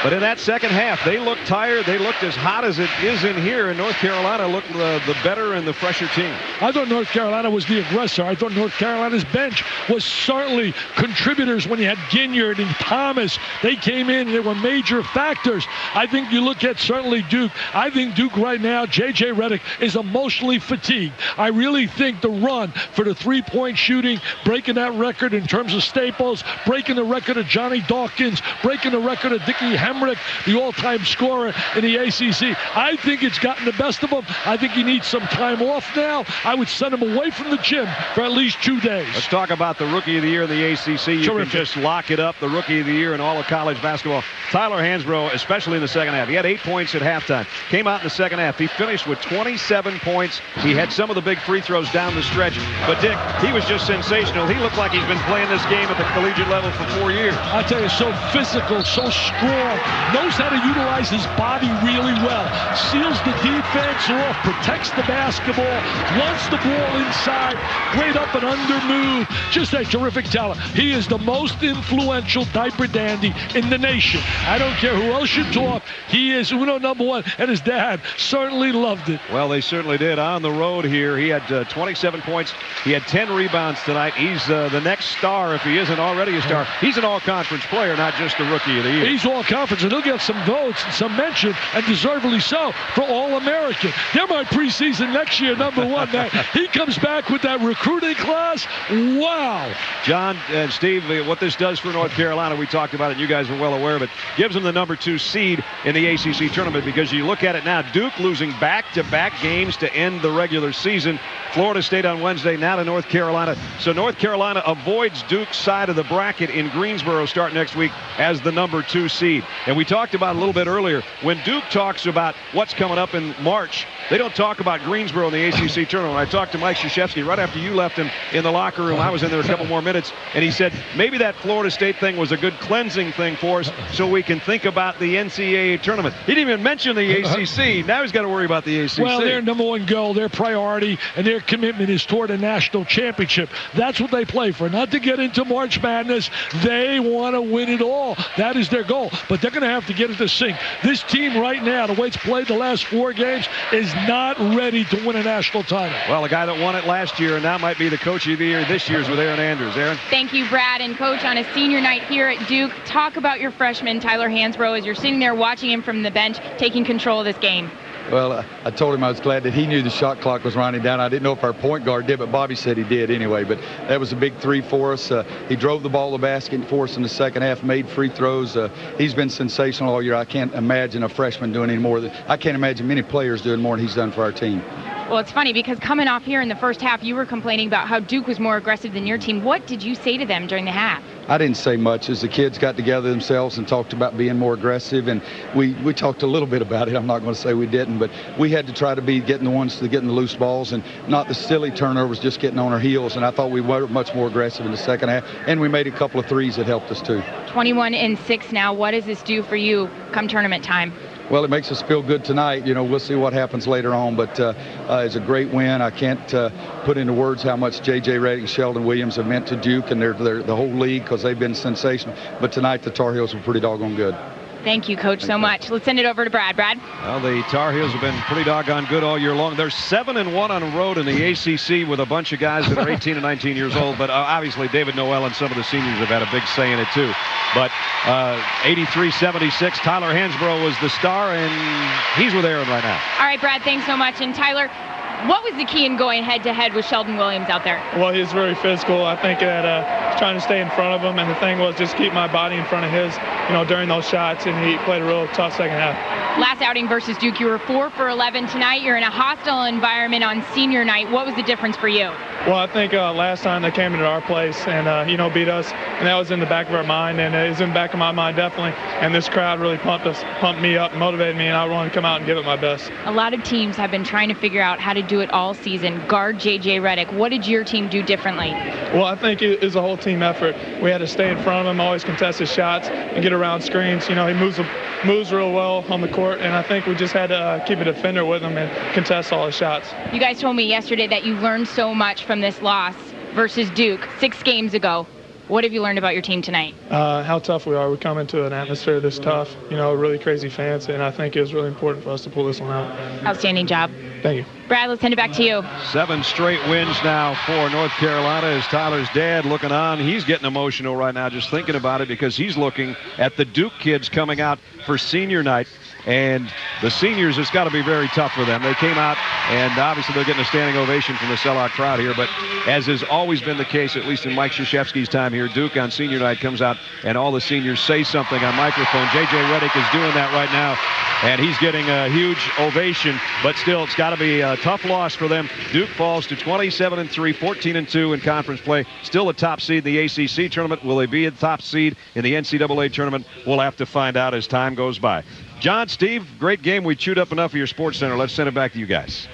But in that second half, they looked tired. They looked as hot as it is in here, and North Carolina looked the better and the fresher team. I thought North Carolina was the aggressor. I thought North Carolina's bench was certainly contributors when you had Ginyard and Thomas. They came in. They were major factors. I think you look at certainly Duke. I think Duke right now, J.J. Redick, is emotionally fatigued. I really think the run for the three-point shooting, breaking that record in terms of Staples, breaking the record of Johnny Dawkins, breaking the record of Dickie Hemrick, the all-time scorer in the ACC. I think it's gotten the best of him. I think he needs some time off now. I would send him away from the gym for at least 2 days. Let's talk about the Rookie of the Year in the ACC. You can just lock it up, the Rookie of the Year in all of college basketball. Tyler Hansbrough, especially in the second half. He had 8 points at halftime. Came out in the second half. He finished with 27 points. He had some of the big free throws down the stretch. But, Dick, he was just sensational. He looked like he's been playing this game at the collegiate level for 4 years. I tell you, so physical, so strong. knows how to utilize his body really well, seals the defense off, protects the basketball, wants the ball inside, great up and under move, just a terrific talent. He is the most influential diaper dandy in the nation. I don't care who else you talk, he is Uno number one, and his dad certainly loved it. Well, they certainly did. On the road here, he had 27 points. He had 10 rebounds tonight. He's the next star, if he isn't already a star. He's an all-conference player, not just the Rookie of the Year. He's all-conference, and he'll get some votes, some mention, and deservedly so, for All-American. They're my preseason next year, number one. He comes back with that recruiting class. Wow. John and Steve, what this does for North Carolina, we talked about it, you guys are well aware of it, gives them the number 2 seed in the ACC tournament, because you look at it now, Duke losing back-to-back games to end the regular season. Florida State on Wednesday, now to North Carolina. So North Carolina avoids Duke's side of the bracket in Greensboro start next week as the number 2 seed. And we talked about a little bit earlier, when Duke talks about what's coming up in March, they don't talk about Greensboro in the ACC tournament. I talked to Mike Krzyzewski right after you left him in the locker room. I was in there a couple more minutes, and he said maybe that Florida State thing was a good cleansing thing for us so we can think about the NCAA tournament. He didn't even mention the ACC. Now he's got to worry about the ACC. Well, their number one goal, their priority, and their commitment is toward a national championship. That's what they play for. Not to get into March Madness. They want to win it all. That is their goal. But they're going to have to get it to sync. This team right now, the way it's played the last 4 games, is not ready to win a national title. Well, the guy that won it last year and now might be the coach of the year this year's with Aaron Andrews. Aaron? Thank you, Brad. And Coach, on a senior night here at Duke, talk about your freshman, Tyler Hansbrough, as you're sitting there watching him from the bench, taking control of this game. Well, I told him I was glad that he knew the shot clock was running down. I didn't know if our point guard did, but Bobby said he did anyway. But that was a big 3 for us. He drove the ball to the basket for us in the second half, made free throws. He's been sensational all year. I can't imagine a freshman doing any more. I can't imagine many players doing more than he's done for our team. Well, it's funny because coming off here in the first half, you were complaining about how Duke was more aggressive than your team. What did you say to them during the half? I didn't say much. As the kids got together themselves and talked about being more aggressive, and we talked a little bit about it. I'm not going to say we didn't, but we had to try to be getting the loose balls and not the silly turnovers, just getting on our heels. And I thought we were much more aggressive in the second half, and we made a couple of threes that helped us too. 21-6 now. What does this do for you come tournament time? Well, it makes us feel good tonight. You know, we'll see what happens later on, but it's a great win. I can't put into words how much J.J. Redick and Sheldon Williams have meant to Duke and they're the whole league, because they've been sensational. But tonight the Tar Heels were pretty doggone good. Thank you, Coach, so much. Let's send it over to Brad. Brad? Well, the Tar Heels have been pretty doggone good all year long. They're 7-1 on the road in the ACC with a bunch of guys that are 18 and 19 years old. But obviously, David Noel and some of the seniors have had a big say in it, too. But 83-76, Tyler Hansbrough was the star, and he's with Aaron right now. All right, Brad, thanks so much. And Tyler, what was the key in going head-to-head with Sheldon Williams out there? Well, he's very physical. I think that trying to stay in front of him, and the thing was just keep my body in front of his, during those shots, and he played a real tough second half. Last outing versus Duke, you were 4 for 11 tonight. You're in a hostile environment on senior night. What was the difference for you? Well, I think last time they came into our place and, beat us, and that was in the back of our mind, and it was in the back of my mind, definitely. And this crowd really pumped me up, motivated me, and I wanted to come out and give it my best. A lot of teams have been trying to figure out how to do it all season. Guard J.J. Redick. What did your team do differently? Well, I think it was a whole team effort. We had to stay in front of him, always contest his shots, and get around screens. He moves real well on the court, and I think we just had to keep a defender with him and contest all his shots. You guys told me yesterday that you learned so much from this loss versus Duke 6 games ago. What have you learned about your team tonight? How tough we are. We come into an atmosphere this tough, really crazy fans, and I think it was really important for us to pull this one out. Outstanding job. Thank you. Brad, let's send it back to you. 7 straight wins now for North Carolina as Tyler's dad looking on. He's getting emotional right now just thinking about it because he's looking at the Duke kids coming out for senior night. And the seniors, it's got to be very tough for them. They came out, and obviously they're getting a standing ovation from the sellout crowd here. But as has always been the case, at least in Mike Krzyzewski's time here, Duke on senior night comes out, and all the seniors say something on microphone. J.J. Redick is doing that right now, and he's getting a huge ovation. But still, it's got to be a tough loss for them. Duke falls to 27-3, 14-2 in conference play. Still a top seed in the ACC tournament. Will they be a top seed in the NCAA tournament? We'll have to find out as time goes by. John, Steve, great game. We chewed up enough of your Sports Center. Let's send it back to you guys.